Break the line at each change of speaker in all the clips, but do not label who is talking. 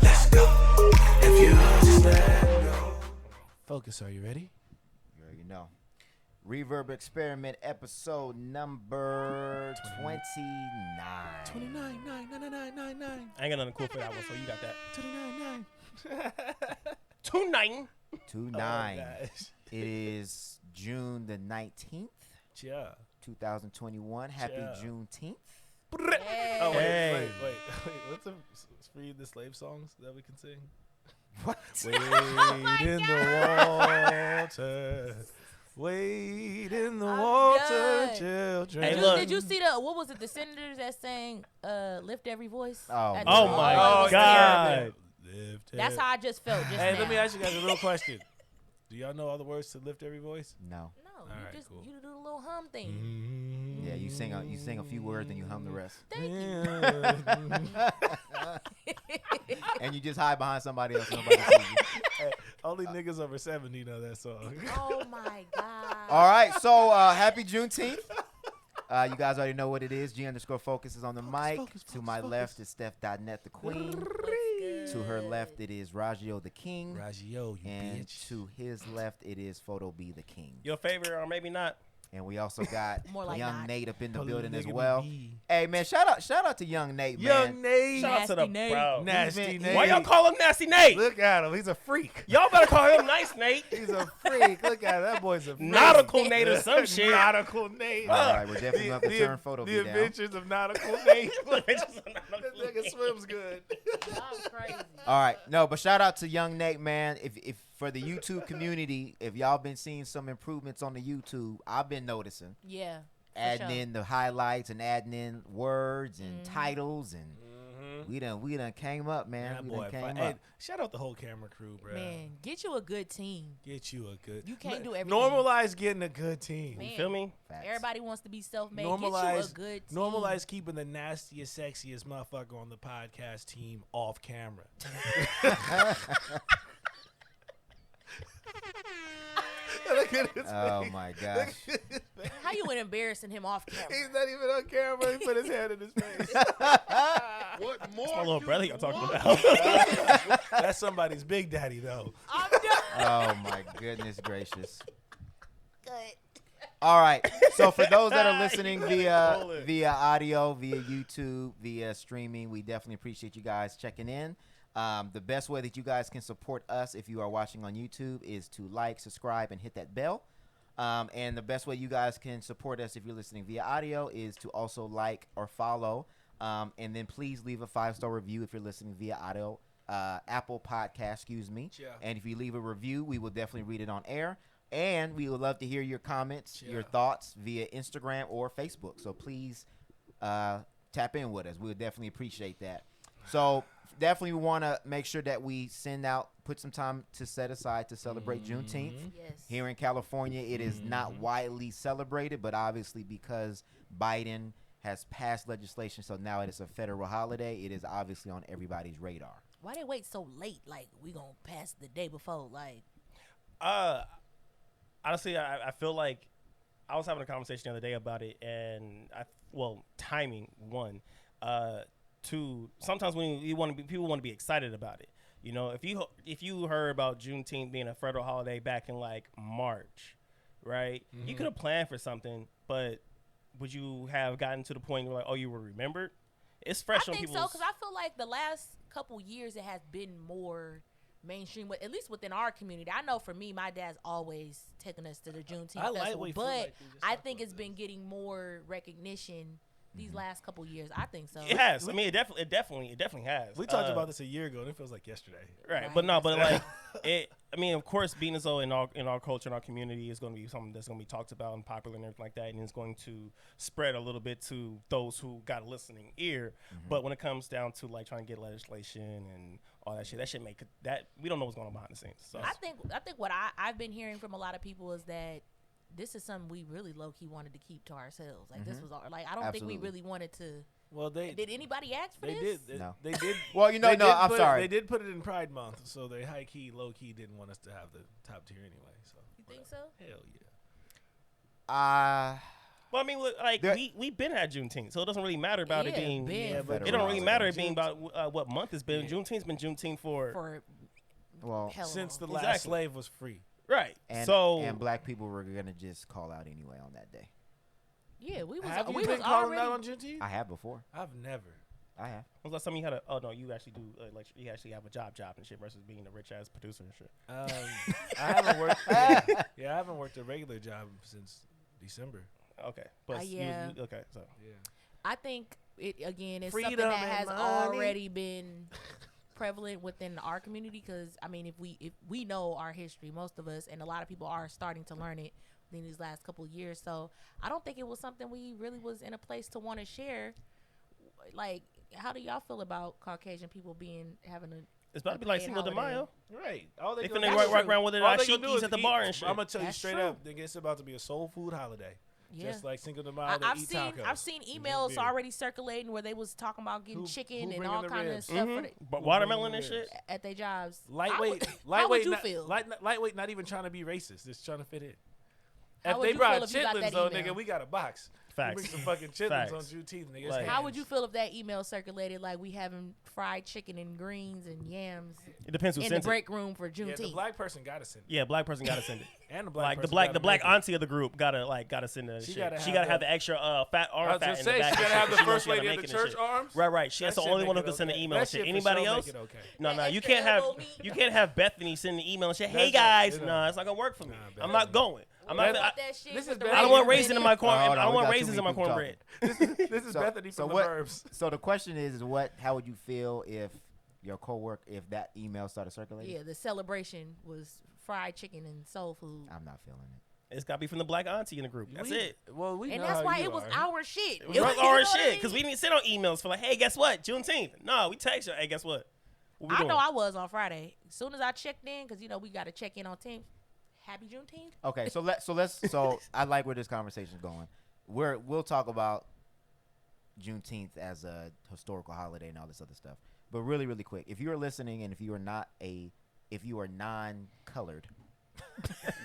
let's go. If you just let go.
Focus, are you ready?
You already know. Reverb Experiment episode number 29.
29, 9.
I ain't got nothing cool for that one, so you got that.
29, 9.
29.
Oh, gosh.
It is June the 19th,
Yeah.
2021. Happy Juneteenth.
Hey.
Oh,
Hey.
wait. What's a free the slave songs that we can sing?
What?
Wade in the water. Wade in the water,
done.
children.
Hey, look.
Did you see what was it? The senators that sang "Lift Every Voice."
Oh,
At
Oh
the-
my
it was
God.
terrible. That's how I just felt just
Hey,
now.
let me ask you guys a real question. Do y'all know all the words to Lift Every Voice?
No.
No,
right,
you just
cool.
you do the little hum thing.
Yeah, you sing a few words and you hum the rest.
Thank you.
And you just hide behind somebody else. Nobody sees you.
Hey, only niggas over 70 know that song.
Oh my God.
All right, so happy Juneteenth. You guys already know what it is. G_Focus is on the mic. To my left is Steph.net the queen. To her left it is Raggio the king.
Raggio, you
And
bitch.
to his left it is Photo B the king.
Your favorite, or maybe not.
And we also got
More like
young
not.
Nate up in the building as
Polygamy
well.
B.
Hey man, shout out to young Nate, man.
Young Nate.
Shout out to the
Nasty Nate.
bro.
Nasty
He's been-
Nate.
Why y'all call him Nasty Nate?
Look at him. He's a freak.
Y'all better call him Nice Nate.
He's a freak. Look at him. That boy's a freak.
Nautical Nate or some shit.
Nautical Nate.
All right, we're definitely going to have to turn Photo B
The
down.
Adventures of Nautical Nate. That
Nautical
nigga
Nate.
swims good.
That's crazy.
All right, no, but shout out to young Nate, man. If for the YouTube community, if y'all been seeing some improvements on the YouTube, I've been noticing.
Yeah.
Adding
sure.
in the highlights and adding in words and titles, and we done came up, man.
That
We
boy.
done came
Hey,
up.
shout out the whole camera crew, bro.
Man, get you a good team.
Get you a good.
You can't do everything.
Normalize getting a good team.
Man.
You feel me?
Facts.
Everybody wants to be self-made.
Normalize,
get you a good team.
normalize keeping the nastiest, sexiest motherfucker on the podcast team off camera. Look at his
Oh
face.
my gosh.
How you went embarrassing him off camera?
He's not even on camera. He put his hand in his face.
What more?
That's my little brother y'all talking about.
That's somebody's big daddy, though.
I'm done.
Oh my goodness gracious.
Good.
All right. So for those that are listening
You
via
roll it.
via audio, via YouTube, via streaming, we definitely appreciate you guys checking in. The best way that you guys can support us if you are watching on YouTube is to like, subscribe, and hit that bell. And the best way you guys can support us if you're listening via audio is to also like or follow. And then please leave a 5-star review if you're listening via audio, Apple Podcast, excuse me.
Yeah.
And if you leave a review, we will definitely read it on air. And we would love to hear your comments, your thoughts via Instagram or Facebook. So please tap in with us. We would definitely appreciate that. So definitely we want to make sure that we put some time to set aside to celebrate Juneteenth.
Yes.
Here in California, it is not widely celebrated, but obviously because Biden has passed legislation, so now it is a federal holiday, it is obviously on everybody's radar.
Why they wait so late? Like, we gonna pass the day before? Like,
Honestly, I feel like I was having a conversation the other day about it, and timing one. Two, sometimes when you want to be, people want to be excited about it. You know, if you heard about Juneteenth being a federal holiday back in like March, right? You could have planned for something, but would you have gotten to the point where like, oh, you were remembered? It's fresh
I
on
think so,
people's.
because I feel like the last couple years it has been more mainstream, at least within our community. I know for me, my dad's always taking us to the Juneteenth
I like
festival,
what you feel
but
like you just
I
talked
think
about
it's been getting more recognition these last couple years. I think so.
It has. I mean, it definitely has.
We talked about this a year ago, and it feels like yesterday.
Right,
Right.
but no, but like it. I mean, of course, being as though in our culture, in our community, is going to be something that's going to be talked about and popular and everything like that, and it's going to spread a little bit to those who got a listening ear. But when it comes down to like trying to get legislation and all that shit make that we don't know what's going on behind the scenes. So
I think what I've been hearing from a lot of people is that this is something we really low key wanted to keep to ourselves. Like this was all, like I don't think
Absolutely.
we really wanted to.
Well,
Did anybody ask for
they
this?
did.
No.
They did.
Well, you know,
they
no,
did
I'm
put it-
sorry.
They did put it in Pride Month, so they high key, low key didn't want us to have the top tier anyway. So
You think so?
hell yeah.
Well, I mean, look, like
There-
we been had Juneteenth, so it doesn't really matter about it
Yeah,
being.
been.
Yeah,
It don't really matter it being
Juneteenth-
about what month it's been.
Yeah.
Juneteenth's been Juneteenth for
For
Well,
hell
Since the
long.
last
Exactly.
slave was free.
right.
and
so
and black people were gonna just call out anyway on that day.
Yeah, we was
Have you
we
been
was
calling
already
out on Juneteenth?
I have before.
I've never.
I have.
when's the last time you had a? Oh no, you actually do like you actually have a job and shit versus being a rich ass producer and shit.
I haven't worked. Yeah, I haven't worked a regular job since December.
Okay, but
yeah.
okay, so
Yeah.
I think it again is
Freedom
something that
and
has
money.
already been prevalent within our community. Because I mean, if we know our history, most of us, and a lot of people are starting to learn it in these last couple of years. So I don't think it was something we really was in a place to want to share. Like, how do y'all feel about Caucasian people having a
it's about to be like
paid
Cinco de
holiday?
Mayo.
Right. All
They
gonna
finna
do-
walk
That's
around with
true.
their
All they gonna do
shookies
is
at the
eat.
bar and shit.
I'm gonna tell you
That's
straight
true.
up, nigga, it's about to be a soul food holiday.
Yeah.
Just like Cinco de Mayo, they
I've
eat
seen
tacos.
I've seen
and drink
all
beer.
already circulating where they was talking about getting
Who
chicken and
bringing
all
the
kind of
ribs?
stuff
Mhm.
for the,
But watermelon and
ribs?
shit.
at their jobs.
Lightweight,
how would
lightweight.
you
not,
feel?
Lightweight, not even trying to be racist. Just trying to fit in.
How
If
would
they
you
brought
feel if you got
chitlins,
that
though,
email?
nigga, we got a box.
Facts.
We bring some fucking chitlins on
Facts.
Juneteenth, nigga. It's
Like-
How would you
hands.
feel if that email circulated like we having fried chicken and greens and yams
It depends who
in the
sends it.
break room for
Yeah, the
Juneteenth?
black person gotta send it.
Yeah, black person gotta send it.
And the black
Like the
person
black
gotta
the black
make it.
auntie of the group gotta send the
She
shit.
gotta
She
have
gotta have
the-
the extra fat
I
arm
was
fat
gonna
in
say,
the
she
back.
gotta
and
have
shit,
the
'cause she knows
first
she gotta
lady of
make
the
it and
church
shit.
arms.
Right. That's the
That
only
shit
one who
make
can
it
send the
okay.
email
That
and shit.
shit for
Anybody
sure
else?
make it okay.
No,
The
you
extra
can't have
elbow meat.
you can't have Bethany send the email and shit. Hey
That's not-
guys,
it
no, it's not gonna work for me.
Nah,
I'm not going. I'm not.
Beth-
I,
that shit
this
with
is
the
better.
I don't want
raisins
raisin in
it.
my corn.
Oh, hold
I
on,
don't
we
want
got too
raisins
many
in my
people
cornbread.
This is
So-
Bethany
so
from the
what-
Burbs.
So the question is what? How would you feel if your coworker, if that email started circulating?
Yeah, the celebration was fried chicken and soul food.
I'm not feeling it.
It's gotta be from the black auntie in the group. That's it.
Well, we
And
know
that's
how
why
you
it was
are.
our shit.
It was
You
our
know what I
shit
mean?
because we didn't send out emails for like, hey, guess what? Juneteenth. No, we text you. Hey, guess what? What we
I
doing?
know I was on Friday. As soon as I checked in, because you know we got to check in on teams. Happy Juneteenth.
Okay, so I like where this conversation's going. We'll talk about Juneteenth as a historical holiday and all this other stuff. But really, really quick, if you are listening and if you are non-colored,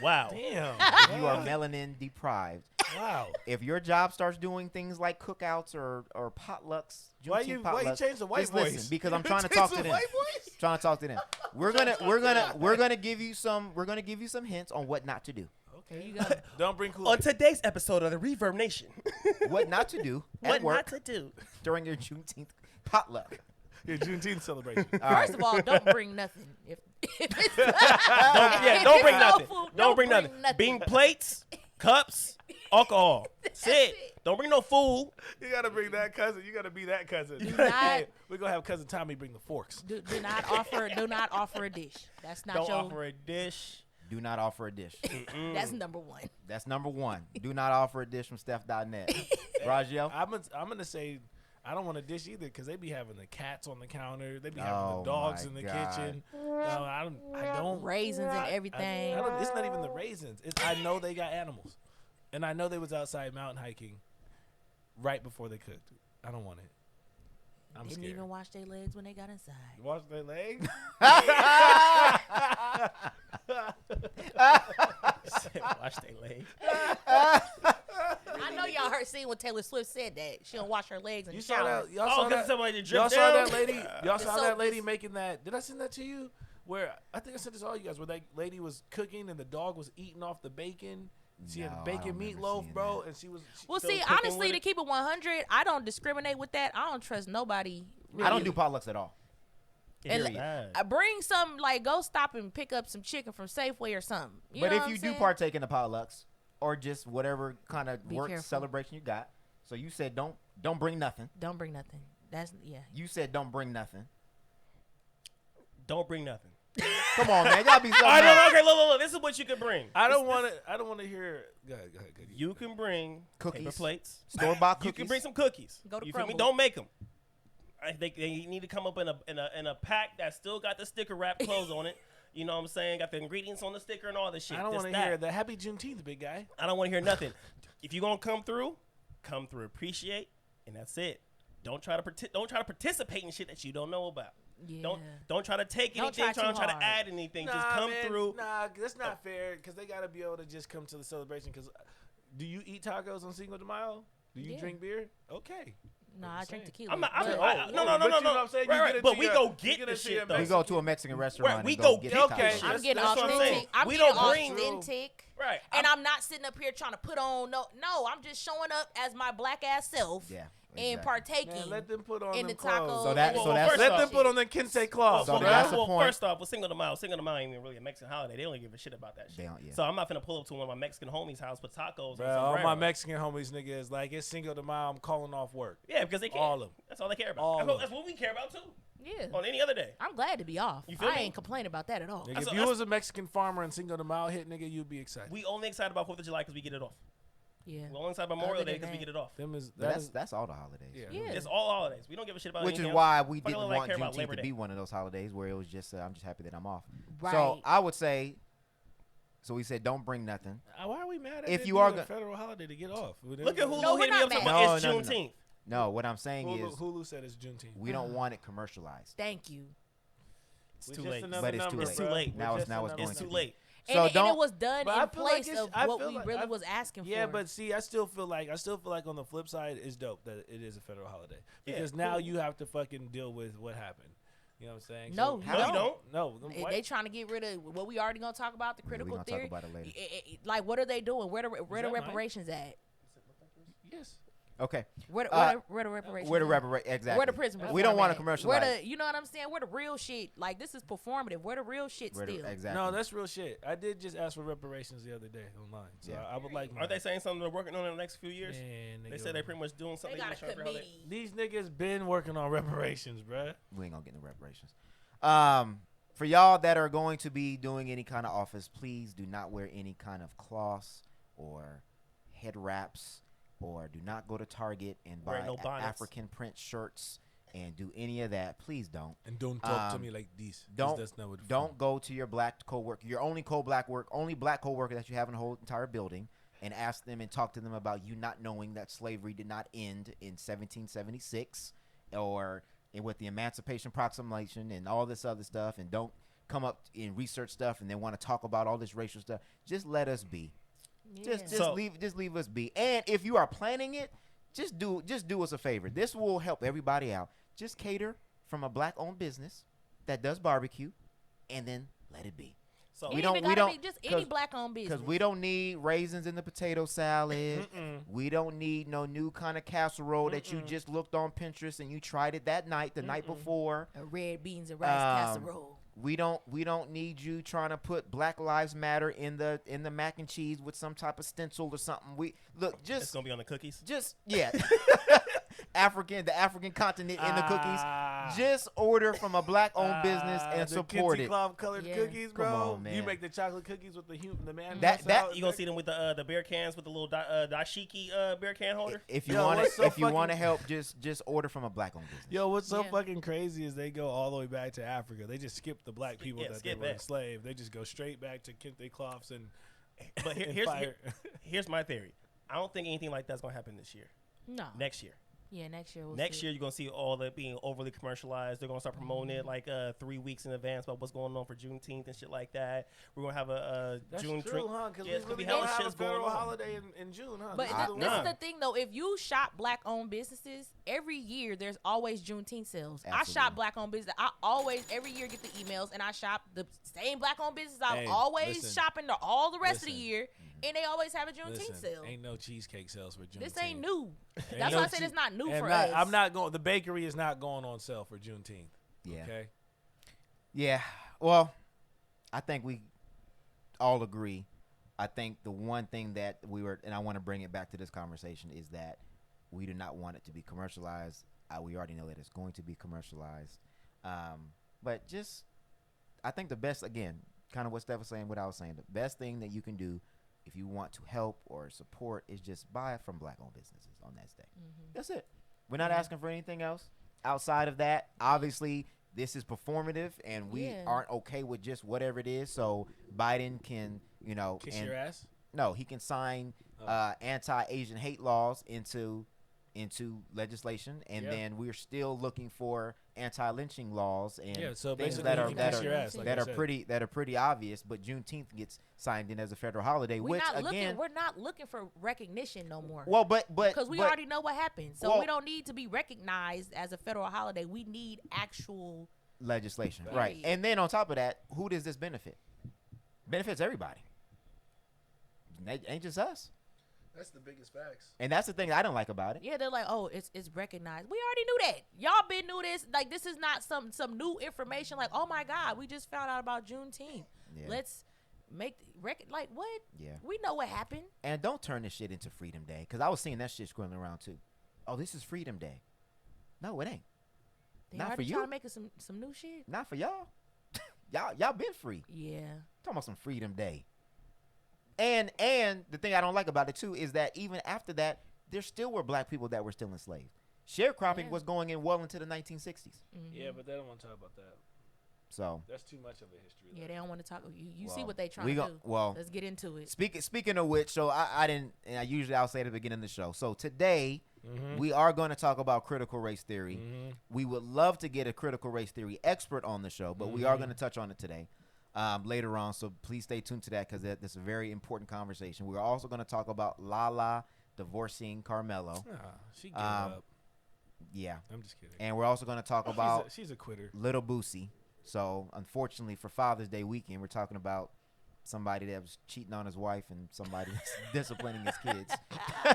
Wow.
Damn.
if you are melanin deprived,
Wow.
if your job starts doing things like cookouts or potlucks,
Why
Juneteenth
you
potlucks,
change the white
just
voice?
listen, because I'm trying to
Change
talk
the
to them.
white voice?
Trying to talk to them. We're gonna give you some hints on what not to do.
There you
Okay.
go.
Don't bring
On
Kool-Aid.
today's episode of the Reverb Nation,
What not to do at
what
work
not to do?
during your Juneteenth potluck.
Your Juneteenth celebration.
All right.
First of all, don't bring nothing. If it's
Don't bring
it's
nothing.
soul food,
Don't bring nothing. Being plates, cups, alcohol. That's it. Don't bring no food.
You gotta bring that cousin. You gotta be that cousin.
Do not-
Hey, we're gonna have cousin Tommy bring the forks.
do not offer a dish. That's not
Don't
your.
offer a dish.
Do not offer a dish.
That's number one.
That's number one. Do not offer a dish from Steph.net. Rajiel?
I'm gonna say I don't want a dish either because they be having the cats on the counter. They be having
Oh
the dogs
my
in the
God.
kitchen. No, I don't.
Raisins and everything.
I don't, it's not even the raisins. I know they got animals, and I know they was outside mountain hiking right before they cooked. I don't want it. I'm
Didn't
scared.
even wash their legs when they got inside.
Wash their legs.
Wash their legs.
I know y'all heard seen when Taylor Swift said that she don't wash her legs in
You
the
saw
shower.
that? Y'all
Oh,
saw
because
that?
somebody drip
Y'all saw
down?
that lady? Y'all saw
So
that lady
this-
making that? Did I send that to you? Where I think I sent this to all you guys. Where that lady was cooking and the dog was eating off the bacon. She
No,
had
I
a bacon
don't remember
meatloaf,
seeing
bro,
that.
and she was.
Well,
still
see,
cooking
honestly,
with
to
it?
keep it 100, I don't discriminate with that. I don't trust nobody.
I don't
really.
do potlucks at all.
And
Period.
bring some, like, go stop and pick up some chicken from Safeway or something. You
But
know
if
what
you
I'm
do
saying?
partake in the potlucks or just whatever kind of
Be
work
careful.
celebration you got, so you said don't bring nothing.
Don't bring nothing. That's, yeah.
You said don't bring nothing.
Don't bring nothing.
Come on, man. Y'all be so.
I
nice.
know. Okay, look. This is what you could bring.
I don't want to. I don't want to hear. Go ahead.
You can bring paper
Cookies.
plates.
Store bought cookies.
You can bring some cookies.
Go to
you feel me?
Crumble.
Don't make them. I think they need to come up in a pack that still got the sticker wrap clothes on it. You know what I'm saying? Got the ingredients on the sticker and all this shit.
I don't
This,
want to
that.
hear the Happy Juneteenth, big guy.
I don't want to hear nothing. If you're gonna come through, appreciate, and that's it. Don't try to participate in shit that you don't know about.
Yeah.
Don't try to take
Don't
anything.
try too
Try to
hard.
add anything. Just come
man,
through.
Nah, that's not fair because they gotta be able to just come to the celebration because Do you eat tacos on Cinco de Mayo? Do you
Yeah.
drink beer? Okay.
No, I drink tequila.
I'm not.
but-
No.
But you know what I'm saying?
Right,
You
right,
get
but
into
we
your-
go
you
get
get
the
into
shit
your
though.
We go to a Mexican restaurant.
Right, we
and
go
get
get
the
the
tacos.
shit.
I'm getting
That's what I'm saying.
authentic. I'm
We
getting
don't bring-
authentic.
Right.
And I'm not sitting up here trying to put on no. I'm just showing up as my black ass self
Yeah.
and
exactly.
partaking
Man, let them put on
in
them
the tacos.
clothes.
So that-
and
so
the
that's-
first
Let
off-
them put on their kente cloths.
So
bro.
that's the point.
First off, with Cinco de Mayo ain't even really a Mexican holiday. They don't give a shit about that shit.
They don't, yeah.
So I'm not finna pull up to one of my Mexican homies' house with tacos.
Bro,
and
all my
sombrero.
Mexican homies, nigga, is like, it's Cinco de Mayo, I'm calling off work.
Yeah, because they care.
All of them.
That's all they care about.
All
That's
of
what-
them.
that's what we care about too.
Yeah.
On any other day.
I'm glad to be off.
You feel
I
me?
ain't complaining about that at all.
Nigga,
That's-
if you was a Mexican farmer and Cinco de Mayo hit, nigga, you'd be excited.
We only excited about 4th of July because we get it off.
Yeah.
We only excited about Memorial
Other
Day
than
because we
that.
get it off.
Them is,
But
that is,
that's all the holidays.
yeah.
Yeah.
It's all holidays. We don't give a shit about
Which is
anything else.
why we
Fuck, I
didn't
don't
want
care about
Juneteenth
Labor
to
Day.
be one of those holidays where it was just, I'm just happy that I'm off.
Right.
So I would say, so we said don't bring nothing.
Why are we mad at
If
it
you
being
are
a
gonna-
federal holiday to get off?
Look at Hulu
No, we're
hitting me
not
up talking
mad.
about it's
No, no, no.
Juneteenth.
No, what I'm saying is
Hulu said it's Juneteenth.
we don't want it commercialized.
Thank you.
It's
We're
too
just
late.
another
But it's too
number,
late.
It's too late.
We're
Now it's
just
now it's
another
going
It's
to
too
be.
late.
And,
So
it
don't.
was done
But I
in
feel like
place
it's-
of
I
what
feel
we
like-
really
I-
was asking
Yeah,
for.
but see, I still feel like on the flip side, it's dope that it is a federal holiday
Yeah,
because now
cool.
you have to fucking deal with what happened. You know what I'm saying?
No,
So-
you
No, you don't.
No, them
They
white-
trying to get rid of what we already gonna talk about, the
Yeah, we
critical
gonna
theory.
talk about it later.
Like, what are they doing? Where the
that mine?
reparations at?
Yes.
Okay.
Where the reparations?
Where the
at?
exactly.
Where the prison
We don't
reform
want
at?
to commercialize.
Where the, you know what I'm saying? Where the real shit? Like, this is performative. Where the real shit
Where the-
still?
exactly.
No, that's real shit. I did just ask for reparations the other day online, so
Yeah.
I would like.
Aren't they saying something they're working on in the next few years?
Man,
They
nigga,
said they're pretty much doing
They
something.
got a
trying to figure out how they-
committee.
These niggas been working on reparations, bruh.
We ain't gonna get no reparations. For y'all that are going to be doing any kind of office, please do not wear any kind of cloths or head wraps, or do not go to Target and
Wear
buy
no bonnets.
African print shirts and do any of that. Please don't.
And don't talk to
Um,
me like this. 'cause
Don't
That's not what
don't go to your black coworker, your only black coworker that you have in the whole entire building, and ask them and talk to them about you not knowing that slavery did not end in 1776 or with the Emancipation Proclamation and all this other stuff, and don't come up and research stuff and then want to talk about all this racial stuff. Just let us be. Just
So-
leave us be. And if you are planning it, just do us a favor. This will help everybody out. Just cater from a black owned business that does barbecue, and then let it be.
So
It
we
ain't
don't-
even
we
gotta
don't-
be just any
'cause-
black-owned business.
Because we don't need raisins in the potato salad. We don't need no new kind of casserole that you just looked on Pinterest and you tried it that night, the night before.
a red beans and rice
Um,
casserole.
We don't need you trying to put Black Lives Matter in the mac and cheese with some type of stencil or something. We look
it's
just
gonna be on the cookies.
yeah. the African continent in the cookies.
Ah.
Just order from a black-owned business and
the
support
Kitsy
it.
Cloth colored
Yeah.
cookies,
Come
bro.
on,
You
man.
make the chocolate cookies with the man.
That-
You gonna see them with the beer cans with the little dashiki beer can holder?
If you
Yo,
want
what's so
if you
fucking-
want to help, just order from a black-owned business.
Yo, what's so
Yeah.
fucking crazy is they go all the way back to Africa. They just skip the black people
yeah,
that
skip
they were
back.
enslaved. They just go straight back to kente cloths and
But
and
here's
fire.
here's my theory. I don't think anything like that's gonna happen this year.
No.
Next year.
Yeah, next year. We'll
Next
see.
year, you're gonna see all that being overly commercialized. They're gonna start promoting it like 3 weeks in advance about what's going on for Juneteenth and shit like that. We're gonna have a
That's
June
true,
drink.
huh? Because
Yeah, it's
we
gonna be
really don't
hella
have a
shit's going
federal
on.
holiday in June, huh?
But
This
this
the
is
one.
the thing, though. If you shop black-owned businesses, every year there's always Juneteenth sales. I
Absolutely.
shop black-owned business. I always, every year, get the emails, and I shop the same black-owned business. I'm
Hey,
always
listen.
shopping all the rest of the
Listen.
year, and they always have a Juneteenth
Listen,
sale.
ain't no cheesecake sales for Juneteenth.
This ain't new.
Ain't
That's
no
why I said
chee-
it's not new
and
for
not-
us.
I'm not going. The bakery is not going on sale for Juneteenth.
Yeah.
Okay.
Yeah. Well, I think we all agree. I think the one thing that and I want to bring it back to this conversation, is that we do not want it to be commercialized. We already know that it's going to be commercialized. But just, I think the best, again, kind of what Steph was saying, what I was saying, the best thing that you can do if you want to help or support is just buy from black-owned businesses on that day. That's it. We're not asking for anything else outside of that. Obviously, this is performative, and we
Yeah.
aren't okay with just whatever it is. So Biden can,
Kiss your ass.
no, he can sign anti-Asian hate laws into into legislation, and
Yeah.
then we're still looking for anti-lynching laws and
So
things
basically,
that
you
are
can
that
kiss
are
your ass, like
that
I
are
said.
pretty obvious. But Juneteenth gets signed in as a federal holiday,
We're
which
not
again,
we're not looking for recognition no more.
well, but
Because we already know what happened. So
well-
we don't need to be recognized as a federal holiday. We need actual.
legislation,
Right.
right? And then on top of that, who does this benefit? Benefits everybody. Ain't just us.
That's the biggest facts.
And that's the thing I don't like about it.
Yeah, they're like, oh, it's recognized. We already knew that. Y'all been knew this. Like, this is not some new information. Like, oh my God, we just found out about Juneteenth.
Yeah.
Let's make like what?
Yeah.
We know what happened.
And don't turn this shit into Freedom Day, because I was seeing that shit scrolling around too. Oh, this is Freedom Day. No, it ain't.
They
Not
already
for you.
trying to make us some new shit.
Not for y'all. y'all been free.
Yeah.
Talking about some Freedom Day. And the thing I don't like about it too is that even after that, there still were black people that were still enslaved. Sharecropping
Yeah.
was going in well into the 1960s.
Yeah, but they don't want to talk about that.
So
That's too much of a history.
Yeah, they don't want to talk. You see
Well,
what they trying
we
to
gon-
do.
well,
Let's get into it.
speaking of which, so I didn't, and I usually I'll say at the beginning of the show. So today
Mm-hmm.
we are going to talk about critical race theory. We would love to get a critical race theory expert on the show, but we are going to touch on it today. Later on, so please stay tuned to that because that's a very important conversation. We're also going to talk about LaLa divorcing Carmelo.
She gave up.
Yeah,
I'm just kidding.
and we're also going to talk about
She's a quitter.
Little Boosie. So unfortunately for Father's Day weekend, we're talking about somebody that was cheating on his wife and somebody that's disciplining his kids.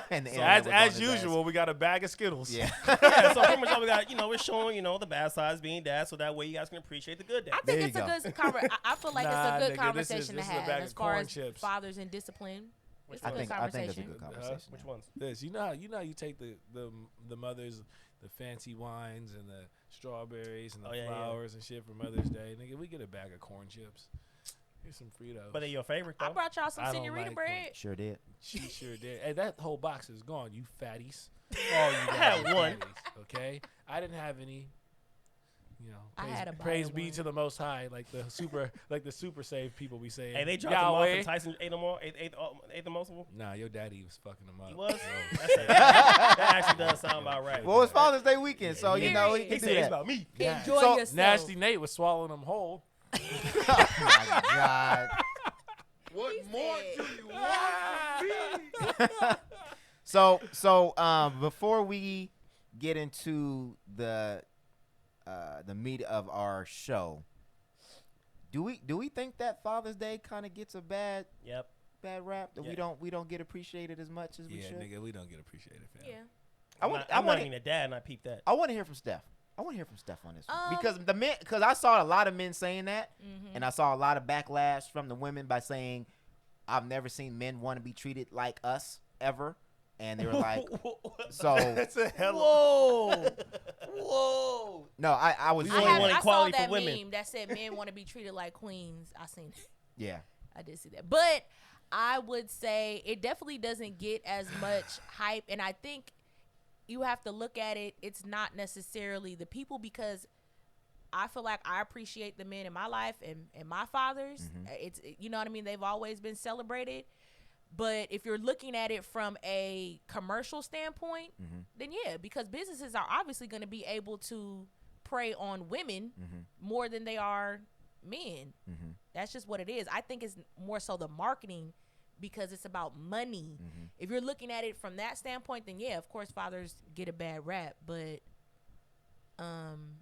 And the
So
internet was on
as
his
usual, we got a bag of Skittles.
ass.
Yeah, so pretty much all we got, we're showing, the bad sides being dad, so that way you guys can appreciate the good days.
I
There
think
you
it's a
go.
good conversation. I feel like
Nah,
it's a good
nigga,
conversation
this
to
is a
have
bag
as
of
far
corn
as
chips.
fathers and discipline. It's a
I
good
think
conversation.
that's a good conversation.
Which
yeah.
ones?
This, you know how you take the mothers, the fancy wines and the strawberries and the
Oh, yeah, yeah.
flowers and shit for Mother's Day. Nigga, we get a bag of corn chips. Here's some Fritos.
But they're your favorite, though.
I brought y'all some
I don't
senorita
like
bread.
Sure did.
She sure did. Hey, that whole box is gone, you fatties. Oh, you
I
guys
had
are
one.
fatties, okay? I didn't have any.
I had a
praise
bottle
be
one.
to the Most High, like the super saved people be saying.
Hey, they dropped them off
Yahweh.
and Tyson ate them all. Ate the most of them.
Nah, your daddy was fucking them up.
He was?
Yo.
That actually does sound about right.
Well, it's Father's Day weekend, so you know he
Period.
can
He
do
said it's
that.
about me.
Yeah.
Enjoy
So,
yourself.
Nasty Nate was swallowing them whole.
Oh my God.
What more do you
So before we get into the meat of our show, do we think that Father's Day kind of gets a bad
Yep.
rap that
Yeah.
we don't get appreciated as much as we
Yeah,
should?
nigga, we don't get appreciated, fam.
Yeah.
I'm not even a dad, and I peeped that.
I want to hear from Steph. I want to hear from Steph on this one.
Um,
because I saw a lot of men saying that,
Mhm.
and I saw a lot of backlash from the women by saying, "I've never seen men want to be treated like us ever," and they were like, "So
That's a hell
Whoa. Whoa.
no, I was
We
I,
only
have,
want
I saw
equality
that
for women.
meme that said men want to be treated like queens. I seen it.
yeah,
I did see that. But I would say it definitely doesn't get as much hype. And I think you have to look at it. It's not necessarily the people, because I feel like I appreciate the men in my life and my fathers. It's, you know what I mean? They've always been celebrated. But if you're looking at it from a commercial standpoint, then yeah, because businesses are obviously going to be able to prey on women more than they are men. That's just what it is. I think it's more so the marketing, because it's about money. If you're looking at it from that standpoint, then yeah, of course fathers get a bad rap. But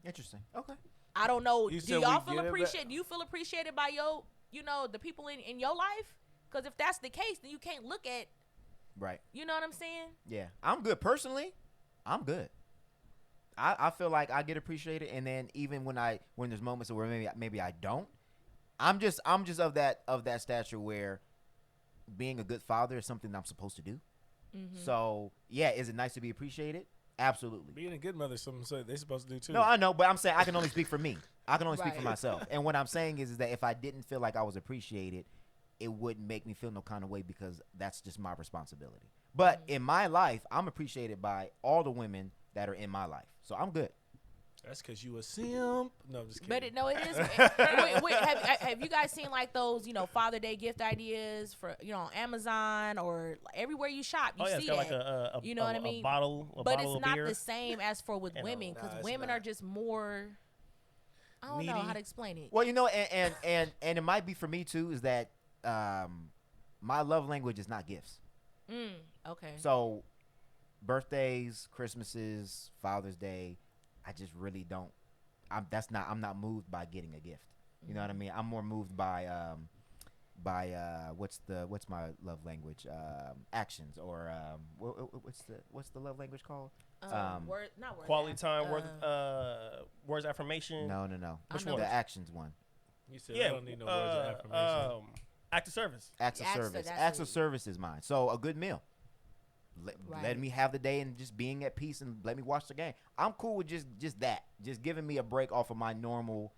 interesting. Okay,
I don't know.
You
Do
said
y'all
we
feel
get it, but-
appreciated? Do you feel appreciated by the people in your life? Because if that's the case, then you can't look at,
right.
you know what I'm saying?
Yeah, I'm good personally. I'm good. I feel like I get appreciated, and then even when there's moments where maybe I don't, I'm just of that stature where being a good father is something I'm supposed to do. So yeah, is it nice to be appreciated? Absolutely.
Being a good mother, something so they're supposed to do too.
No, I know, but I'm saying I can only speak for me. I can only speak for
Right.
myself. And what I'm saying is that if I didn't feel like I was appreciated, it wouldn't make me feel no kind of way, because that's just my responsibility. But in my life, I'm appreciated by all the women that are in my life. So I'm good.
That's because you a simp. No, I'm just kidding.
But it is. Wait, have you guys seen like those, Father Day gift ideas for, on Amazon or everywhere you shop? You
it's
see
got
that.
like a
You know what I mean?
A bottle
but
of
it's not
beer.
the same as for with women because
Nah, it's
women
not.
are just more. I don't know
Needy.
how to explain it.
Well, and it might be for me too. Is that my love language is not gifts.
Okay.
So birthdays, Christmases, Father's Day, I just really don't. I'm not moved by getting a gift. You know what I mean? I'm more moved by what's my love language? Actions or what's the love language called?
Not word
Quality time, words of affirmation.
No.
Which
The
one?
actions one.
You said I don't need no words of affirmation.
Act of service.
Acts of
Acts of-
service.
that's
Acts
it.
of service is mine. So a good meal.
Right.
Let me have the day and just being at peace and let me watch the game. I'm cool with just that. Just giving me a break off of my normal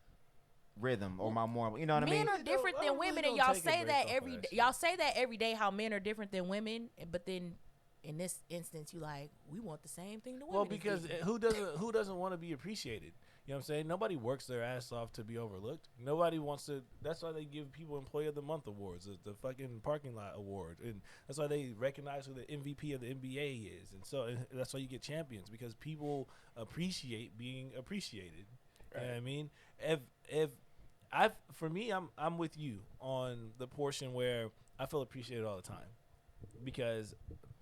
rhythm or my normal. You know what I mean?
Men are different
I
than
really
women,
don't
and y'all
take a
say
break
that
off of
every
that
day.
shit.
Y'all say that every day how men are different than women, but then in this instance, you like we want the same thing the women.
Well,
is
because
getting.
who doesn't want to be appreciated? You know what I'm saying? Nobody works their ass off to be overlooked. Nobody wants to. That's why they give people Employee of the Month awards, the fucking parking lot award, and that's why they recognize who the MVP of the NBA is, and that's why you get champions because people appreciate being appreciated.
Right.
You know what I mean? For me, I'm with you on the portion where I feel appreciated all the time because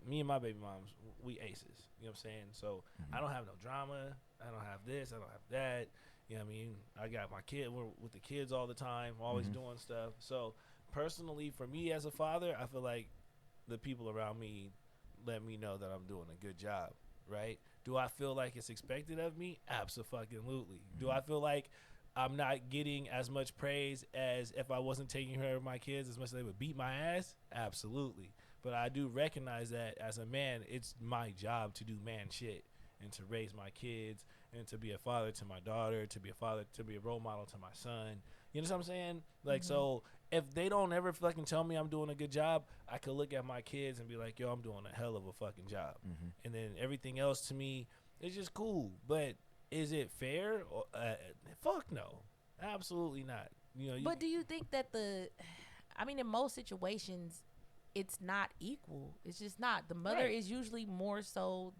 me and my baby moms, we aces. You know what I'm saying? So I don't have no drama. I don't have this. I don't have that. You know what I mean? I got my kid. We're with the kids all the time, always doing stuff. So personally, for me as a father, I feel like the people around me let me know that I'm doing a good job, right? Do I feel like it's expected of me? Abso-fucking-lutely. Do I feel like I'm not getting as much praise as if I wasn't taking care of my kids as much as they would beat my ass? Absolutely. But I do recognize that as a man, it's my job to do man shit and to raise my kids and to be a father to my daughter, to be a role model to my son. You know what I'm saying? Like, so if they don't ever fucking tell me I'm doing a good job, I could look at my kids and be like, yo, I'm doing a hell of a fucking job. And then everything else to me is just cool. But is it fair? Fuck no. Absolutely not. You know,
But do you think that in most situations, it's not equal. It's just not. The mother
Right.
is usually more so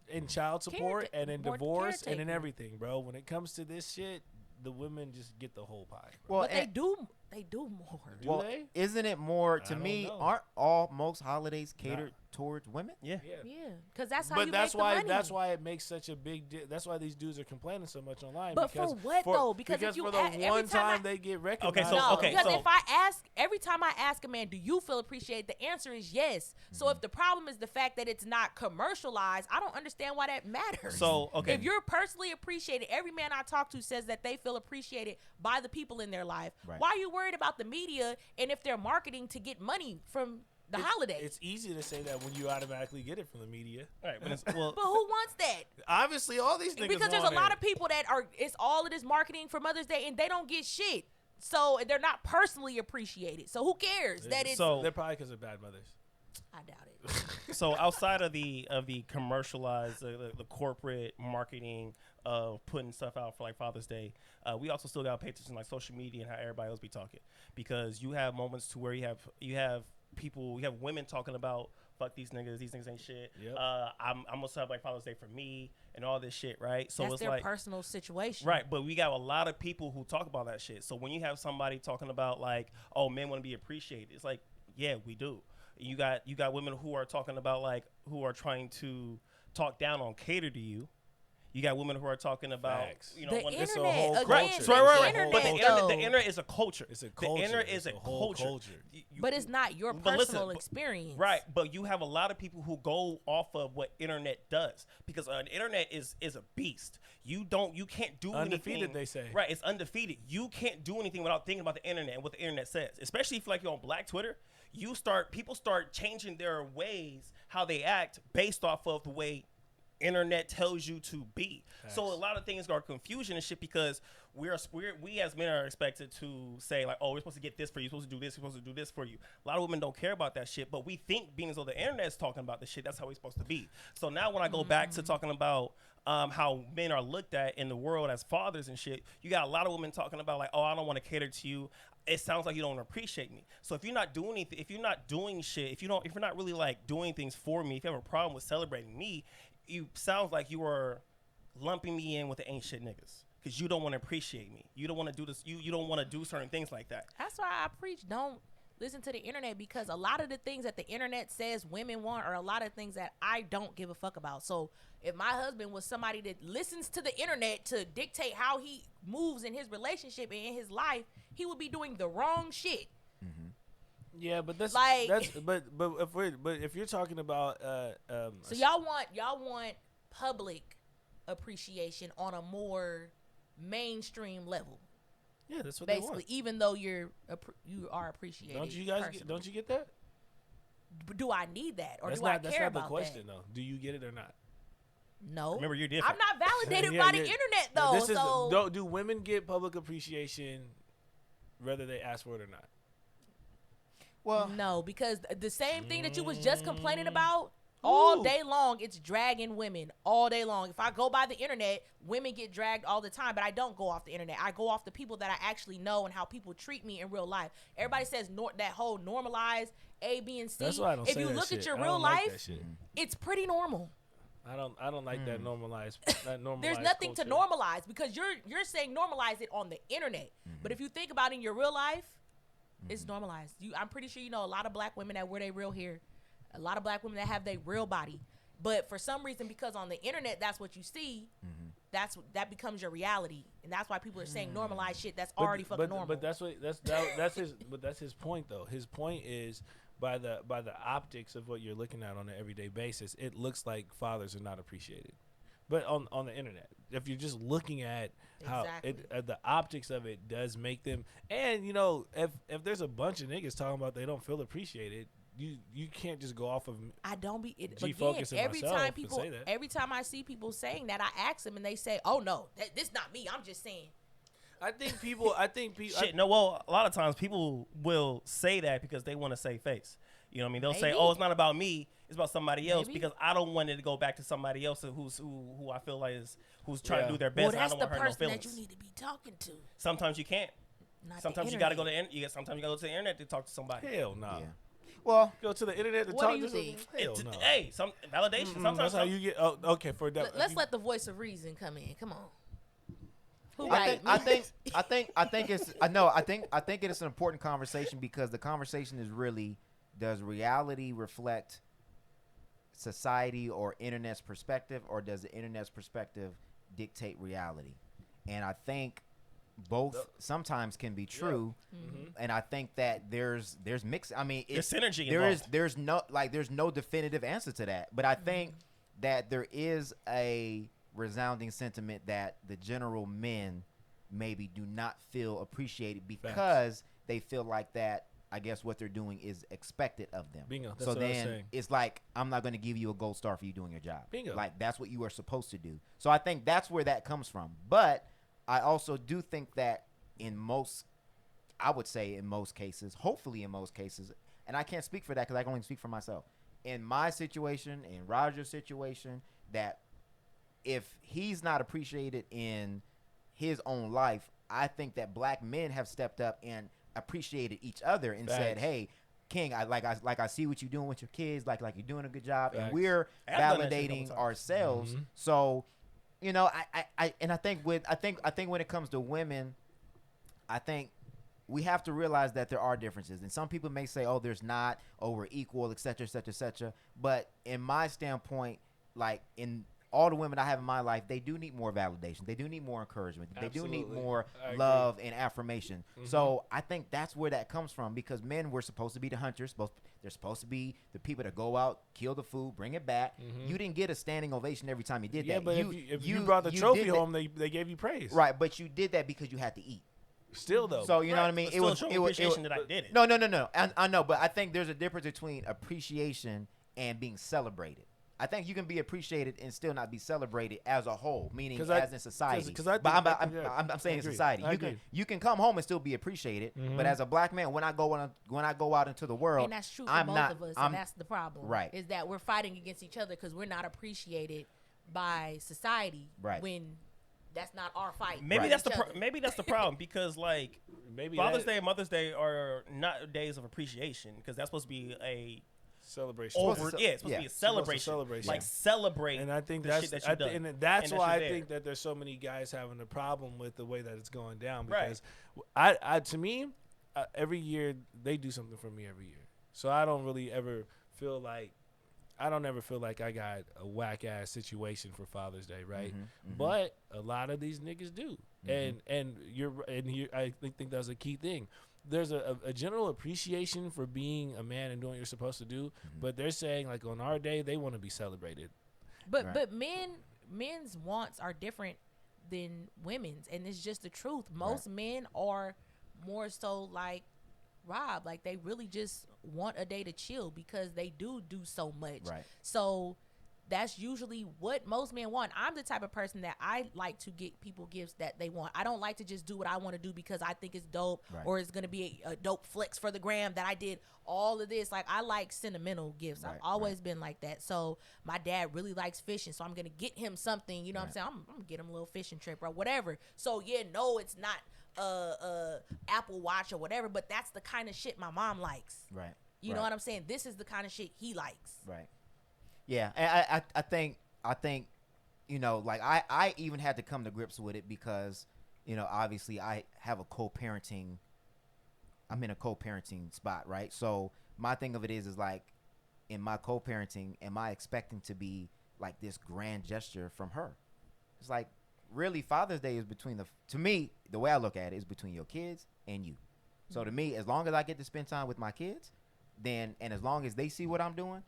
in child support and in
more
divorce and in
caretaker.
everything, bro. When it comes to this shit, the women just get the whole pie. Bro.
Well,
but they do more.
Do they?
Isn't it more to
I don't
me?
know.
Aren't most holidays catered towards women?
Yeah.
Yeah, because that's how
But
you
that's
make
why
the money.
that's why it makes such a big that's why these dudes are complaining so much online.
But
because
for what, though? Because if you
for the
every
one
time
time they get recognized.
Okay, so-
No,
okay,
because
so-
if I ask, every time I ask a man, do you feel appreciated? The answer is yes. So if the problem is the fact that it's not commercialized, I don't understand why that matters.
So, okay.
If you're personally appreciated, every man I talk to says that they feel appreciated by the people in their life.
Right.
Why are you worried about the media and if they're marketing to get money from the holidays?
It's easy to say that when you automatically get it from the media.
Right, but well,
But who wants that?
Obviously, all these niggas
Because there's a
want
lot
it.
of people that are, it's all it is marketing for Mother's Day and they don't get shit. So they're not personally appreciated. So who cares that it's,
So-
They're probably because they're bad mothers.
I doubt it.
so outside of the commercialized, the corporate marketing of putting stuff out for like Father's Day, we also still got to pay attention to like social media and how everybody else be talking, because you have moments to where you have women talking about fuck these niggas ain't shit.
Yep.
I'm gonna celebrate Father's Day for me and all this shit, right? So
That's
it's
their
like
personal situation.
right, but we got a lot of people who talk about that shit. So when you have somebody talking about like, oh, men want to be appreciated, it's like, yeah, we do. You got women who are talking about like who are trying to talk down on cater to you. You got women who are talking about
Facts.
you know
The
when
internet,
It's a whole
again,
culture.
right,
It's
right,
a
right,
whole
right. But the
culture.
internet,
though.
the internet is a culture.
It's a
The
culture.
internet
It's
is
a
a
whole
culture.
culture.
But it's not your
But listen,
personal
but-
experience.
Right, but you have a lot of people who go off of what internet does, because an internet is a beast. You can't do
Undefeated,
anything.
they say.
Right, it's undefeated. You can't do anything without thinking about the internet and what the internet says. Especially if like you're on Black Twitter, people start changing their ways how they act based off of the way internet tells you to be.
Facts.
So a lot of things are confusion and shit because we as men are expected to say like, oh, we're supposed to get this for you, we're supposed to do this, we're supposed to do this for you. A lot of women don't care about that shit, but we think being as though the internet's talking about the shit, that's how we're supposed to be. So now when I go back to talking about how men are looked at in the world as fathers and shit, you got a lot of women talking about like, oh, I don't want to cater to you. It sounds like you don't appreciate me. So if you're not doing anything, if you're not doing shit, if you're not really like doing things for me, if you have a problem with celebrating me, you sounds like you are lumping me in with the ain't shit niggas because you don't want to appreciate me. You don't want to do this. You don't want to do certain things like that.
That's why I preach don't listen to the internet, because a lot of the things that the internet says women want are a lot of things that I don't give a fuck about. So if my husband was somebody that listens to the internet to dictate how he moves in his relationship and in his life, he would be doing the wrong shit.
Yeah, but that's
Like-
but if you're talking about
So y'all want public appreciation on a more mainstream level,
yeah, that's what they
basically.
want.
Even though you are appreciated.
Don't you guys
personally.
don't you get that?
But do I need that, or
That's
do
not
I
that's
care
not the
about
question
that?
though. Do you get it or not?
No.
Remember, you're different.
I'm not validated
Yeah,
by the
yeah.
internet
Now,
though.
this is
So
do women get public appreciation whether they ask for it or not?
Well,
no, because the same thing that you was just complaining about all day long, it's dragging women all day long. If I go by the internet, women get dragged all the time, but I don't go off the internet. I go off the people that I actually know and how people treat me in real life. Everybody says that whole normalized A, B, and C.
That's why I don't
If
say
you
that
look
shit.
at your
I
real
don't like that
life,
shit.
it's pretty normal.
I don't like that normalized. That normalized.
There's nothing to
culture.
normalize, because you're saying normalize it on the internet. But if you think about it in your real life, it's normalized. I'm pretty sure you know a lot of black women that wear their real hair, a lot of black women that have their real body. But for some reason, because on the internet that's what you see, that becomes your reality, and that's why people are saying normalize shit that's already fucking normal.
But that's his point though. His point is by the optics of what you're looking at on an everyday basis, it looks like fathers are not appreciated. But on the internet, if you're just looking at how
Exactly.
the optics of it does make them, and you know, if there's a bunch of niggas talking about they don't feel appreciated, you can't just go off of.
I don't be it,
G-focus
again.
in myself and
People,
say that.
every time I see people saying that, I ask them and they say, "Oh no, this not me. I'm just saying."
I think people.
Shit, no, well, a lot of times people will say that because they want to save face. You know what I mean? They'll say,
Maybe.
"Oh, it's not about me. It's about somebody else,"
Maybe.
because I don't want it to go back to somebody else who I feel like who's trying
Yeah.
to do their
Well,
best. And I
that's
don't
the
want to hurt no
person that
feelings.
you need to be talking to.
Sometimes you can't.
Not the
Sometimes you gotta go to
internet.
sometimes you gotta go to the internet to talk to somebody.
Hell no.
yeah. Well,
Go to the internet to
What
talk
do you
to someone?
think?
Hell
It's-
no.
Hey, some validation. Sometimes
That's how you get. Oh, okay, for that.
Let's let the voice of reason come in. Come on. Who
I
right?
think it's I think it is an important conversation, because the conversation is really, does reality reflect society or internet's perspective, or does the internet's perspective dictate reality? And I think both sometimes can be true. And I think that there's mix. I mean,
There's synergy
There
involved.
there's no definitive answer to that. But I think that there is a resounding sentiment that the general men maybe do not feel appreciated because they feel like that, I guess, what they're doing is expected of them.
Bingo. That's
So
what I was
then
saying.
it's like, I'm not going to give you a gold star for you doing your job.
Bingo.
Like, that's what you are supposed to do. So I think that's where that comes from. But I also do think that I would say in most cases, hopefully in most cases, and I can't speak for that because I can only speak for myself. In my situation, in Roger's situation, that if he's not appreciated in his own life, I think that black men have stepped up and appreciated each other and said,
Facts.
"Hey, King, I see what you're doing with your kids. Like you're doing a good job, and
Facts.
we're
I've done that shit a couple
validating
times.
ourselves." So, you know, I think when it comes to women, I think we have to realize that there are differences. And some people may say, "Oh, there's not. Oh, we're equal, et cetera, et cetera, et cetera." But in my standpoint, like in all the women I have in my life, they do need more validation. They do need more encouragement. They do need
Absolutely.
more
I agree.
love and affirmation. So I think that's where that comes from, because men were supposed to be the hunters. They're supposed to be the people that go out, kill the food, bring it back. You didn't get a standing ovation every time you did
Yeah,
that.
but if you brought the trophy
did that-
home, they gave you praise.
right? But you did that because you had to eat.
Still though.
So you know what I mean?
But still showing appreciation that I did it.
No. I know, but I think there's a difference between appreciation and being celebrated. I think you can be appreciated and still not be celebrated as a whole, meaning
'Cause
as in society.
I
But
think-
I'm saying in
agree.
society,
I agree.
you can come home and still be appreciated. But as a black man, when I go out into the world,
And that's true for
I'm
both
not.
of us,
I'm
and that's the problem.
right.
Is that we're fighting against each other because we're not appreciated by society.
Right.
When that's not our fight.
Maybe
Right.
that's the
Each other.
maybe that's the problem because like
Maybe
Father's
that
Day and Mother's Day are not days of appreciation because that's supposed to be a
celebration.
over
to-
it's supposed
yeah.
to be a
Supposed to
celebration.
celebration.
Like
Yeah.
celebrate.
And I think
the
that's
shit that you've done.
and that's
And
why I
you're
think
there.
that there's so many guys having a problem with the way that it's going down
Right.
because I to me every year they do something for me every year, so I don't really ever feel like I got a whack ass situation for Father's Day, right? But a lot of these niggas do, and I think that's a key thing. There's a general appreciation for being a man and doing what you're supposed to do, but they're saying like on our day they want to be celebrated.
But
Right.
but men's wants are different than women's, and it's just the truth. Most men are more so like Rob, like they really just want a day to chill because they do so much.
Right.
So that's usually what most men want. I'm the type of person that I like to get people gifts that they want. I don't like to just do what I want to do because I think it's dope
Right.
or it's going to be a dope flex for the gram that I did all of this. Like I like sentimental gifts.
Right,
I've always been like that. So my dad really likes fishing. So I'm going to get him something, you know what I'm saying? I'm going to get him a little fishing trip or whatever. So yeah, no, it's not Apple Watch or whatever, but that's the kind of shit my mom likes.
Right.
You know what I'm saying? This is the kind of shit he likes.
Right. Yeah, and I think you know, like I even had to come to grips with it because, you know, obviously I have I'm in a co-parenting spot, right? So my thing of it is like in my co-parenting, am I expecting to be like this grand gesture from her? It's like really Father's Day is to me, the way I look at it is between your kids and you. So to me, as long as I get to spend time with my kids, and as long as they see what I'm doing,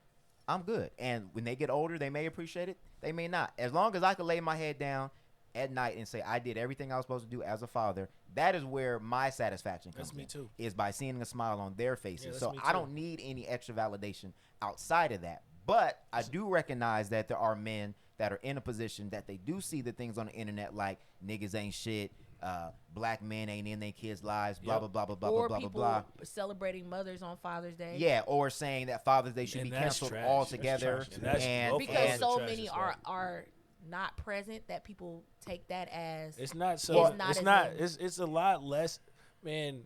I'm good. And when they get older, they may appreciate it. They may not. As long as I can lay my head down at night and say I did everything I was supposed to do as a father, that is where my satisfaction comes
That's me
in,
too.
is by seeing a smile on their faces.
that's
So
me
I
too.
don't need any extra validation outside of that. But I do recognize that there are men that are in a position that they do see the things on the internet like niggas ain't shit, black men ain't in their kids' lives, blah,
Yep.
blah, blah, blah, blah,
Or
blah, blah,
people
blah.
celebrating mothers on Father's Day.
Yeah, or saying that Father's Day should
And
be
that's
canceled
trash.
altogether.
That's trash. That's
And,
both
Because
and-
so
trash
many
as well.
are not present that people take that as
It's not so.
Well,
It's
as
not.
in-
It's a lot less. Man,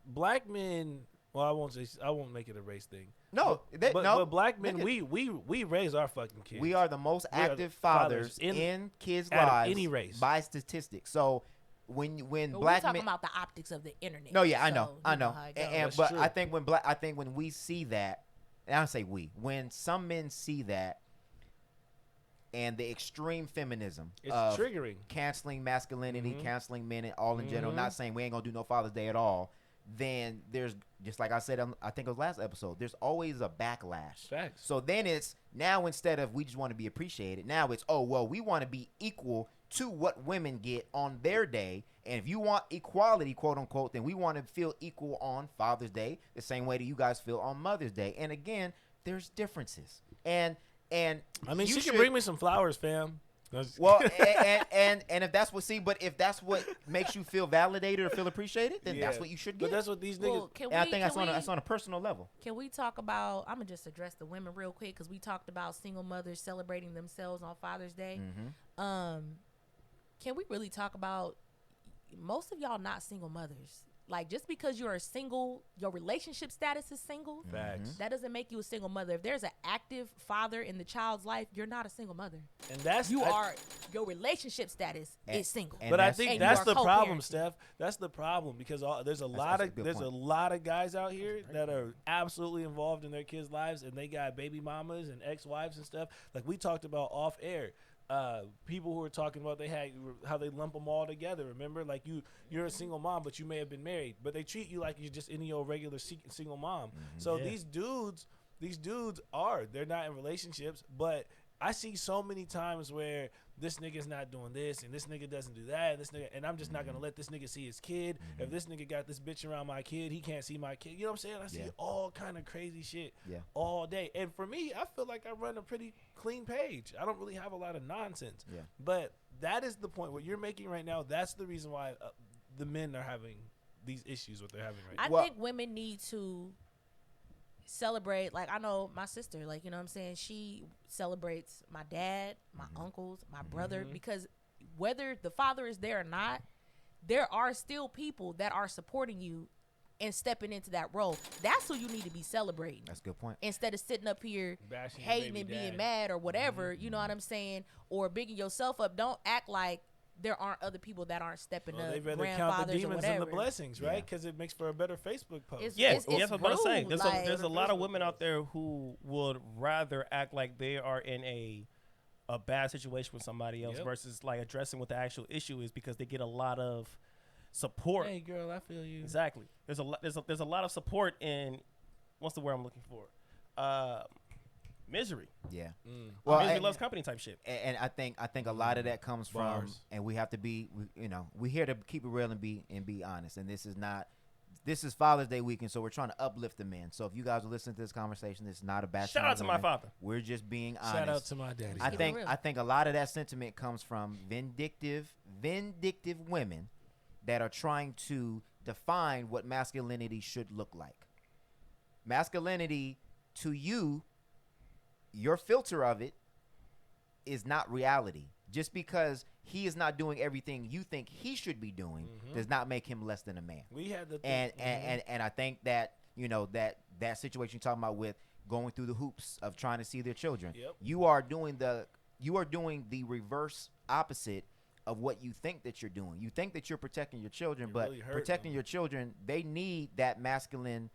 black men. Well, I won't make it a race thing.
No,
But black men,
nigga,
we raise our fucking kids.
we are the most
We are the
active
fathers
fathers in kids'
out of
lives
any race.
by statistics. So when
But we're
black
talking
men,
about the optics of the internet.
no, yeah, I
so
know.
you how it goes.
That's
But
true.
I think when we see that, and I don't say when some men see that, and the extreme feminism
It's
of
triggering.
canceling masculinity,
Mhm.
canceling men all in general, not saying we ain't gonna do no Father's Day at all, then there's, just like I said, I think it was last episode, there's always a backlash.
Facts.
So then it's now, instead of we just want to be appreciated, now it's, oh, well, we want to be equal to what women get on their day. And if you want equality, quote unquote, then we want to feel equal on Father's Day the same way that you guys feel on Mother's Day. And again, there's differences. And
I mean,
you
she
should
can bring me some flowers, fam. That's-
well, and if that's if that's what makes you feel validated or feel appreciated, then that's
Yeah.
what you should
But
get.
that's what these niggas.
Well,
And I think that's on a personal level.
Can we talk about? I'm gonna just address the women real quick because we talked about single mothers celebrating themselves on Father's Day. Can we really talk about most of y'all not single mothers? Like, just because you're a single, your relationship status is single,
Facts.
that doesn't make you a single mother. If there's an active father in the child's life, you're not a single mother.
And that's
Your relationship status is single.
and
But I
that's-
think
and
that's
you
the
are
problem,
co-parenting.
Steph. That's the problem because there's a
that's a good point.
lot of guys out here that are absolutely involved in their kids' lives, and they got baby mamas and ex-wives and stuff. Like we talked about off air. People who were talking about how they lump them all together. Remember, like you're a single mom, but you may have been married, but they treat you like you're just any old regular single mom. So
Yeah.
these dudes they're not in relationships, but I see so many times where this nigga's not doing this and this nigga doesn't do that and this nigga, and I'm just not gonna let this nigga see his kid. If this nigga got this bitch around my kid, he can't see my kid. You know what I'm saying? I see all kind of crazy shit all day. And for me, I feel like I run a pretty clean page. I don't really have a lot of nonsense. Yeah. But that is the point what you're making right now. That's the reason why the men are having these issues what they're having right now.
I think women need to celebrate. Like, I know my sister, like, you know what I'm saying, she celebrates my dad, my uncles, my brother, because whether the father is there or not, there are still people that are supporting you and stepping into that role. That's who you need to be celebrating.
That's a good point.
Instead of sitting up here
Bashing
hating and being mad or whatever, you know what I'm saying, or bigging yourself up. Don't act like there aren't other people that aren't stepping up.
They'd rather count the demons than the blessings, right? Because it makes for a better Facebook post.
Yes, that's what I'm saying. There's a lot of women out there who would rather act like they are in a bad situation with somebody else versus like addressing what the actual issue is, because they get a lot of support.
Hey, girl, I feel you.
Exactly. There's a lot of support in, what's the word I'm looking for? Misery.
Yeah.
Well, misery loves company type shit.
And I think a lot of that comes from, and we have to be, we're here to keep it real and be honest. And this is Father's Day weekend, so we're trying to uplift the men. So if you guys are listening to this conversation, it's not a bad.
Shout out to my father.
We're just being honest.
Shout out to my daddy.
I think a lot of that sentiment comes from vindictive women that are trying to define what masculinity should look like. Masculinity to you, your filter of it is not reality. Just because he is not doing everything you think he should be doing does not make him less than a man.
We had the
and I think that that situation you're talking about with going through the hoops of trying to see their children, you are doing the reverse opposite of what you think that you're doing. You think that you're protecting your children, but really protecting your children, they need that masculine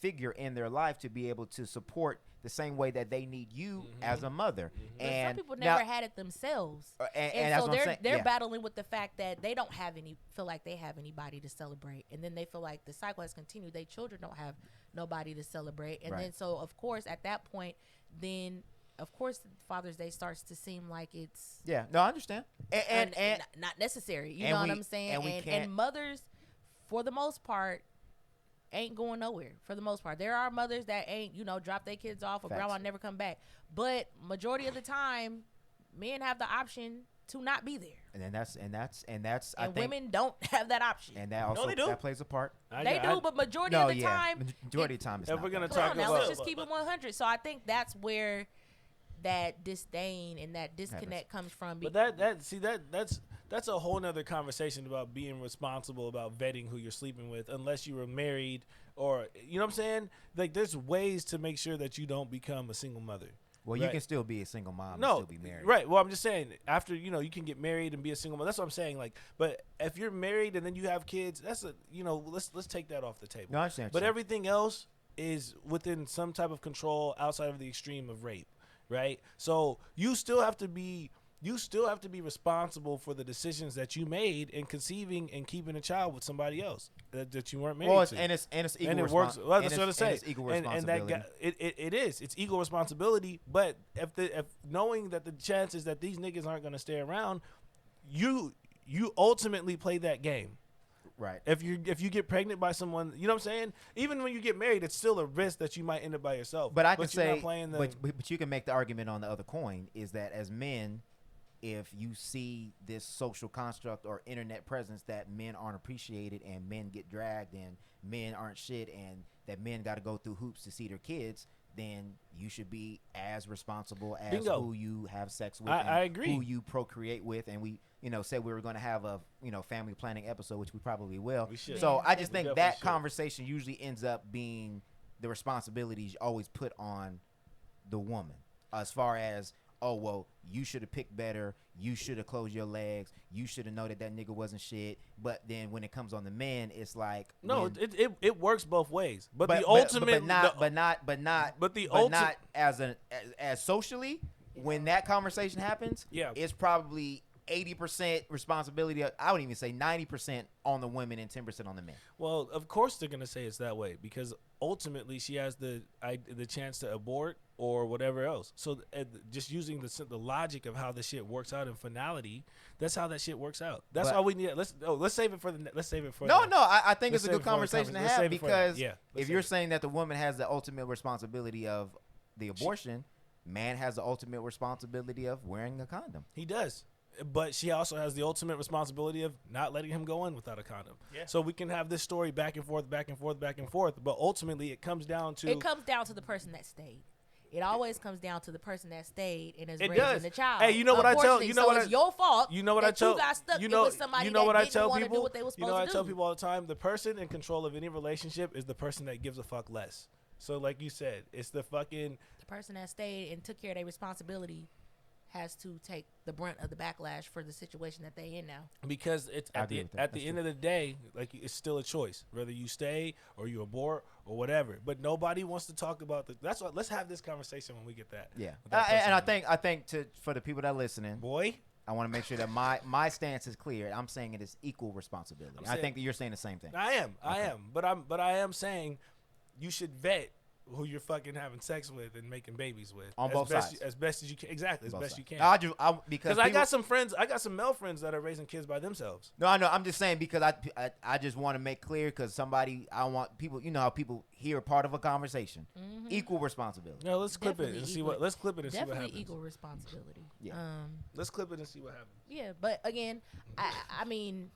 figure in their life to be able to support the same way that they need you as a mother.
And some people never had it themselves, and so they're battling with the fact that they don't have feel like they have anybody to celebrate, and then they feel like the cycle has continued. Their children don't have nobody to celebrate, and then so of course at that point, then of course Father's Day starts to seem like it's
I understand, and
not necessary. You know what I'm saying? And mothers, for the most part, ain't going nowhere. For the most part, there are mothers that ain't drop their kids off or grandma never come back, but majority of the time men have the option to not be there, and that's I think women don't have that option,
and that also that plays a part.
They do, but majority of the time
it's
if we're gonna
that.
talk
about,
let's
just keep it 100. So I think that's where that disdain and that disconnect comes from.
But that's a whole nother conversation about being responsible about vetting who you're sleeping with, unless you were married, or you know what I'm saying. Like, there's ways to make sure that you don't become a single mother.
Well, you can still be a single mom and still be married.
Right. Well, I'm just saying, after, you can get married and be a single mom. That's what I'm saying. Like, but if you're married and then you have kids, that's let's take that off the table.
No, I understand.
But everything else is within some type of control outside of the extreme of rape, right? So you still have to be responsible for the decisions that you made in conceiving and keeping a child with somebody else that you weren't married to.
And it's equal
and it works. Well, that's what I say.
It's equal responsibility.
And it is. It's equal responsibility. But if knowing that the chances that these niggas aren't going to stay around, you ultimately play that game.
Right.
If you get pregnant by someone, you know what I'm saying? Even when you get married, it's still a risk that you might end up by yourself.
But I can say, but you can make the argument on the other coin is that as men, if you see this social construct or internet presence that men aren't appreciated and men get dragged and men aren't shit and that men got to go through hoops to see their kids, then you should be as responsible as who you have sex with.
I agree.
Who you procreate with. And we, said we were going to have a, family planning episode, which we probably will.
We should.
So I just think that conversation usually ends up being the responsibilities always put on the woman as far as, oh, well, you should have picked better. You should have closed your legs. You should have known that nigga wasn't shit. But then when it comes on the men, it's like
no, it works both ways. But the ultimate,
not as socially. When that conversation happens, it's probably 80% responsibility. I would even say 90% on the women and 10% on the men.
Well, of course they're gonna say it's that way because ultimately she has the chance to abort or whatever else. So just using the logic of how the shit works out in finality, that's how that shit works out. That's
But-
all we need. Let's save it for the. Let's save it for.
No,
the,
no, I think
let's
it's a
save
good
it for the
conversation to
let's
have
save it for
because
yeah, let's
if
save
you're
it.
saying that the woman has the ultimate responsibility of the abortion, man has the ultimate responsibility of wearing a condom.
He does. But she also has the ultimate responsibility of not letting him go in without a condom.
Yeah.
So we can have this story back and forth, back and forth, back and forth. But ultimately, it comes down to
It comes down to the person that stayed. It always comes down to the person that stayed and is
It
raising
does.
the child.
Hey, you know what I tell-
Unfortunately,
you know
so
what
it's
I-
your fault.
You know what I
that
tell
you got stuck
you know,
with somebody
you know
that
what I
didn't
tell
want to
people.
do what they were
You know
supposed
what I
to
tell
do.
people all the time. The person in control of any relationship is the person that gives a fuck less. So like you said, it's the fucking
The person that stayed and took care of their responsibility has to take the brunt of the backlash for the situation that they in now.
because it's
I
at
agree
the
with that.
at
That's
the end of the day, like it's still a choice whether you stay or you abort or whatever. But nobody wants to talk about that's what. Let's have this conversation when we get that.
Yeah,
with that person
and I
on.
think for the people that are listening,
boy.
I want to make sure that my stance is clear. I'm saying it is equal responsibility.
I'm
I
saying-
think that you're saying the same thing.
I am, but I am saying you should vet who you're fucking having sex with and making babies with
On
as
both
best
sides.
as best as you can. Exactly, as
Both
best
sides.
you can.
I because
Because I
people-
got some friends, I got some male friends that are raising kids by themselves.
No, I know. I'm just saying because I just want to make clear because I want people. You know how people hear part of a conversation.
Mm-hmm.
Equal responsibility.
No, let's clip it
Definitely
and see
equal-
what. Let's clip it and see what
Definitely
happens.
equal responsibility.
Yeah.
Let's clip it and see what happens.
Yeah, but again, I mean,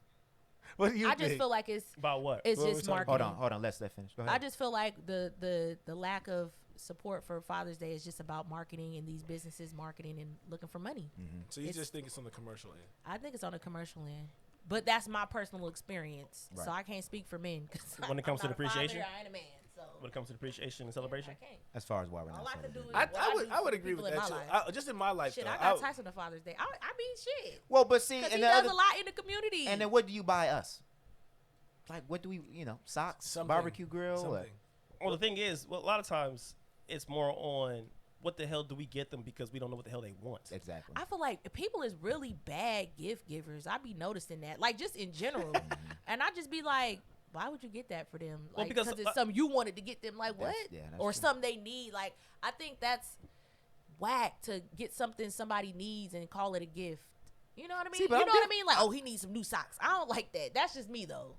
What do you
I
think?
just feel like it's
About what?
it's
What were we
just
talking
marketing.
Hold on. Let's finish. Go ahead.
I just feel like the lack of support for Father's Day is just about marketing and these businesses marketing and looking for money.
So you
it's-
just think it's on the commercial end?
I think it's on the commercial end, but that's my personal experience,
Right.
so I can't speak for men. 'Cause
When it comes to
I'm not a
appreciation?
father, I ain't a man, so
When it comes to appreciation and celebration?
I can't.
as far as why we're
All
not
I can do
celebrating.
is-
I,
what
I
I
would
do
I
for
would
the
agree with
people in
that.
my
Too.
life.
Just in my life,
Shit,
though.
I got Tyson on Father's Day. I mean, shit,
Well, but see,
because
and
he
the
does
other,
a lot in the community.
and then what do you buy us? Like, what do we? Socks,
Something.
barbecue grill. What?
Something.
Well, the thing is, a lot of times it's more on what the hell do we get them because we don't know what the hell they want.
Exactly.
I feel like people is really bad gift givers. I be noticing that, like just in general, and I just be like, why would you get that for them?
Well,
Like,
because,
because it's something you wanted to get them. Like what?
That's
Or
true.
something they need. Like I think that's whack to get something somebody needs and call it a gift. You know what I mean?
See, but
you
I'm
know what I mean? Like, oh, he needs some new socks. I don't like that. That's just me though.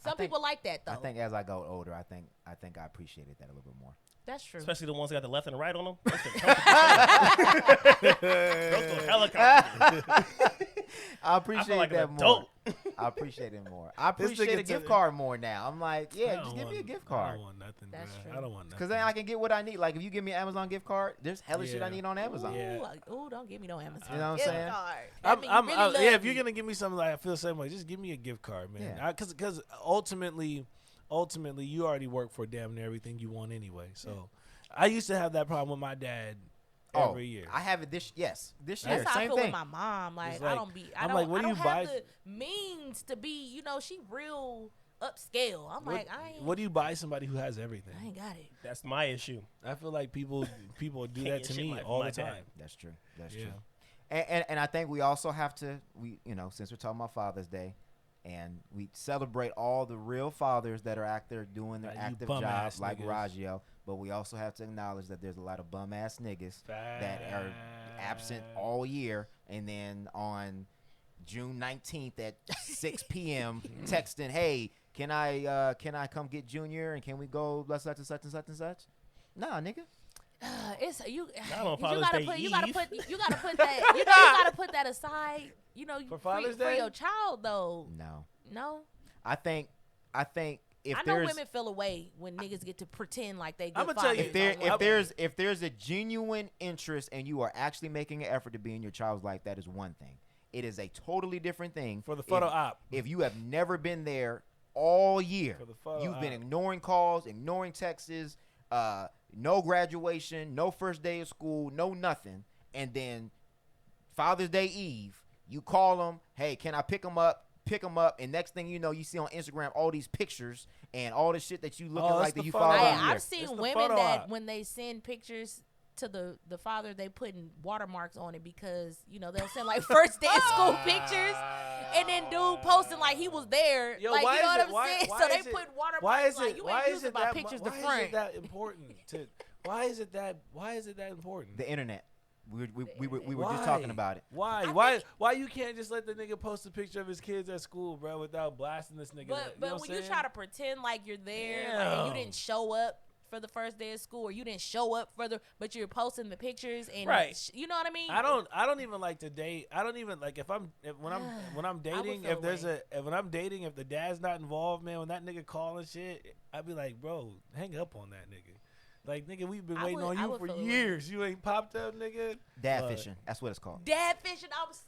Some
think-
people like that though.
I think as I go older, I think I appreciated that a little bit more.
that's true.
Especially the ones that got the left and the right on them. Those are helicopters.
I
I
appreciate
feel like
that
an
more.
adult.
I appreciate it more. I
This
appreciate a
nigga
gift
took-
card more now. I'm like,
I
yeah,
don't
just give me a
want-
gift
I
card.
don't want nothing,
That's
bruh.
true.
I don't want nothing.
Because then I can get what I need. Like if you give me an Amazon gift card, there's hella shit I
Yeah.
need on Amazon.
Yeah.
Ooh, don't give me no Amazon.
You know what I'm
gift
saying?
Card. That mean you really love
yeah, if
me.
you're gonna give me something like I feel the same way, just give me a gift card, man.
Yeah.
Because ultimately, you already work for damn near everything you want anyway. So, I used to have that problem with my dad every year.
I have it this year.
That's how I
Same
feel
thing.
with my mom. Like,
It's
I
like-
don't be. I
I'm
don't.
like, what
I
do
don't
you
have
buy?
the means to be. You know, she real upscale. I'm like, I ain't.
What do you buy somebody who has everything?
I ain't got it.
That's my issue.
I feel like people do
Can't
that
get
to
shit
me
like
all
my
the
dad.
time.
That's true. That's
Yeah.
true. And I think we also have to since we're talking about Father's Day, and we celebrate all the real fathers that are out there doing their
Like, you
active
bum-ass
job like
niggas.
Raggio, but we also have to acknowledge that there's a lot of bum ass niggas that are absent all year, and then on June 19th at 6 p.m. texting, "Hey, can I come get Junior and can we go such and such and such and such?" Nah, nigga.
It's you.
Not on
You
Father's
gotta
Day
put. You
Eve.
gotta put. You gotta put that. You gotta put that aside. You know,
For Father's
for
Day?
your child though.
No.
No,
I think if
I know
there's
women feel away when niggas get to pretend like they. Good
I'ma tell you,
fathers.
if there's a genuine interest and you are actually making an effort to be in your child's life, that is one thing. It is a totally different thing
For the photo op.
If you have never been there all year,
For the photo
you've been
op.
ignoring calls, ignoring texts, no graduation, no first day of school, no nothing, and then Father's Day Eve, you call them, hey, can I pick them up? Pick them up, and next thing you know, you see on Instagram all these pictures and all this shit that you looking
Oh, it's
like that
the
you
photo
follow.
op.
all year.
I've seen
It's the
women
photo
that
op.
when they send pictures to the father, they putting watermarks on it because they'll send like first day of school pictures, and then dude posting like he was there.
Yo,
like
why
you know
is
what
it-
I'm
why-
saying?
why
So
is
they
it-
put watermarks.
Why is
like
it?
you
Why
ain't
is
using
it
my
that?
pictures
Why
to
is
front.
it that important? Why is it that important?
The internet. We were just
Why?
talking about it.
Why?
I
Why?
think-
Why you can't just let the nigga post a picture of his kids at school, bro, without blasting this nigga?
But
you know
when you try to pretend like you're there, like, and you
Damn.
didn't show up for the first day of school, or you didn't show up but you're posting the pictures and
Right.
you know what I mean?
I don't even like to date. I don't even like when I'm dating.
feel
If there's
away.
when I'm dating, if the dad's not involved, man, when that nigga calling shit, I'd be like, bro, hang up on that nigga. Like, nigga, we've been
I
waiting
would-
on
I
you
would
for
feel away.
years. You ain't popped up, nigga.
Dad
But-
fishing. That's what it's called.
Dad fishing, I was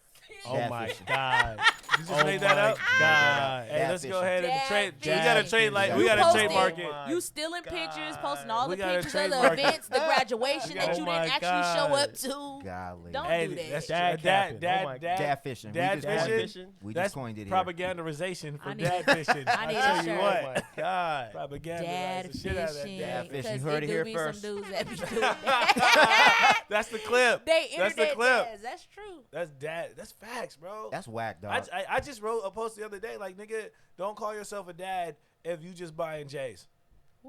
Oh
Dad
my
fishing.
God.
You just made that up.
God.
Hey,
Dad
let's go
fishing.
ahead and
Dad
trade. We
fishing.
gotta trade like we
You
gotta
posted-
trademark
Oh
it.
my
You stealing pictures,
God.
posting all
We
the
gotta
pictures of the
trademark it.
events, the graduation that
gotta-
you
Oh my
didn't actually show up
God.
to.
Golly.
Don't
Hey,
do that.
that's
Dad capping. Oh my God.
Dad fishing.
Dad
we just
Dad
coined it.
fishing?
We
That's
just coined it here.
propagandization for
I need-
dad fishing.
I need a
tell you
shirt.
Oh
what.
my God.
Propaganda.
Dad
the shit out of that
fishing.
Dad fishing. You
because
heard it
do
here
be
first.
Some dudes that be doing that.
That's the clip.
They
That's the
internet
clip.
dads. That's true.
That's dad. That's facts, bro.
That's whack, dog.
I just wrote a post the other day like, nigga, don't call yourself a dad if you just buying J's.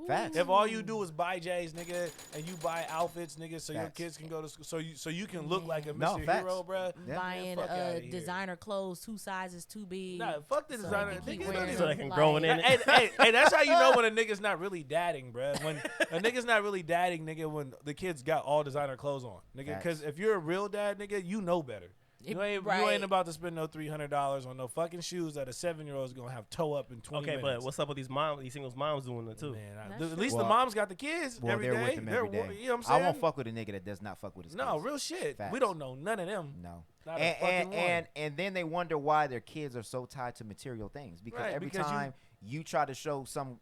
Facts.
If all you do is buy J's, nigga, and you buy outfits, nigga, so your
Facts.
kids can go to school, so you can look like a
No,
Mr.
facts.
Hero, bro.
Yeah.
Buying
fuck outta here.
designer clothes 2 sizes too big.
Nah, fuck the
so
designer.
they can keep
Nigga,
wearing
don't even-
So they can grow in
like-
it.
Hey, that's how you know when a nigga's not really dadding, bruh. When a nigga's not really dadding, nigga, when the kids got all designer clothes on, nigga. Because
Facts.
if you're a real dad, nigga, you know better. You ain't
Right.
about to spend no $300 on no fucking shoes that a 7-year-old is gonna have toe up in 20
Okay,
minutes.
but what's up with these singles moms doing it too?
Man,
That's
at least
true.
the moms got the kids
Well,
every
they're
day.
with them every day.
You know what I'm
I
saying?
won't fuck with a nigga that does not fuck with his
No,
kids.
real shit.
Facts.
We don't know none of them.
No.
Not a fucking one.
And then they wonder why their kids are so tied to material things because
Right,
every
because
time you try to show some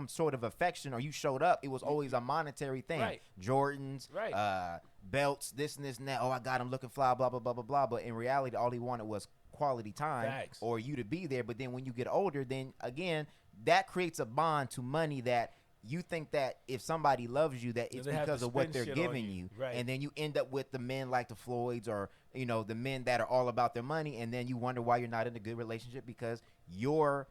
sort of affection or you showed up, it was always a monetary thing.
Right.
Jordans,
Right.
belts, this and this and that. Oh, I got him looking fly, blah blah blah blah blah. But in reality, all he wanted was quality time
Facts.
or you to be there. But then when you get older, then again, that creates a bond to money that. You think that if somebody loves you, that it's
they have
because
to
of what
spend
they're
shit on
giving
you.
you,
Right.
and then you end up with the men like the Floyds or the men that are all about their money, and then you wonder why you're not in a good relationship because your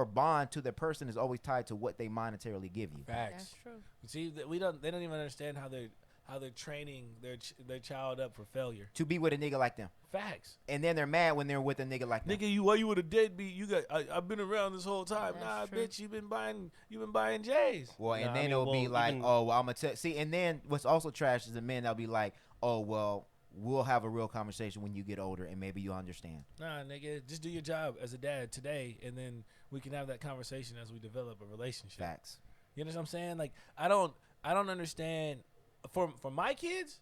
bond to the person is always tied to what they monetarily give you.
Facts.
That's true.
See, they don't even understand how they're training their child up for failure.
To be with a nigga like them,
Facts.
and then they're mad when they're with a nigga like them.
Nigga, why you with a deadbeat? I've been around this whole time.
That's
Nah,
true.
bitch, you've been buying J's.
Well, and
Nah,
then
I mean,
it'll be
well,
like,
even-
oh, well, I'm gonna see. And then what's also trash is the men that'll be like, oh, well, we'll have a real conversation when you get older, and maybe you'll understand.
Nah, nigga, just do your job as a dad today, and then we can have that conversation as we develop a relationship.
Facts.
You know what I'm saying? Like, I don't understand. For my kids,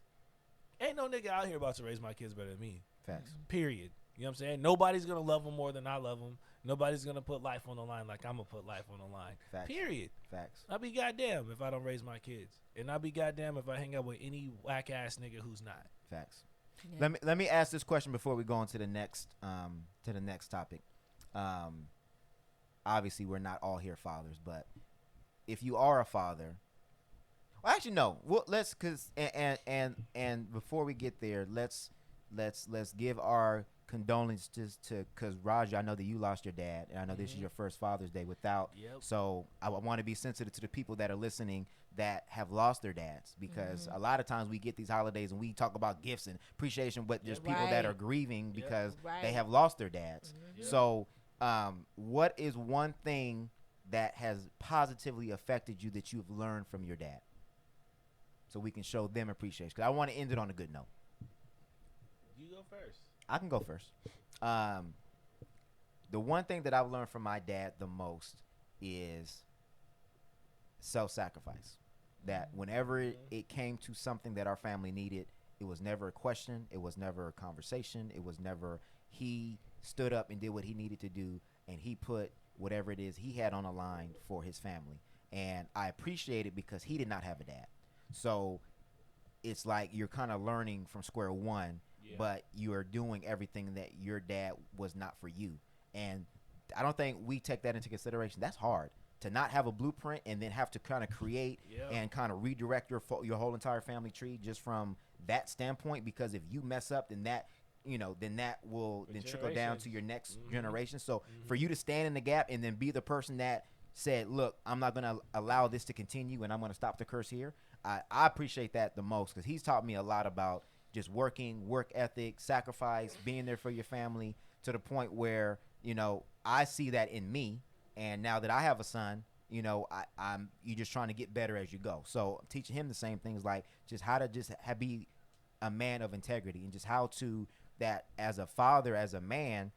ain't no nigga out here about to raise my kids better than me.
Facts.
Period. You know what I'm saying? Nobody's gonna love them more than I love them. Nobody's gonna put life on the line like I'm gonna put life on the line.
Facts.
Period.
Facts.
I'll be goddamn if I don't raise my kids, and I'll be goddamn if I hang out with any whack ass nigga who's not.
Facts.
Yeah.
Let me ask this question before we go on to the next topic. Obviously, we're not all here fathers, but if you are a father, well, actually no. Well, let's and before we get there, let's give our condolences to because Raja, I know that you lost your dad, and I know this is your first Father's Day without.
Yep.
So I want to be sensitive to the people that are listening that have lost their dads because a lot of times we get these holidays and we talk about gifts and appreciation, but there's people that
Right.
are grieving because they
Right.
have lost their dads.
Yep.
So, what is one thing that has positively affected you that you've learned from your dad? So we can show them appreciation. Because I want to end it on a good note.
You go first.
I can go first. The one thing that I've learned from my dad the most is self-sacrifice. That whenever it came to something that our family needed, it was never a question. It was never a conversation. It was never he stood up and did what he needed to do, and he put whatever it is he had on the line for his family. And I appreciate it because he did not have a dad. So it's like you're kind of learning from square one,
Yeah.
but you are doing everything that your dad was not for you. And I don't think we take that into consideration. That's hard to not have a blueprint and then have to kind of create and kind of redirect your whole entire family tree just from that standpoint. Because if you mess up, then that then that will then trickle down to your next generation. So for you to stand in the gap and then be the person that said, look, I'm not going to allow this to continue and I'm going to stop the curse here. I appreciate that the most, because he's taught me a lot about just working, work ethic, sacrifice, being there for your family, to the point where, I see that in me. And now that I have a son, I'm you just trying to get better as you go. So I'm teaching him the same things, like just how to be a man of integrity, and just how to, that as a father, as a man,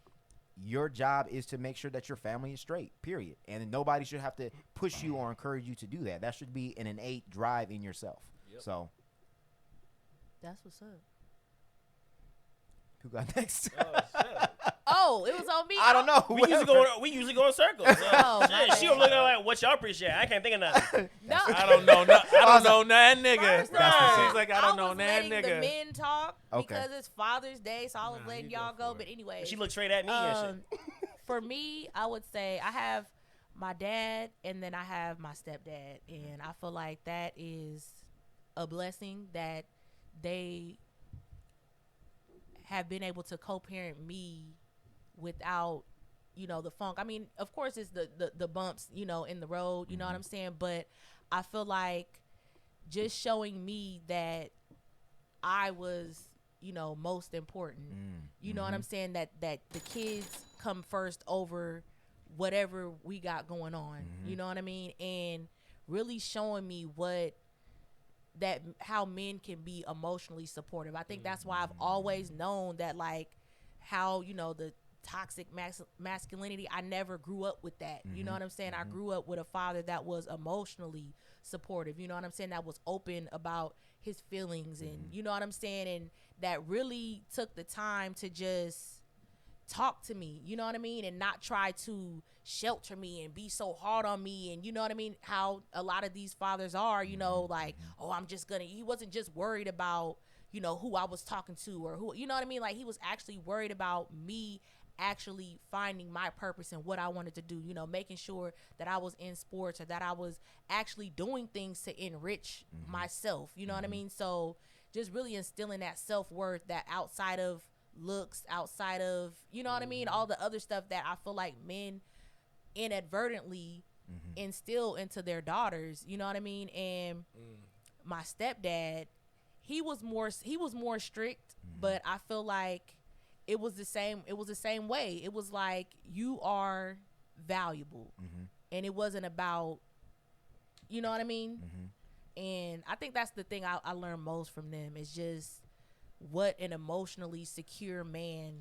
your job is to make sure that your family is straight, period. And nobody should have to push you or encourage you to do that. That should be an innate drive in yourself. So
that's what's up.
who got next?
Oh, it was on me.
I don't know.
We usually go in circles. Shit, she was looking like, what y'all appreciate? I can't think of nothing.
No.
I don't know. I don't know that nigga.
First off,
She's like, I don't know that
letting
nigga.
the men talk
Okay.
because it's Father's Day, so I was letting
you
y'all
go
go.
for
But
it.
anyway,
She looked straight at me and shit.
For me, I would say I have my dad and then I have my stepdad, and I feel like that is a blessing that they have been able to co-parent me without, the funk. I mean, of course it's the bumps, in the road, you know what I'm saying? But I feel like just showing me that I was, most important. You know what I'm saying? That the kids come first over whatever we got going on. You know what I mean? And really showing me how men can be emotionally supportive. I think that's why I've always known that, like, how, the toxic masculinity, I never grew up with that. You know what I'm saying? I grew up with a father that was emotionally supportive. You know what I'm saying? That was open about his feelings, and you know what I'm saying? And that really took the time to just talk to me, you know what I mean? And not try to shelter me and be so hard on me. And you know what I mean? How a lot of these fathers are, like, oh, he wasn't just worried about, who I was talking to or who, you know what I mean? Like, he was actually worried about me actually finding my purpose and what I wanted to do, making sure that I was in sports or that I was actually doing things to enrich myself, you know what I mean? So just really instilling that self-worth, that outside of looks, outside of, you know what I mean, all the other stuff that I feel like men inadvertently instill into their daughters, you know what I mean? And my stepdad, he was more strict, but I feel like it was the same way. It was like, you are valuable, and it wasn't about, you know what I mean? And I think that's the thing I learned most from them, is just what an emotionally secure man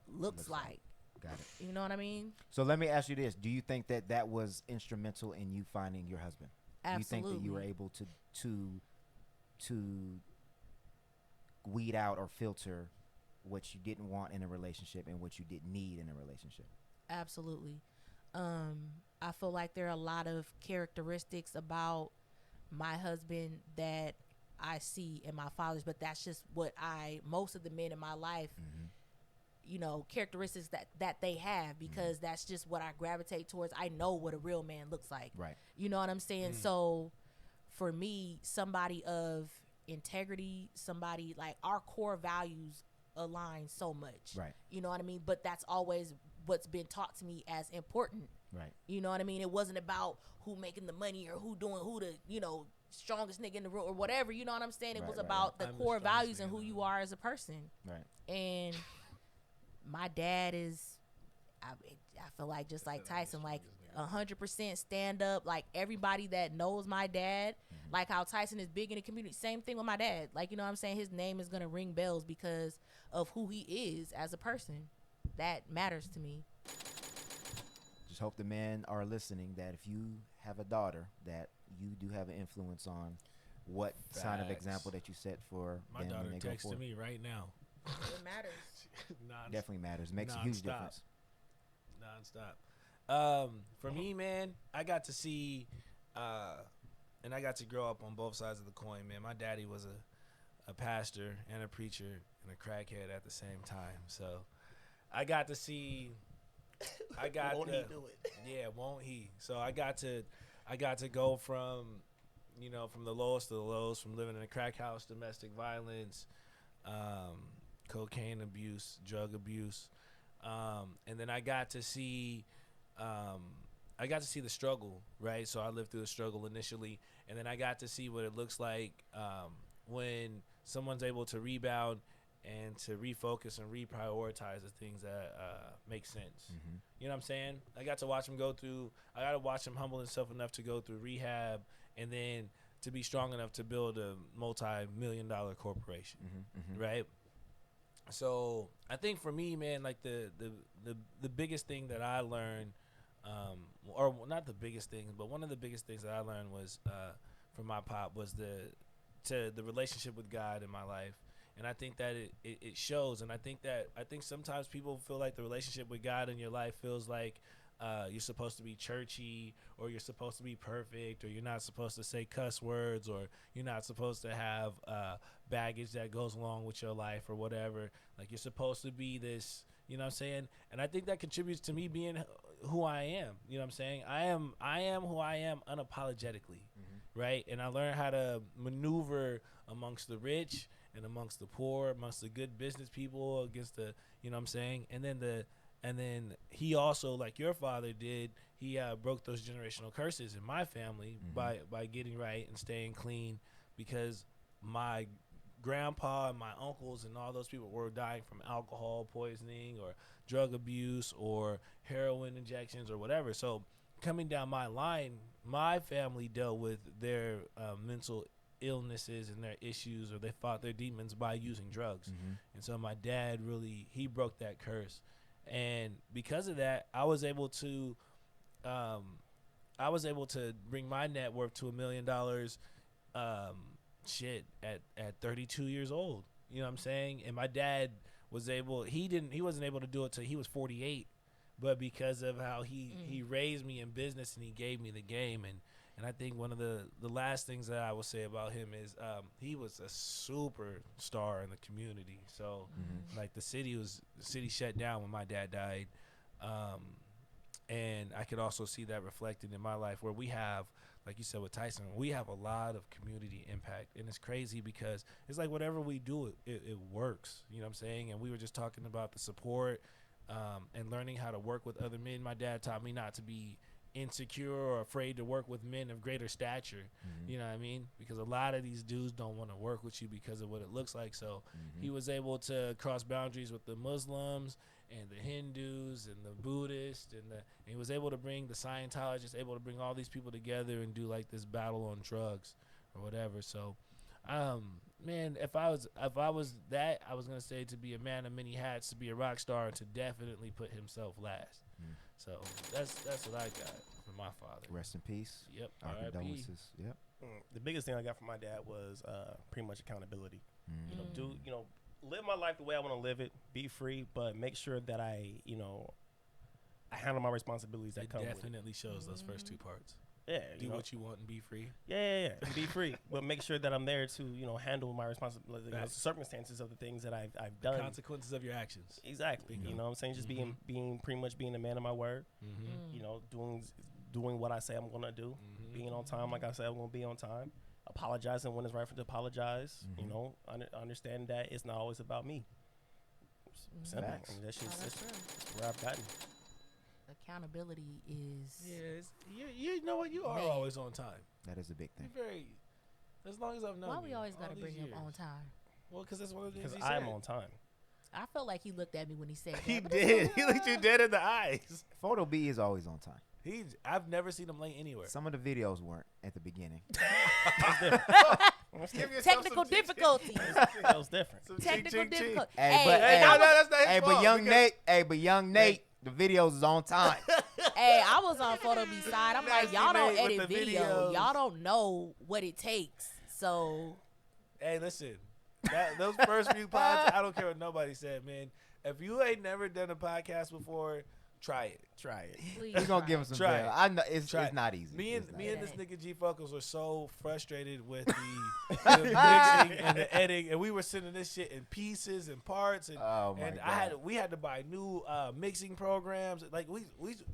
looks like.
Got it.
You know what I mean?
So let me ask you this. Do you think that was instrumental in you finding your husband?
Absolutely.
Do you think that you were able to weed out or filter what you didn't want in a relationship and what you didn't need in a relationship?
Absolutely. I feel like there are a lot of characteristics about my husband that I see in my father's, but that's just what most of the men in my life, characteristics that they have, because that's just what I gravitate towards. I know what a real man looks like.
Right.
You know what I'm saying? So for me, somebody of integrity, somebody like, our core values align so much.
Right.
You know what I mean? But that's always what's been taught to me as important.
Right.
You know what I mean? It wasn't about who making the money or who the, strongest nigga in the room or whatever. You know what I'm saying? It was about the core values and who you are as a person.
Right.
And my dad is, I feel like, just like Tyson, like 100% stand up. Like, everybody that knows my dad, like how Tyson is big in the community, same thing with my dad. Like, you know what I'm saying? His name is going to ring bells because of who he is as a person. That matters to me.
Just hope the men are listening, that if you have a daughter, that you do have an influence on what sign of example that you set for
My
them
daughter
when they go
texting
forward.
me right now.
It matters.
Definitely matters. Makes a huge
Non-stop.
difference.
Non-stop. For me, man, I got to see, and I got to grow up on both sides of the coin, man. My daddy was a pastor and a preacher and a crackhead at the same time. So I got to see I got
Won't he do it?
Yeah, won't he? So I got to go from, from the lowest to the lows, from living in a crack house, domestic violence, cocaine abuse, drug abuse, and then I got to see the struggle, right? So I lived through the struggle initially, and then I got to see what it looks like when someone's able to rebound and to refocus and reprioritize the things that make sense.
Mm-hmm.
You know what I'm saying? I got to watch him I got to watch him humble himself enough to go through rehab and then to be strong enough to build a multi-million-dollar corporation, right? So I think for me, man, like the biggest thing that I learned, or not the biggest thing, but one of the biggest things that I learned was from my pop was the relationship with God in my life. And I think that it shows. And I think sometimes people feel like the relationship with God in your life feels like you're supposed to be churchy, or you're supposed to be perfect, or you're not supposed to say cuss words, or you're not supposed to have baggage that goes along with your life or whatever. Like you're supposed to be this, you know what I'm saying? And I think that contributes to me being who I am. You know what I'm saying? I am who I am unapologetically, right? And I learned how to maneuver amongst the rich and amongst the poor, amongst the good business people, against the, you know what I'm saying? And then he also, like your father did, he broke those generational curses in my family by getting right and staying clean, because my grandpa and my uncles and all those people were dying from alcohol poisoning or drug abuse or heroin injections or whatever. So coming down my line, my family dealt with their mental illnesses and their issues, or they fought their demons by using drugs. And so my dad he broke that curse, and because of that I was able to bring my net worth to $1 million at 32 years old. You know what I'm saying? And my dad he wasn't able to do it till he was 48, but because of how he raised me in business and he gave me the game. And I think one of the last things that I will say about him is he was a superstar in the community. So like the city shut down when my dad died. And I could also see that reflected in my life, where we have, like you said with Tyson, we have a lot of community impact. And it's crazy because it's like whatever we do, it works. You know what I'm saying? And we were just talking about the support and learning how to work with other men. My dad taught me not to be insecure or afraid to work with men of greater stature. You know what I mean? Because a lot of these dudes don't want to work with you because of what it looks like. So he was able to cross boundaries with the Muslims and the Hindus and the Buddhists, and he was able to bring the Scientologists, able to bring all these people together and do like this battle on drugs or whatever. So man, if I was that, I was gonna say to be a man of many hats, to be a rock star, and to definitely put himself last. So that's what I got from my father.
Rest in peace.
Yep.
Our
R.I.P.
condolences. Yep.
The biggest thing I got from my dad was pretty much accountability. Live my life the way I want to live it, be free, but make sure that I handle my responsibilities that come with it.
Definitely shows those first two parts.
Yeah,
Do what you want and be free.
Yeah. And be free, but make sure that I'm there to handle my responsibilities, the circumstances of the things that I've done,
consequences of your actions.
Exactly.
Bingo.
You know what I'm saying? Just being pretty much being a man of my word. Doing what I say I'm gonna do. Being on time, like I said, I'm gonna be on time. Apologizing when it's right to apologize. Understand that it's not always about me. Simple.
Facts.
I mean, that's
true.
where I've gotten.
Accountability is
You know what? You are
Man.
always on time.
That is a big thing.
You're as long as I've known
why
you.
we always
all
gotta
these
bring
years.
him on time.
Well, because that's one of the things
Because
he
I'm
said.
on time.
I felt like he looked at me when he said that.
He
but
did. He looked you dead in the eyes.
Photo B is always on time.
I've never seen him late anywhere.
Some of the videos weren't at the beginning.
Technical difficulties.
That was different.
Technical difficulties.
But young Nate, the videos is on time.
Hey, I was on Photo B side. I'm like,
Nasty
y'all don't
Nate with
edit
the
video.
videos.
Y'all don't know what it takes. So
Hey, listen. Those first few pods, I don't care what nobody said, man. If you ain't never done a podcast before, Try it.
Try it.
Please
We're gonna
try
give him
it.
some
Try
bail.
it.
I know it's
Try it.
not easy.
Me
It's
and
not
me and
easy.
this nigga G Focus were so frustrated with the mixing and the editing, and we were sending this shit in pieces and parts, and
Oh my
and
God.
we had to buy new mixing programs. Like we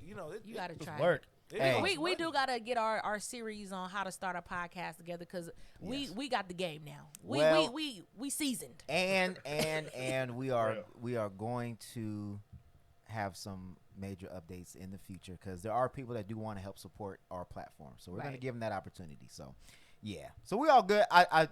you know
You gotta
It's
try.
work.
it
Hey.
costs
We
money.
do gotta get our series on how to start a podcast together because
Yes.
we got the game now.
Well-
We seasoned.
And we are going to have some major updates in the future because there are people that do want to help support our platform. So we're going to
Right.
give them that opportunity. So yeah. So we all good.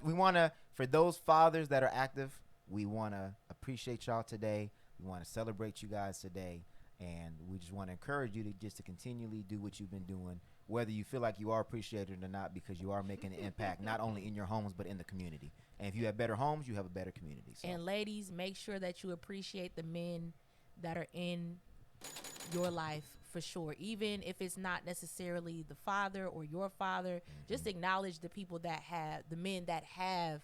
We want to, for those fathers that are active, we want to appreciate y'all today. We want to celebrate you guys today. And we just want to encourage you to continually do what you've been doing, whether you feel like you are appreciated or not, because you are making an impact not only in your homes but in the community. And if you have better homes, you have a better community. So.
And ladies, make sure that you appreciate the men that are in your life for sure. Even if it's not necessarily the father or your father, just acknowledge the people the men that have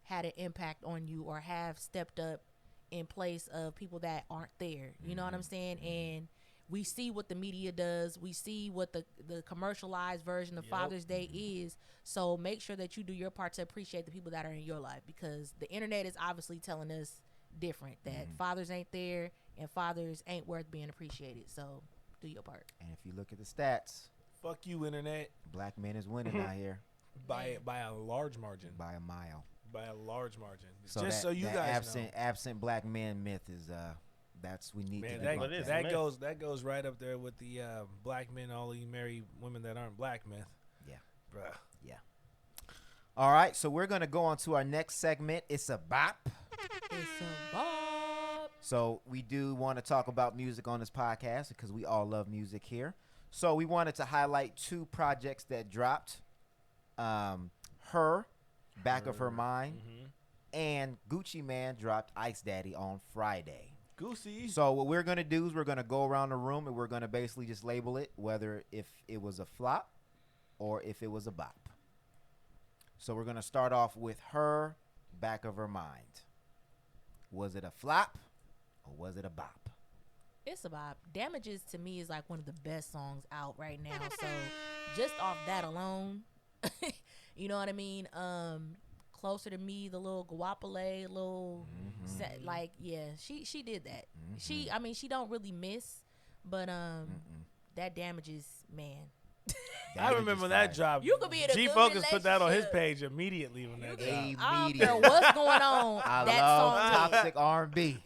had an impact on you or have stepped up in place of people that aren't there. You know what I'm saying? And we see what the media does. We see what the commercialized version of Father's Day is. So make sure that you do your part to appreciate the people that are in your life, because the internet is obviously telling us different, that fathers ain't there and fathers ain't worth being appreciated. So do your part.
And if you look at the stats,
Fuck you, internet.
black men is winning out here
By a large margin.
by a mile.
By a large margin.
So
Just
that,
so you
that
guys
absent black men myth is we need
know.
to
Man,
debunk
it is,
that.
man.
that goes right up there with the black men only marry women that aren't black myth.
Yeah.
Bruh.
All right, so we're gonna go on to our next segment. It's a bop.
It's a bop.
So we do want to talk about music on this podcast because we all love music here. So we wanted to highlight two projects that dropped. Her, Back of Her Mind, and Gucci Man dropped Ice Daddy on Friday.
Goosey.
So what we're gonna do is we're gonna go around the room and we're gonna basically just label it, whether if it was a flop or if it was a bop. So we're gonna start off with Her, Back of Her Mind. Was it a flop or was it a bop?
It's a bop. Damages to me is like one of the best songs out right now. So just off that alone, you know what I mean? Closer to Me, the little guapole, little like, yeah, she did that. She don't really miss, but that Damages, man.
I remember that drop.
You could be in a
G
good
Focus put that on his
relationship.
page immediately when that
You
dropped.
can- I don't care what's going on.
I
that
love
song.
toxic R&B.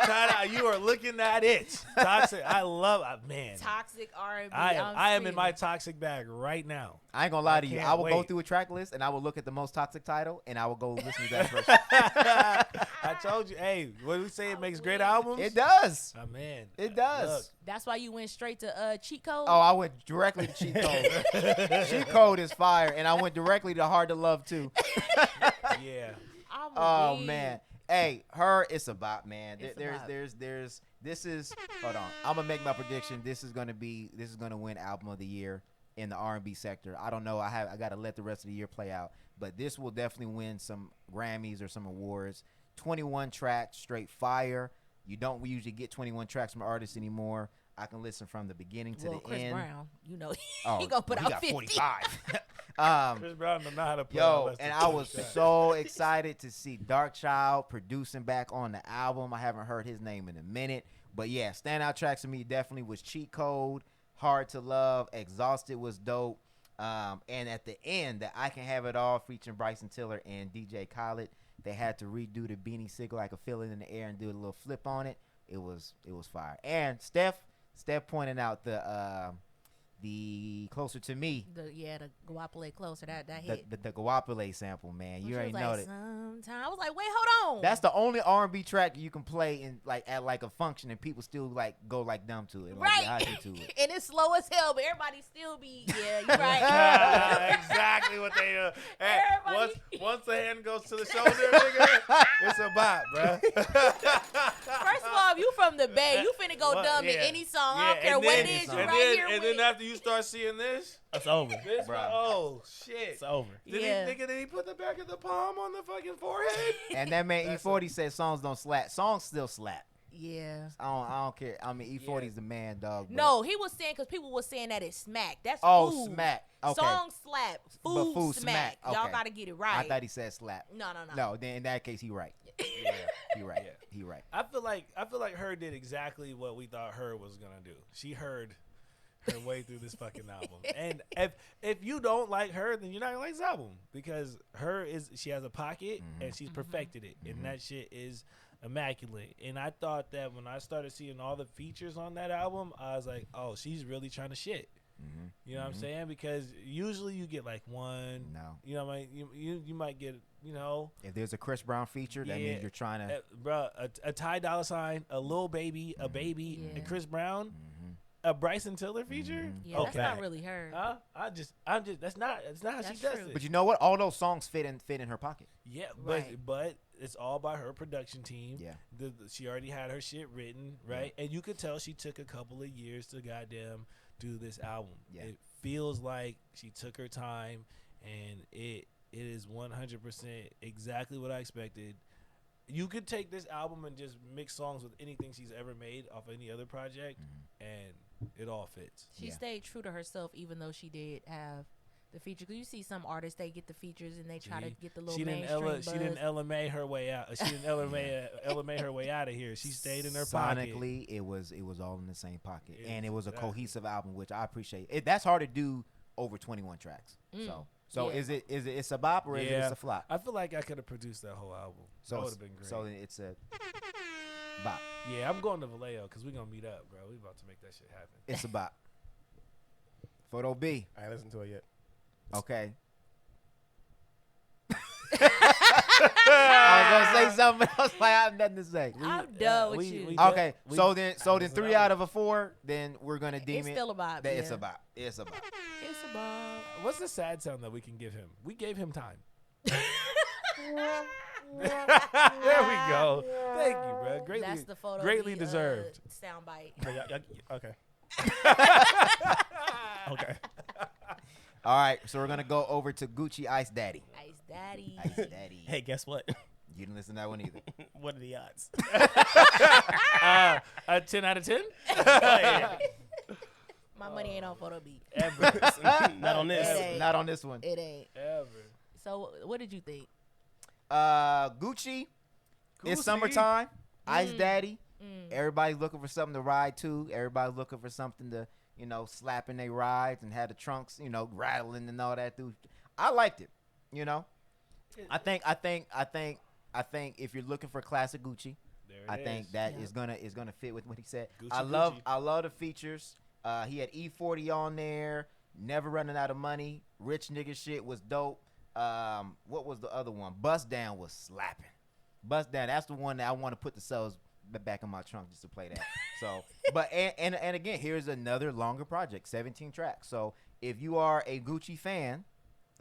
Tyler, you are looking at it. Toxic. I love man.
Toxic R&B.
I am in my
screaming.
toxic bag right now.
I ain't gonna lie to you.
can't
I will go
wait.
through a track list and I will look at the most toxic title and I will go listen to that first.
I told you, hey, what do we say? It makes great albums.
It does.
Oh, man,
It does.
Look,
That's why you went straight to Cheat Code.
Oh, I went directly to Cheat Code. Cheat Code is fire, and I went directly to Hard to Love too.
yeah.
I'm
Oh
weak.
man, hey, Her, it's a bop, man.
It's a bop.
This is. Hold on, I'm gonna make my prediction. This is gonna win Album of the Year in the R&B sector. I don't know. I gotta let the rest of the year play out, but this will definitely win some Grammys or some awards. 21 tracks, straight fire. You don't usually get 21 tracks from artists anymore. I can listen from the beginning to
Well,
the
Chris
end.
Brown, you know,
Oh,
he gonna put
he
out
got
50.
45.
Chris Brown don't know how to play.
Yo, and I was so excited to see Dark Child producing back on the album. I haven't heard his name in a minute. But yeah, standout tracks to me definitely was Cheat Code, Hard to Love, Exhausted was dope. And at the end, that I Can Have It All featuring Bryson Tiller and DJ Khaled, they had to redo the Beanie Sigel, I Could Feel It in the Air, and do a little flip on it. It was fire. And Steph pointed out the Closer to Me,
The Guapole Closer, that hit.
the Guapole sample, man.
When
You
she
already
was
know
like,
that.
Sometime I was like, wait, hold on.
That's the only R&B track you can play in at a function and people still go dumb to it,
right.
hype to it.
And it's slow as hell, but everybody still be you're right.
exactly what they do. Hey,
Everybody-
once the hand goes to the shoulder, nigga, it's a bop, bro.
First of all, if you from the Bay, you finna go
What?
dumb
Yeah.
to any song. I
Yeah,
don't care
and
what
then-
it is. You
and
right here
and
with.
then after you start seeing this,
It's over.
one, oh shit.
It's over.
Did
Yeah.
did he put the back of the palm on the fucking forehead?
And that man
That's
E40 said songs don't slap. Songs still slap.
Yeah.
I don't care. I mean, E40's the man, dog. but-
No, he was saying because people were saying that it's smack. That's
Oh,
food.
smack. Okay.
Song slap.
But
Food,
food
smack.
smack.
Y'all
Okay.
got to get it right.
I thought he said slap.
No.
No, then in that case, he right.
Yeah.
He right.
Yeah.
He right.
I feel like H.E.R did exactly what we thought H.E.R was gonna do. She heard her way through this fucking album. And if you don't like H.E.R, then you're not gonna like this album because she has a pocket and she's perfected it, and that shit is immaculate. And I thought that when I started seeing all the features on that album, I was like, oh, she's really trying to shit. You know what I'm saying? Because usually you get like one.
No.
You know, you might get, you know.
If there's a Chris Brown feature, that means you're trying to.
Bruh, a Ty Dolla Sign, a Lil Baby, a Baby,
Yeah.
and Chris Brown, a Bryson Tiller feature.
Yeah, that's not really her.
Huh? I'm just. That's not how she
That's
does
true.
it.
But you know what? All those songs fit in her pocket.
Yeah,
Right.
but it's all by her production team.
Yeah.
She already had her shit written, right? And you could tell she took a couple of years to goddamn do this album.
Yeah.
It feels like she took her time, and it is 100% exactly what I expected. You could take this album and just mix songs with anything she's ever made off any other project, and it all fits.
She
Yeah.
stayed true to herself, even though she did have the feature. Because you see some artists, they get the features and they try to get the little mainstream buzz.
She didn't LMA her way out. She didn't LMA her way out of here. She stayed in her pocket.
Sonically, it was all in the same pocket,
Yes,
and it was a
exactly.
cohesive album, which I appreciate. That's hard to do over 21 tracks. So
Yeah.
is it it's a bop or is it a flop?
I feel like I could have produced that whole album.
So
that would
it's-
have been great.
So it's a bop.
Yeah, I'm going to Vallejo because we're going to meet up, bro. We about to make that shit happen.
It's a bop. Photo B.
I ain't listened to it yet.
Okay. I was gonna say something else, like I have nothing to say.
I'm done with you.
Okay,
we-
so then
listen,
3 out of a 4, then we're gonna deem
It's
it.
still a bop,
that It's
yeah.
a bop. It's a bop.
It's a bop.
What's the sad sound that we can give him? We gave him time. There we go. Thank you, bro. Greatly,
That's the photo.
greatly deserved.
Soundbite.
Okay. Okay.
All right, so we're gonna go over to Gucci Ice Daddy.
Ice Daddy.
Ice Daddy.
Hey, guess what?
You didn't listen to that one either.
What are the odds?
A 10 out of 10?
My money ain't on photo B.
Ever.
Not on this.
It ain't.
Not on this one.
It ain't.
Ever.
So what did you think?
Gucci. It's
Gucci.
summertime. Ice Daddy. Everybody's looking for something to ride to. Everybody's looking for something to, slapping their rides and have the trunks, rattling and all that. Dude, I liked it. I think if you're looking for classic Gucci,
There it
I think
is.
that
Yeah.
is gonna fit with what he said.
Gucci,
I love the features. He had E40 on there. Never running out of money. Rich nigga shit was dope. What was the other one? Bust Down was slapping. Bust Down. That's the one that I want to put the cells back in my trunk just to play that. So, but and again, here's another longer project, 17 tracks. So if you are a Gucci fan,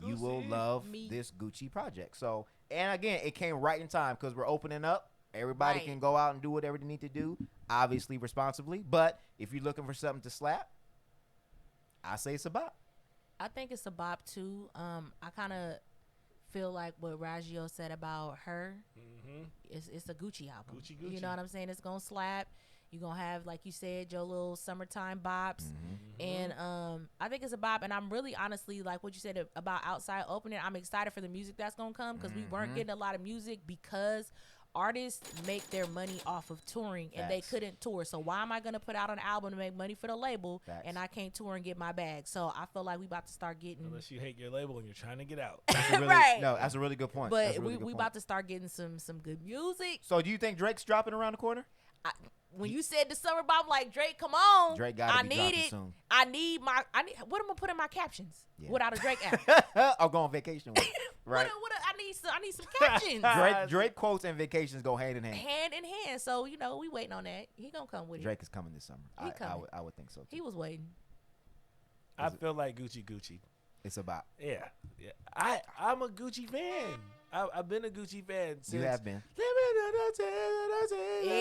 you will
Gucci.
love
Me.
this Gucci project. So, and again, it came right in time because we're opening up. Everybody
Right.
can go out and do whatever they need to do, obviously responsibly. But if you're looking for something to slap, I say it's a bop.
I think it's a bop too. I kind of feel like what Raggio said about her.
Mm-hmm.
It's a Gucci album.
Gucci.
You know what I'm saying? It's gonna slap. You're gonna have, like you said, your little summertime bops. And I think it's a bop. And I'm really honestly, like what you said about Outside Opening, I'm excited for the music that's gonna come because we weren't getting a lot of music because artists make their money off of touring and they
Facts.
couldn't tour. So why am I gonna put out an album to make money for the label
Facts.
and I can't tour and get my bag? So I feel like we about to start getting.
Unless you hate your label and you're trying to get out.
That's a really,
Right.
No, that's a really good point. That's
But
a really
we
good point.
about to start getting some good music.
So do you think Drake's dropping around the corner?
When you said the summer bomb, like Drake, come on.
Drake gotta
I
be
need
dropping
it.
soon.
I need what am I put in my captions
Yeah.
without a Drake app?
Or go on vacation with it, right?
I need some captions.
Drake quotes and vacations go hand in hand.
Hand in hand. So, we waiting on that. He gonna come with it.
Drake is coming this summer.
He coming.
I would think so too.
He was waiting.
I feel like Gucci.
It's about.
Yeah. I'm a Gucci fan. I've been a Gucci fan since.
You have been.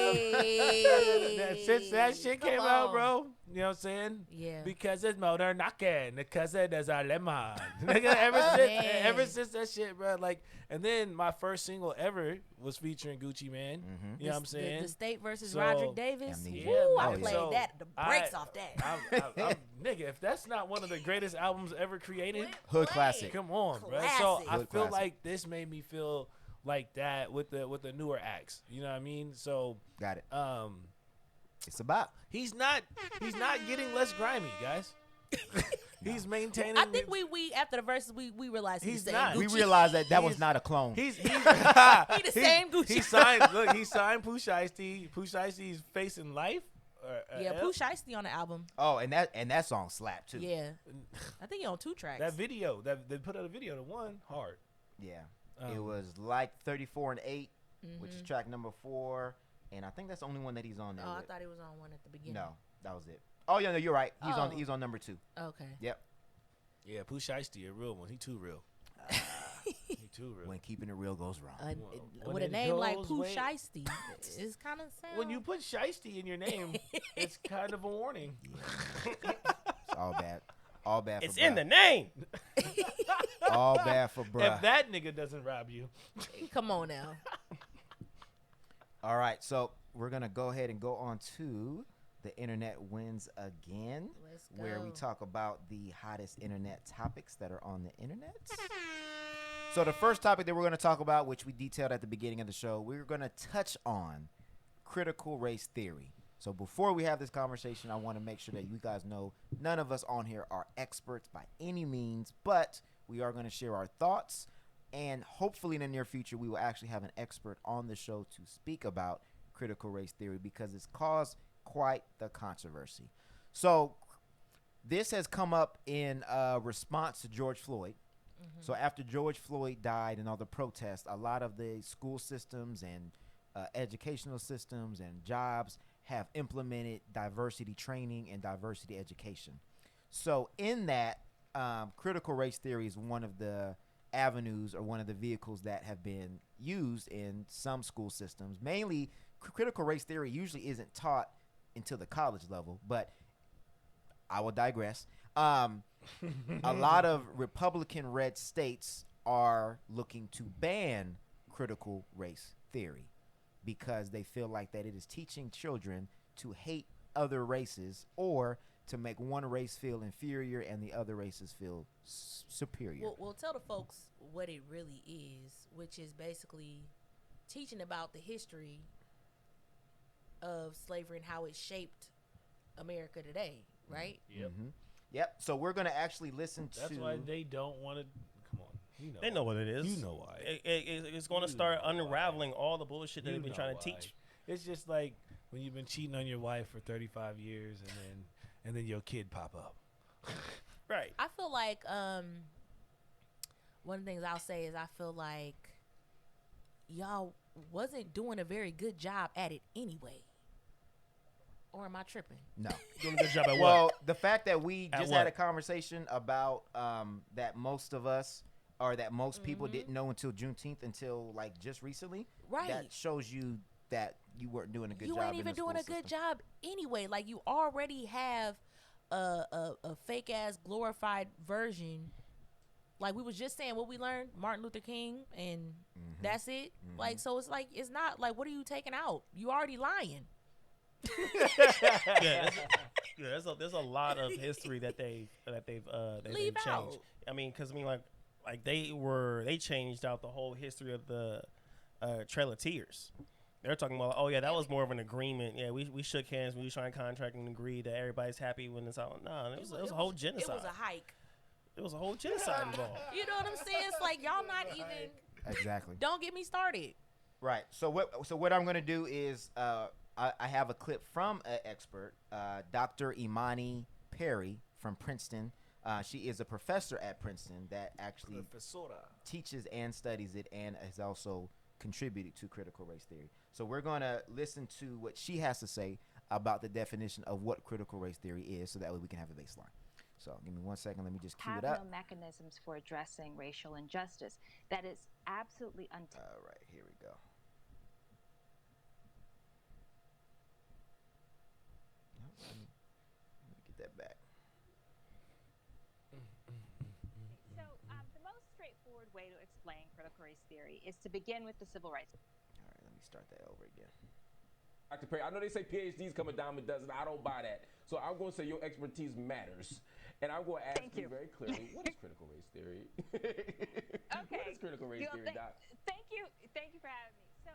Hey.
Since that shit
Come
came out,
on.
bro. You know what I'm saying?
Yeah.
Because it's motor knocking, because it is a lemon. Nigga,
Man.
ever since that shit, bro. Like, and then my first single ever was featuring Gucci Man.
Mhm.
You know what I'm saying?
The State versus
So,
Roderick Davis.
Amnesia.
Woo,
Yeah,
I
man.
played
So,
that. The breaks off that.
Nigga, if that's not one of the greatest albums ever created,
Hood classic.
come on, bro. So
Classic.
I
Hood
feel
classic.
like this made me feel like that with the newer acts. You know what I mean? So
Got it. It's a bop.
he's not getting less grimy, guys. He's maintaining.
I think we after the verses we realized
He's
the same
not.
We
Gucci.
realized that was
He's-
not a clone.
He's
He the same Gucci.
He signed Pooh Shiesty. Pooh Shiesty's Facing Life.
Yeah, Pooh Shiesty on the album.
Oh, and that song slapped too.
Yeah, I think he on 2 tracks.
That video that they put out a video to one hard.
Yeah. It was like 34 and 8, which is track number 4, and I think that's the only one that he's on there.
Oh, I
with.
thought he was on one at the beginning.
No, that was it. Oh yeah, no, you're right.
Oh.
He's on number 2.
Okay.
Yep.
Yeah, Pooh Shiesty, a real one. He too real. He too real.
When keeping it real goes wrong.
When
With a
it
name like
goes
Pooh
way-
Shiesty, it's kind of sound.
When you put Shiesty in your name, it's kind of a warning.
It's all bad. All bad.
It's
for
in
bruh.
the name.
All bad for bruh.
If that nigga doesn't rob you,
Come on now.
All right, so we're gonna go ahead and go on to the internet wins again,
Let's
where we
go.
talk about the hottest internet topics that are on the internet. So the first topic that we're going to talk about, which we detailed at the beginning of the show, we're going to touch on critical race theory. So before we have this conversation, I want to make sure that you guys know none of us on here are experts by any means, but we are going to share our thoughts, and hopefully in the near future we will actually have an expert on the show to speak about critical race theory because it's caused quite the controversy. So this has come up in response to George Floyd. So after George Floyd died and all the protests, a lot of the school systems and educational systems and jobs have implemented diversity training and diversity education. So in that, critical race theory is one of the avenues or one of the vehicles that have been used in some school systems. Mainly, critical race theory usually isn't taught until the college level, but I will digress. A lot of Republican-red states are looking to ban critical race theory because they feel like that it is teaching children to hate other races or to make one race feel inferior and the other races feel superior.
We'll tell the folks what it really is, which is basically teaching about the history of slavery and how it shaped America today, right?
yep.
Yep. So we're going to actually listen to...
That's why they don't want to. Come on, you know.
They know what it is.
You know why.
It's going to
You
start
know why.
unraveling all the bullshit that
You
they've been
know
trying
why.
to teach.
It's just like when you've been cheating on your wife for 35 years, and then your kid pop up.
Right.
I feel like one of the things I'll say is I feel like y'all wasn't doing a very good job at it anyway. Or am I tripping?
No.
Doing a good job at
Well,
what?
the fact that we
At
just
what?
had a conversation about that most of us or that most people didn't know until Juneteenth until like just recently.
Right.
That shows you that you weren't doing a good
You
job.
ain't even
in the
doing a
school
good
system.
job anyway. Like you already have a fake ass glorified version. Like we was just saying what we learned, Martin Luther King, and that's it. Like so, it's like it's not like what are you taking out? You already lying.
There's a lot of history that they've
Leave
changed.
out.
I mean, because like they changed out the whole history of the Trail of Tears. They're talking about, oh yeah, that was more of an agreement. Yeah, we shook hands, we signed contract and agreed that everybody's happy when it's out. No, it was a whole genocide.
It was a hike.
It was a whole genocide involved.
You know what I'm saying? It's like y'all not even.
Exactly.
Don't get me started.
Right. So what I'm going to do is I have a clip from an expert, Dr. Imani Perry from Princeton. She is a professor at Princeton that actually teaches and studies it and has also contributed to critical race theory. So we're going to listen to what she has to say about the definition of what critical race theory is so that way we can have a baseline. So give me 1 second. Let me just cue
have
it up.
no mechanisms for addressing racial injustice. That is absolutely
All right, here we go. Let
way to explain critical race theory is to begin with the civil rights.
All right, let me start that over again.
Dr. Perry, I know they say PhDs come a dime a dozen. I don't buy that. So I'm going to say your expertise matters. And I'm going to ask you very clearly, what is critical race theory?
Okay.
What is critical race theory, Doc?
Thank you for having me. So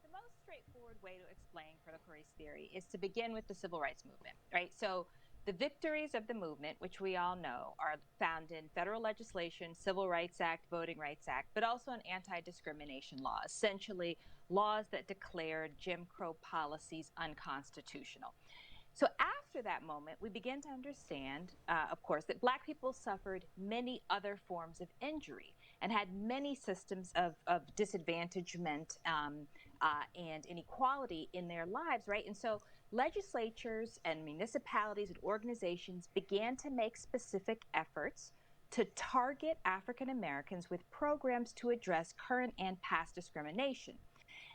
the most straightforward way to explain critical race theory is to begin with the civil rights movement, right? So the victories of the movement, which we all know, are found in federal legislation, Civil Rights Act, Voting Rights Act, but also in anti-discrimination law, essentially laws that declared Jim Crow policies unconstitutional. So after that moment, we begin to understand, of course, that Black people suffered many other forms of injury and had many systems of disadvantagement and inequality in their lives, right? And so legislatures and municipalities and organizations began to make specific efforts to target African Americans with programs to address current and past discrimination.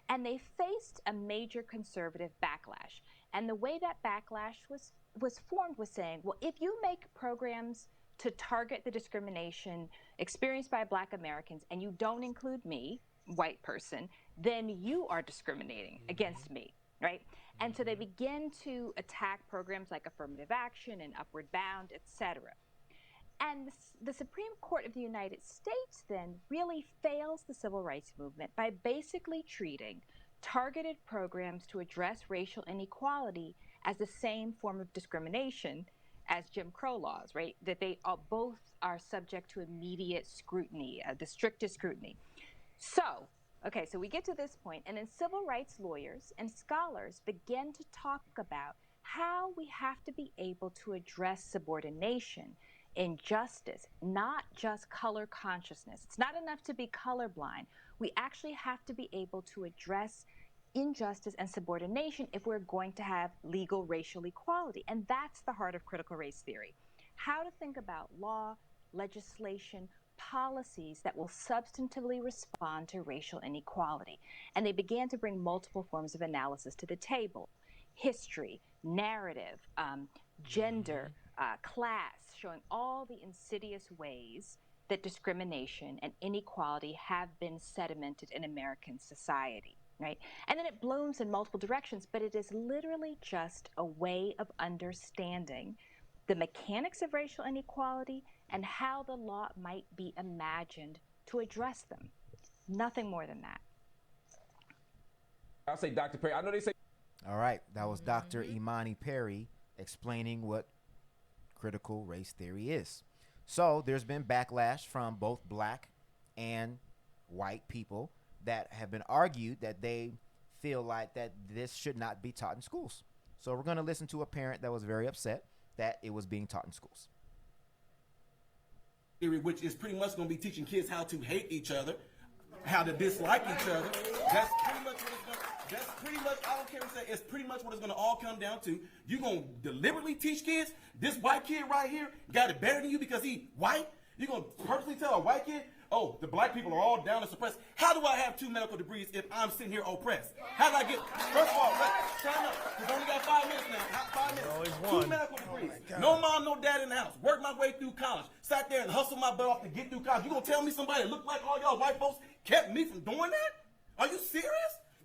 And they faced a major conservative backlash. And the way that backlash was formed was saying, well, if you make programs to target the discrimination experienced by Black Americans and you don't include me, white person, then you are discriminating against me, right? And so they begin to attack programs like affirmative action and upward bound, et cetera. And the Supreme Court of the United States then really fails the civil rights movement by basically treating targeted programs to address racial inequality as the same form of discrimination as Jim Crow laws, right? That they are both are subject to immediate scrutiny, the strictest scrutiny. So we get to this point, and then civil rights lawyers and scholars begin to talk about how we have to be able to address subordination, injustice, not just color consciousness. It's not enough to be colorblind. We actually have to be able to address injustice and subordination if we're going to have legal racial equality. And that's the heart of critical race theory. How to think about law, legislation, policies that will substantively respond to racial inequality. And they began to bring multiple forms of analysis to the table: history, narrative, gender, class, showing all the insidious ways that discrimination and inequality have been sedimented in American society, right? And then it blooms in multiple directions, but it is literally just a way of understanding the mechanics of racial inequality and how the law might be imagined to address them. Nothing more than that.
I'll say Dr. Perry. I know they say.
All right, that was Dr. Imani Perry explaining what critical race theory is. So there's been backlash from both Black and white people that have been argued that they feel like that this should not be taught in schools. So we're going to listen to a parent that was very upset that it was being taught in schools.
Theory, which is pretty much going to be teaching kids how to hate each other, how to dislike each other. That's pretty much what it's going to. That's pretty much, I don't care what you say, it's pretty much what it's going to all come down to. You're going to deliberately teach kids, this white kid right here got it better than you because he white? You're going to purposely tell a white kid, oh, the Black people are all down and suppressed. How do I have 2 medical degrees if I'm sitting here oppressed? How do I get, first of all, time up, because I only got 5 minutes now, 5 minutes.
Always
2 medical degrees. No mom, no dad in the house. Worked my way through college. Sat there and hustled my butt off to get through college. You going to tell me somebody that looked like all y'all white folks kept me from doing that? Are you serious?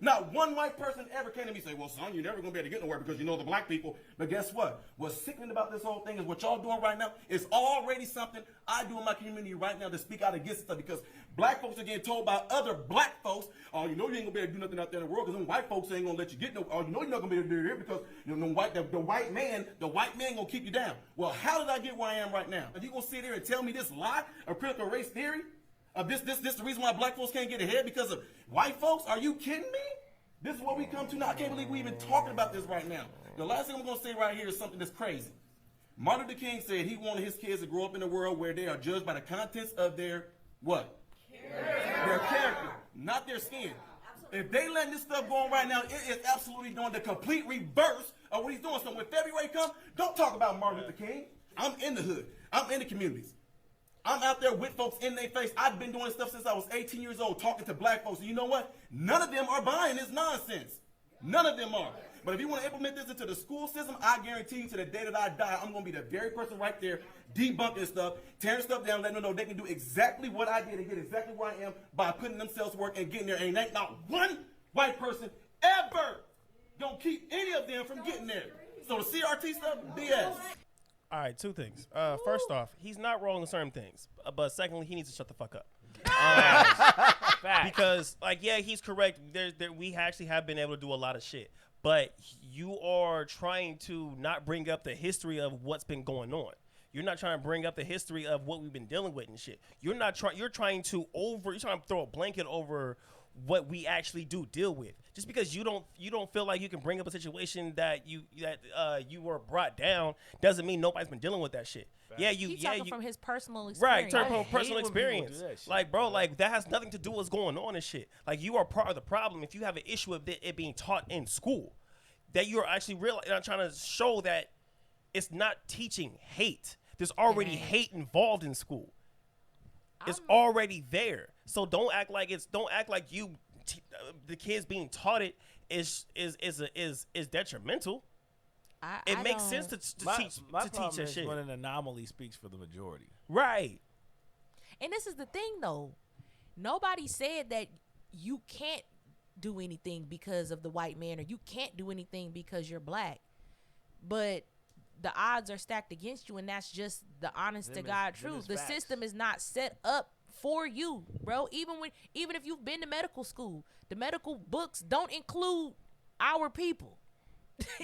Not one white person ever came to me and say, well, son, you're never going to be able to get nowhere because you know the Black people. But guess what? What's sickening about this whole thing is what y'all doing right now is already something I do in my community right now to speak out against stuff, because Black folks are getting told by other Black folks, oh, you know you ain't going to be able to do nothing out there in the world because them white folks ain't going to let you get no, oh, you know you're not going to be able to do it here because you know, the white man going to keep you down. Well, how did I get where I am right now? Are you going to sit here and tell me this lie of critical race theory? This the reason why Black folks can't get ahead because of white folks? Are you kidding me? This is what we come to now. I can't believe we even talking about this right now. The last thing I'm going to say right here is something that's crazy. Martin Luther King said he wanted his kids to grow up in a world where they are judged by the contents of their what? Their character, not their skin. If they letting this stuff go on right now, it is absolutely doing the complete reverse of what he's doing. So when February comes, don't talk about Martin Luther King. I'm in the hood. I'm in the communities. I'm out there with folks in their face. I've been doing stuff since I was 18 years old, talking to Black folks. And you know what? None of them are buying this nonsense. None of them are. But if you want to implement this into the school system, I guarantee you to the day that I die, I'm going to be the very person right there debunking stuff, tearing stuff down, letting them know they can do exactly what I did and get exactly where I am by putting themselves to work and getting there. And ain't not one white person ever going to keep any of them from getting there. So the CRT stuff, BS.
All right, two things. First off, he's not wrong in certain things. But secondly, he needs to shut the fuck up. Because, like, yeah, he's correct. We actually have been able to do a lot of shit. But you are trying to not bring up the history of what's been going on. You're not trying to bring up the history of what we've been dealing with and shit. You're trying to throw a blanket over what we actually do deal with. Just because you don't feel like you can bring up a situation that you were brought down doesn't mean nobody's been dealing with that shit.
Right.
He's
talking from his personal experience.
Right, from personal experience. Like, bro, like that has nothing to do with what's going on and shit. Like, you are part of the problem if you have an issue with it being taught in school. That you're actually trying to show that it's not teaching hate. There's already hate involved in school. It's already there. So don't act like the kids being taught it is detrimental. It makes sense to teach that shit.
When an anomaly speaks for the majority.
Right.
And this is the thing, though. Nobody said that you can't do anything because of the white man, or you can't do anything because you're black. But the odds are stacked against you, and that's just the honest to God truth. The system is not set up for you, bro. Even if you've been to medical school, the medical books don't include our people.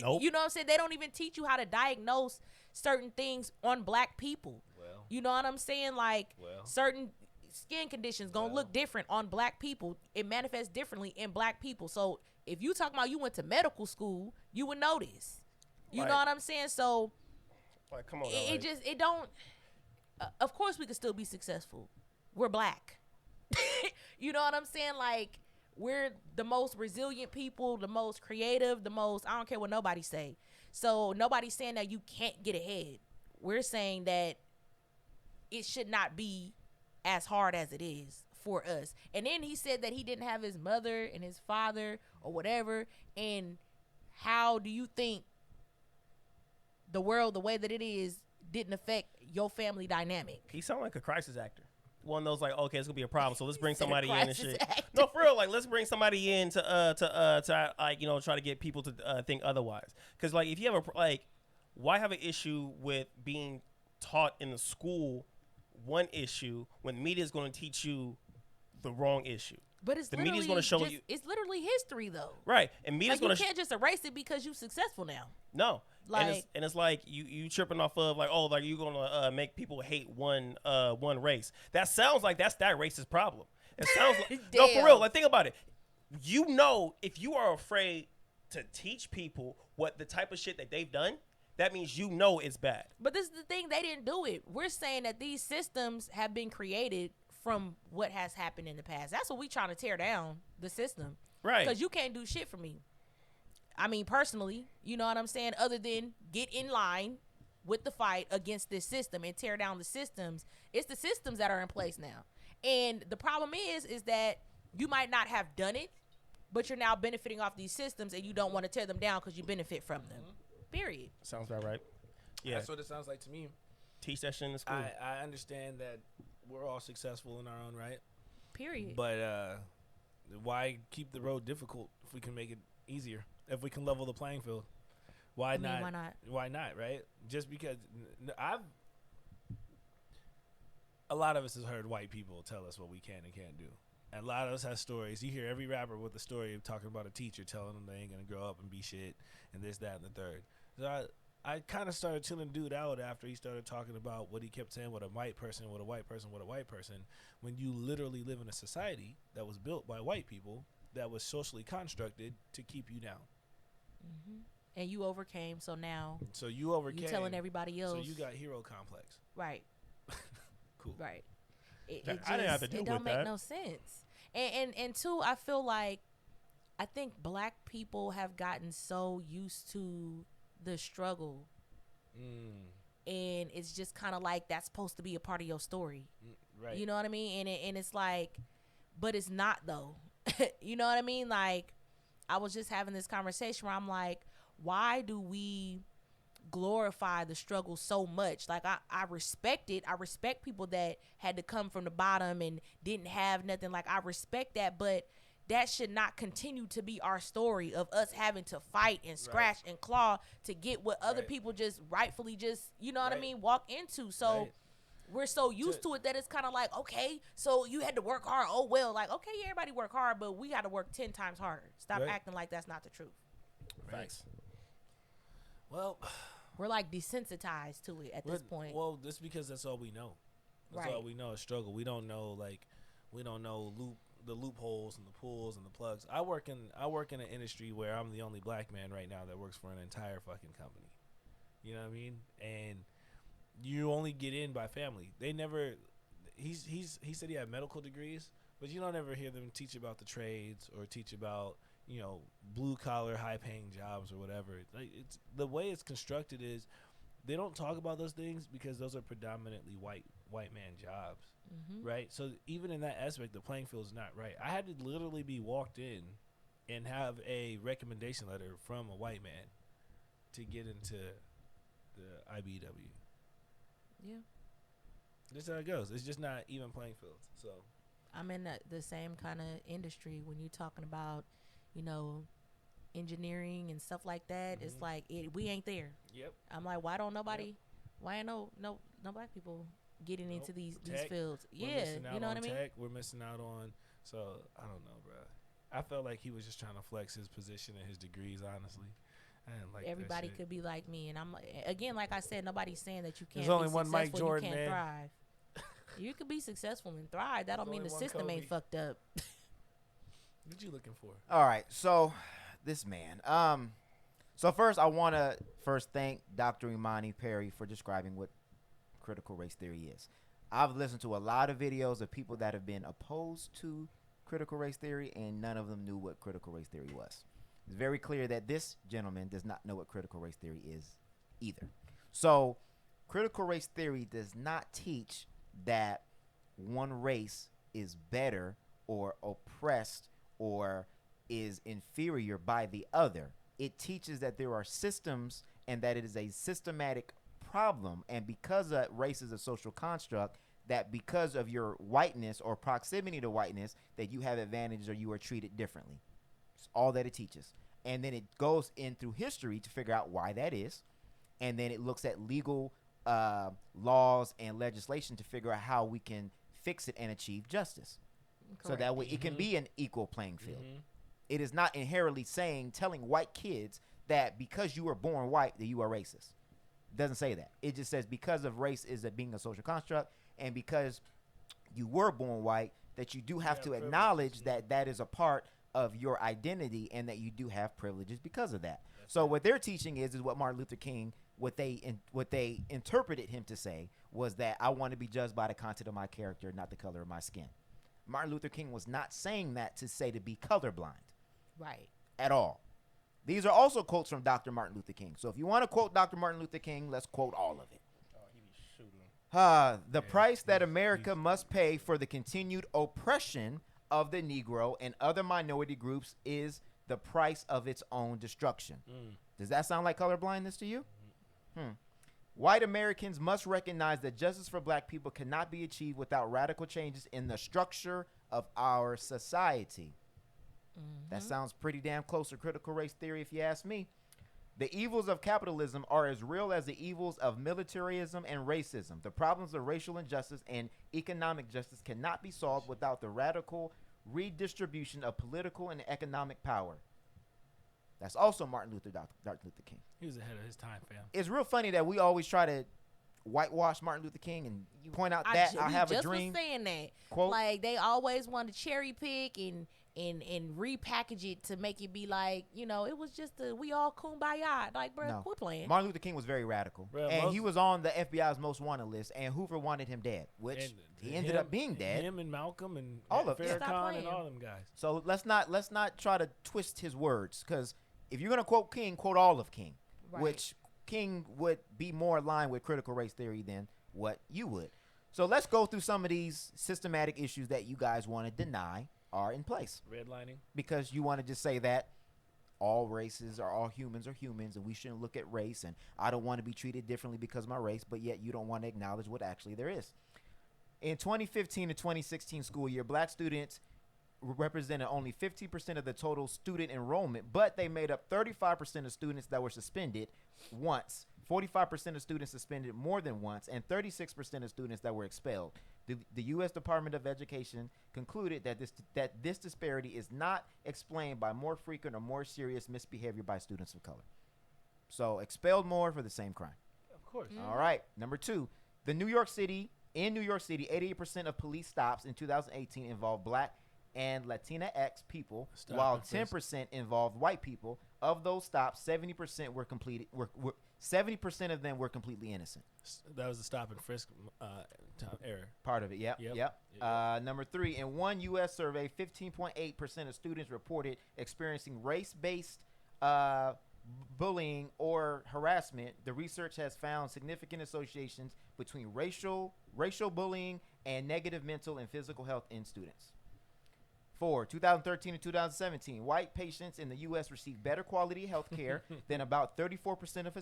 Nope.
You know what I'm saying? They don't even teach you how to diagnose certain things on black people.
Well,
you know what I'm saying? Like, certain skin conditions gonna look different on black people. It manifests differently in black people. So if you talking about you went to medical school, you would know this. You know what I'm saying? So
like, come on,
it don't. Of course, we could still be successful. We're black. You know what I'm saying? Like, we're the most resilient people, the most creative, the most. I don't care what nobody say. So nobody's saying that you can't get ahead. We're saying that it should not be as hard as it is for us. And then he said that he didn't have his mother and his father or whatever. And how do you think the world, the way that it is, didn't affect your family dynamic?
He sounded like a crisis actor. One of those, like, okay, it's gonna be a problem, so let's bring somebody in and shit.
Actor.
No, for real, like, let's bring somebody in to like, you know, try to get people to think otherwise. Because, like, if you have why have an issue with being taught in the school one issue when the media is going to teach you the wrong issue?
But it's
the media's going to show you.
It's literally history, though.
Right, and media's
like,
going to.
You can't just erase it because you're successful now.
No,
like,
and it's like you tripping off of, like, oh, like, you're going to make people hate one race. That sounds like that's that race's problem. It sounds like no, for real. Like, think about it. You know, if you are afraid to teach people what the type of shit that they've done, that means you know it's bad.
But this is the thing, they didn't do it. We're saying that these systems have been created from what has happened in the past. That's what we trying to tear down, the system.
Right.
Because you can't do shit for me. I mean, personally, you know what I'm saying? Other than get in line with the fight against this system and tear down the systems. It's the systems that are in place now. And the problem is that you might not have done it, but you're now benefiting off these systems and you don't want to tear them down because you benefit from them. Period.
Sounds about right. Yeah.
That's what it sounds like to me.
Teach that shit in the school.
I understand that we're all successful in our own right.
Period.
But why keep the road difficult if we can make it easier? If we can level the playing field, why not?
Why not?
Why not? Right? Just because a lot of us has heard white people tell us what we can and can't do. And a lot of us have stories. You hear every rapper with a story of talking about a teacher telling them they ain't gonna grow up and be shit and this, that, and the third. So I kind of started chilling dude out after he started talking about what he kept saying with a white person, with a white person, with a white person. When you literally live in a society that was built by white people, that was socially constructed to keep you down.
Mm-hmm. And you overcame, so now.
So you overcame.
You telling everybody else.
So you got hero complex.
Right.
Cool.
Right. It
I didn't have to deal
it don't
with
make
that.
no sense. And two, I feel like I think black people have gotten so used to the struggle. And it's just kind of like that's supposed to be a part of your story.
Right.
You know what I mean? And it's like, but it's not though. You know what I mean? Like, I was just having this conversation where I'm like, why do we glorify the struggle so much? Like, I respect it. I respect people that had to come from the bottom and didn't have nothing. Like, I respect that, but that should not continue to be our story of us having to fight and scratch and claw to get what other people just rightfully just, you know what I mean, walk into. So we're so used to it that it's kind of like, okay, so you had to work hard. Oh, well, like, okay, yeah, everybody work hard, but we got to work 10 times harder. Stop acting like that's not the truth.
Thanks. Well,
we're like desensitized to it at this point.
Well, just because that's all we know. That's all we know is struggle. We don't know the loopholes and the pulls and the plugs. I work in an industry where I'm the only black man right now that works for an entire fucking company. You know what I mean? And you only get in by family. They never. He said he had medical degrees, but you don't ever hear them teach about the trades or teach about, you know, blue collar, high paying jobs or whatever. Like, it's the way it's constructed is they don't talk about those things because those are predominantly white man jobs, right? So even in that aspect, the playing field is not right. I had to literally be walked in and have a recommendation letter from a white man to get into the IBW.
Yeah.
That's how it goes. It's just not even playing field. So
I'm in the same kind of industry when you're talking about, you know, engineering and stuff like that. It's like we ain't there.
Yep.
I'm like, why ain't no black people getting into these fields?
We're
Yeah,
missing out
you know
on
what I mean?
tech. We're missing out on. So I don't know, bro. I felt like he was just trying to flex his position and his degrees. Honestly, I didn't like
everybody
that shit.
could be like me, and I'm again, like I said, nobody's saying that you can't.
There's only
be
one Mike
successful,
Jordan,
you can't
man.
thrive. You could be successful and thrive. That don't mean the
only one
system
Kobe.
ain't fucked up.
What you looking for?
All right, so this man. So first, I want to thank Dr. Imani Perry for describing what critical race theory is. I've listened to a lot of videos of people that have been opposed to critical race theory, and none of them knew what critical race theory was. It's very clear that this gentleman does not know what critical race theory is either. So critical race theory does not teach that one race is better or oppressed or is inferior by the other. It teaches that there are systems and that it is a systematic problem, and because race is a social construct, that because of your whiteness or proximity to whiteness, that you have advantages or you are treated differently. It's all that it teaches. And then it goes in through history to figure out why that is, and then it looks at legal laws and legislation to figure out how we can fix it and achieve justice. So that way it can be an equal playing field. It is not inherently telling white kids that because you were born white that you are racist. It doesn't say that. It just says because of race is being a social construct, and because you were born white, that you do have to acknowledge that that is a part of your identity and that you do have privileges because of that. So what they're teaching is what Martin Luther King, what they interpreted him to say was that I want to be judged by the content of my character, not the color of my skin. Martin Luther King was not saying that to say to be colorblind.
Right.
At all. These are also quotes from Dr. Martin Luther King. So if you want to quote Dr. Martin Luther King, let's quote all of it.
Oh, he be shooting.
The price that America must pay for the continued oppression of the Negro and other minority groups is the price of its own destruction. Does that sound like colorblindness to you? White Americans must recognize that justice for black people cannot be achieved without radical changes in the structure of our society. That sounds pretty damn close to critical race theory if you ask me. The evils of capitalism are as real as the evils of militarism and racism. The problems of racial injustice and economic justice cannot be solved without the radical redistribution of political and economic power. That's also Dr. Luther King.
He was ahead of his time, fam.
It's real funny that we always try to whitewash Martin Luther King and point out that I have a dream.
Was saying that.
Quote.
Like they always want to cherry pick and repackage it to make it be like, you know, it was just we all kumbaya. Like, bro, quit playing.
Martin Luther King was very radical.
Bro,
and he was on the FBI's most wanted list, and Hoover wanted him dead, which he ended up being dead.
Him and Malcolm and
all of
Farrakhan and all them guys.
So let's not try to twist his words, because if you're gonna quote King, quote all of King, which King would be more aligned with critical race theory than what you would. So let's go through some of these systematic issues that you guys want to deny are in place.
Redlining.
Because you want to just say that all races or all humans are humans, and we shouldn't look at race, and I don't want to be treated differently because of my race, but yet you don't want to acknowledge what actually there is. In 2015 to 2016 school year, black students represented only 15% of the total student enrollment, but they made up 35% of students that were suspended once, 45% of students suspended more than once, and 36% of students that were expelled. The U.S. Department of Education concluded that this disparity is not explained by more frequent or more serious misbehavior by students of color. So expelled more for the same crime.
Of course.
All right. Number 2, in New York City, 88% of police stops in 2018 involved black and Latinx people, while 10% involved white people. Of those stops, 70% were completed. 70% of them were completely innocent.
That was the stop and frisk error.
Part of it, yep. Number 3, in one U.S. survey, 15.8% of students reported experiencing race-based bullying or harassment. The research has found significant associations between racial bullying and negative mental and physical health in students. 4, 2013 and 2017, white patients in the U.S. received better quality health care than about 34% of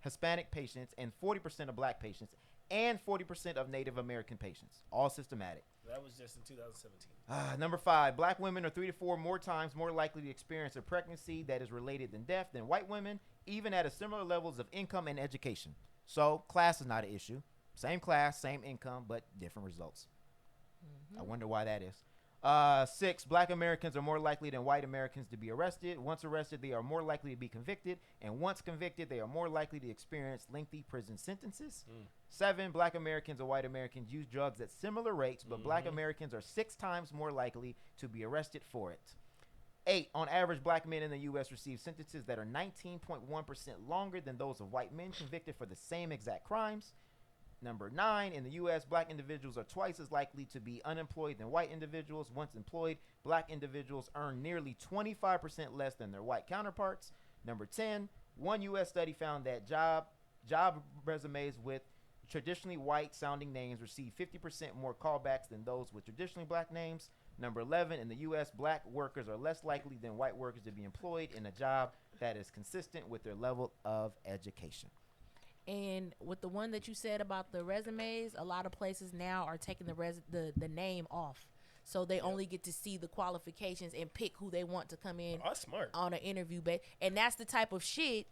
Hispanic patients and 40% of black patients and 40% of Native American patients. All systematic.
That was just in 2017.
Number 5, black women are 3 to 4 more times more likely to experience a pregnancy that is related than death than white women, even at a similar levels of income and education. So class is not an issue. Same class, same income, but different results. I wonder why that is. 6, black Americans are more likely than white Americans to be arrested. Once arrested, they are more likely to be convicted. And once convicted, they are more likely to experience lengthy prison sentences. 7, black Americans and white Americans use drugs at similar rates, but black Americans are 6 times more likely to be arrested for it. 8, on average, black men in the U.S. receive sentences that are 19.1% longer than those of white men convicted for the same exact crimes. Number 9, in the U.S., black individuals are twice as likely to be unemployed than white individuals. Once employed, black individuals earn nearly 25% less than their white counterparts. Number 10, one U.S. study found that job resumes with traditionally white-sounding names receive 50% more callbacks than those with traditionally black names. Number 11, in the U.S., black workers are less likely than white workers to be employed in a job that is consistent with their level of education.
And with the one that you said about the resumes, a lot of places now are taking the name off. So they only get to see the qualifications and pick who they want to come in on an interview. And that's the type of shit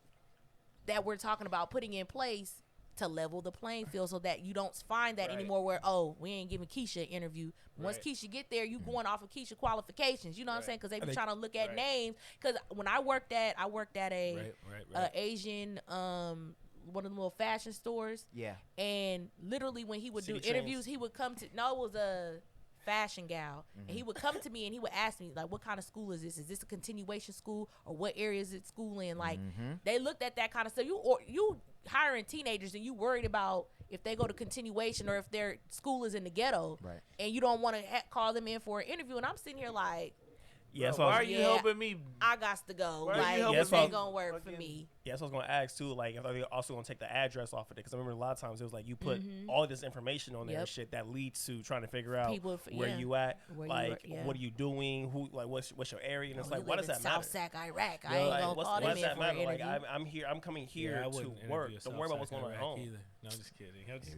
that we're talking about putting in place to level the playing field so that you don't find that anymore where, oh, we ain't giving Keisha an interview. Once Keisha get there, you going off of Keisha qualifications. You know what I'm saying? Because they be trying to look at names. Because when I worked at a Asian one of the little fashion stores. Yeah. And literally when he would do interviews, he would come to, it was a fashion gal. And he would come to me and he would ask me, like, what kind of school is this? Is this a continuation school or what area is it school in? Like, they looked at that kind of stuff. You hiring teenagers and you worried about if they go to continuation or if their school is in the ghetto. Right. And you don't want to call them in for an interview. And I'm sitting here like,
yeah, so why are you helping me?
I got to go. Like, it ain't gonna work for me.
Yeah, so I was gonna ask too. Like, if they're also gonna take the address off of it, because I remember a lot of times it was like you put all of this information on there and shit that leads to trying to figure out where you at, like what are you doing, who, like what's your area, and it's like, what does that matter?
South Sac, Iraq. I ain't gonna call them in for an interview.
Like, I'm here. I'm coming here to work. Don't worry about what's going on at home.
No, I'm just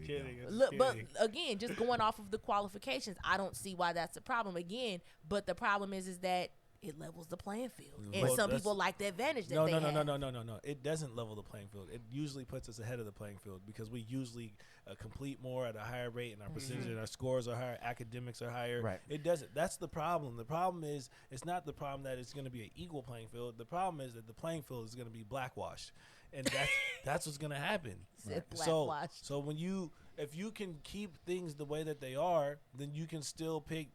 kidding.
Look, but again, just going off of the qualifications, I don't see why that's a problem. Again, but the problem is that it levels the playing field, and some people like the advantage that they have.
No. It doesn't level the playing field. It usually puts us ahead of the playing field because we usually complete more at a higher rate, and our percentage and our scores are higher, academics are higher. Right. It doesn't. That's the problem. The problem is it's not the problem that it's going to be an equal playing field. The problem is that the playing field is going to be blackwashed, and that's what's going to happen.
Right. So
if you can keep things the way that they are, then you can still pick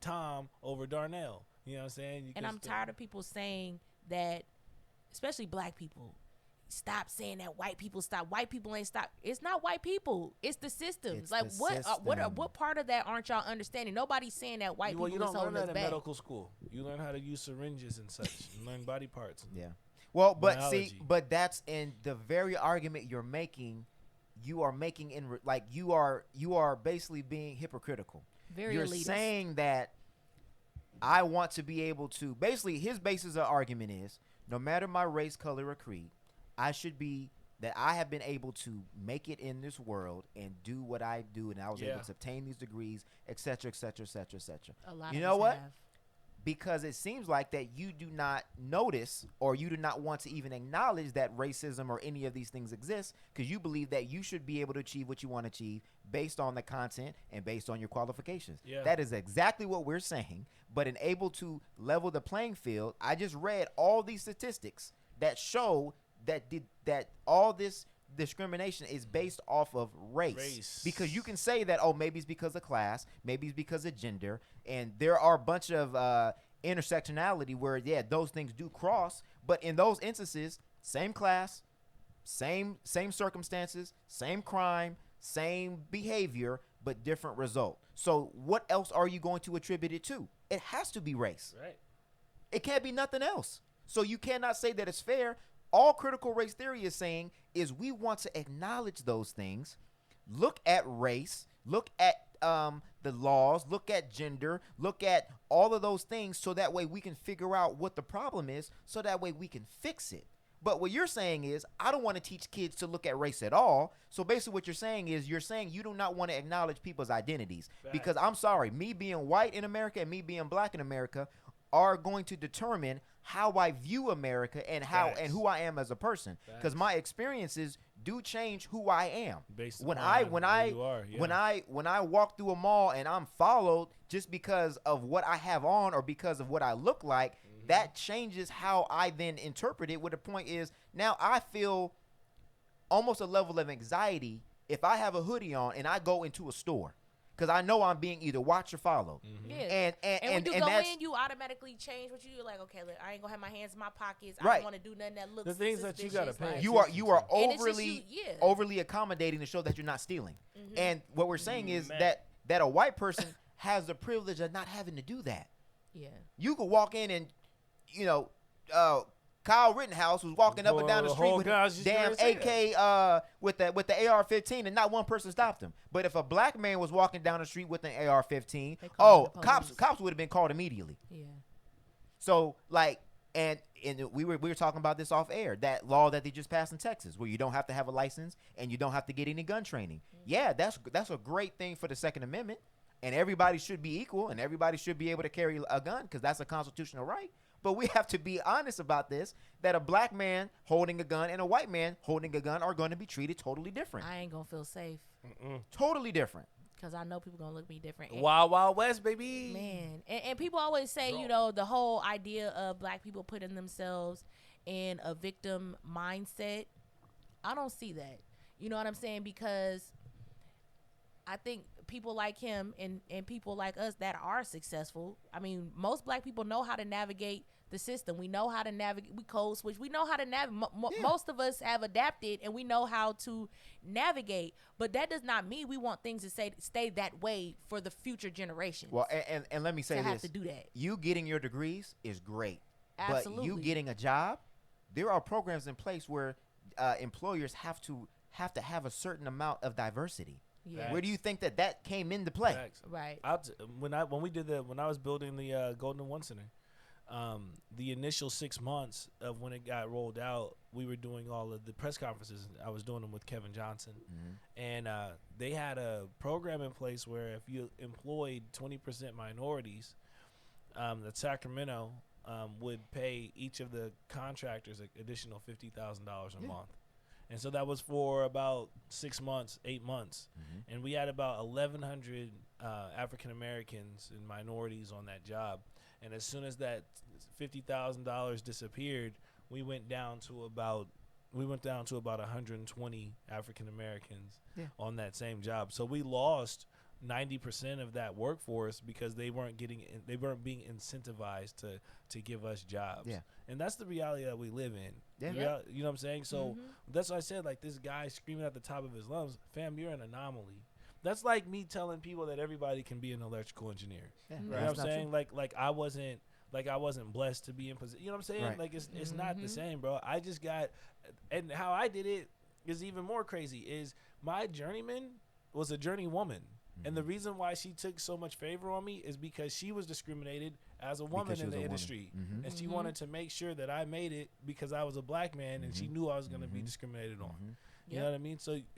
Tom over Darnell. You know what I'm saying?
And I'm tired of people saying that, especially black people, stop saying that white people stop. White people ain't stop. It's not white people. It's the systems.
It's
like
the
what part of that aren't y'all understanding? Nobody's saying that white people
you don't
is holding
learn
us
that
back.
in medical school. You learn how to use syringes and such. You learn body parts.
Yeah. Well, but
biology.
but that's in the very argument you're making. You are making you are basically being hypocritical.
Very
You're
elitist.
saying that I want to be able to basically his basis of argument is no matter my race, color, or creed, I have been able to make it in this world and do what I do, and I was able to obtain these degrees, et cetera, et cetera, et cetera, et cetera.
A lot
You
of
know
us
what?
have.
Because it seems like that you do not notice or you do not want to even acknowledge that racism or any of these things exist because you believe that you should be able to achieve what you want to achieve based on the content and based on your qualifications.
Yeah.
That is exactly what we're saying. But in able to level the playing field, I just read all these statistics that show that all this discrimination is based off of race. Because you can say that, oh, maybe it's because of class, maybe it's because of gender, and there are a bunch of intersectionality where those things do cross, but in those instances, same class, same circumstances, same crime, same behavior, but different result. So what else are you going to attribute it to? It has to be race.
Right.
It can't be nothing else. So you cannot say that it's fair. All critical race theory is saying is we want to acknowledge those things, look at race, look at the laws, look at gender, look at all of those things so that way we can figure out what the problem is so that way we can fix it. But what you're saying is I don't want to teach kids to look at race at all. So basically what you're saying is you're saying you do not want to acknowledge people's identities.
Facts.
Because I'm sorry, me being white in America and me being black in America are going to determine how I view America and
Facts.
who I am as a person. Because my experiences do change who I am.
Based
when
upon
I
who you are, yeah.
when I walk through a mall and I'm followed just because of what I have on or because of what I look like, that changes how I then interpret it. What the point is, now I feel almost a level of anxiety if I have a hoodie on and I go into a store. Because I know I'm being either watched or followed.
Yeah.
And
when you
and
go
that's,
in, you automatically change what you do. Like, okay, look, I ain't gonna have my hands in my pockets. I
Right.
don't want to do nothing that looks
The things that you gotta
suspicious,
pay
like-
you are
And it's just
overly
you-
overly accommodating to show that you're not stealing. And what we're saying is that a white person has the privilege of not having to do that.
Yeah.
You could walk in and, Kyle Rittenhouse was walking up and down the
Well,
street
whole
with a
guys just
damn
gonna say
AK with the AR-15 and not one person stopped him. But if a black man was walking down the street with an AR-15,
They call the
cops
police.
would have been called immediately.
Yeah.
So like, and we were talking about this off air, that law that they just passed in Texas, where you don't have to have a license and you don't have to get any gun training. Yeah, that's a great thing for the Second Amendment, and everybody should be equal and everybody should be able to carry a gun because that's a constitutional right. But we have to be honest about this, that a black man holding a gun and a white man holding a gun are going to be treated totally different.
I ain't gonna feel safe
Totally different.
because I know people gonna look at me different. And-
Wild Wild West, baby.
Man, and people always say, the whole idea of black people putting themselves in a victim mindset. I don't see that. You know what I'm saying? Because I think people like him and people like us that are successful, I mean, most black people know how to navigate the system. We know how to navigate. We code switch. We know how to navigate. Most of us have adapted and we know how to navigate. But that does not mean we want things to stay that way for the future generations.
Well, and let me say
to
this.
have to do that.
You getting your degrees is great.
Absolutely.
But you getting a job, there are programs in place where employers have to have a certain amount of diversity.
Yeah.
Where do you think that came into play?
Facts.
Right.
When I was building the Golden One Center, the initial 6 months of when it got rolled out, we were doing all of the press conferences. I was doing them with Kevin Johnson, and they had a program in place where if you employed 20% minorities, that Sacramento would pay each of the contractors an additional $50,000 a month. And so that was for about 6 months, 8 months. And we had about 1,100 African Americans and minorities on that job. And as soon as that $50,000 disappeared, we went down to about 120 African Americans on that same job. So we lost 90% of that workforce because they weren't being incentivized to give us jobs.
Yeah.
And that's the reality that we live in.
Yeah.
You know what I'm saying? So that's why I said, like, this guy screaming at the top of his lungs, fam, you're an anomaly. That's like me telling people that everybody can be an electrical engineer.
Yeah.
You know what I'm saying? Like I wasn't blessed to be in position. You know what I'm saying?
Right.
Like it's not the same, bro. I just got, and how I did it is even more crazy. Is my journeyman was a journey woman. And the reason why she took so much favor on me is because she was discriminated as a woman
she
in
was
the
a woman.
industry.
Mhm.
And she wanted to make sure that I made it because I was a black man and she knew I was going to be discriminated on. You know what I mean?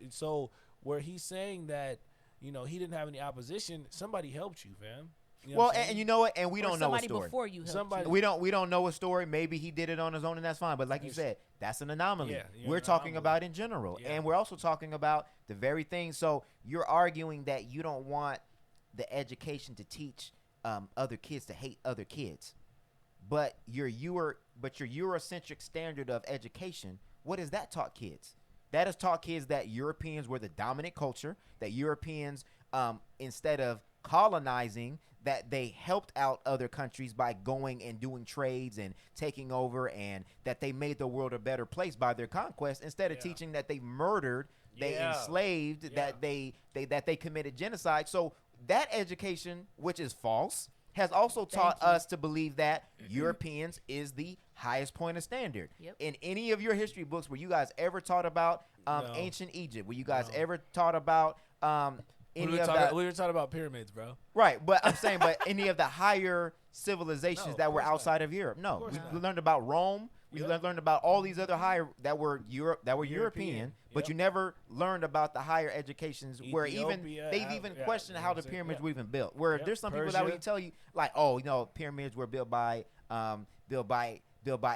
So where he's saying that, you know, he didn't have any opposition, somebody helped you, fam. You know
Well,
what I'm
and you know what? And we
Or
don't know a
somebody
story.
before you helped
Somebody-
you.
We don't know a story. Maybe he did it on his own, and that's fine. But like you said, that's an anomaly.
Yeah, you're
We're
an
talking
anomaly.
about in general,
Yeah.
and we're also talking about the very thing. So you're arguing that you don't want the education to teach other kids to hate other kids, but your Eurocentric standard of education, what has that taught kids? That has taught kids that Europeans were the dominant culture. That Europeans, instead of colonizing, that they helped out other countries by going and doing trades and taking over, and that they made the world a better place by their conquest, instead of
Yeah.
teaching that they murdered, they
Yeah.
enslaved,
Yeah.
that they committed genocide. So that education, which is false, has also taught us to believe that Europeans is the highest point of standard.
Yep.
In any of your history books, were you guys ever taught about
No.
ancient Egypt? Were you guys
No.
ever taught about
We
any
were,
of
talking,
the
we were talking about pyramids, bro.
right? But I'm saying, but any of the higher civilizations
No, of
that were
course not.
outside of Europe? No,
course
we
not.
learned about Rome. We
Yep.
learned about all these other higher that were European.
European,
But
yep.
you never learned about the higher educations where even
Ethiopia,
they've even
yeah,
questioned
you know
how
what
the
I'm saying?
pyramids
Yeah.
were even built. Where
Yep.
there's some people that
Persia.
would tell you like, oh, you know, pyramids were built by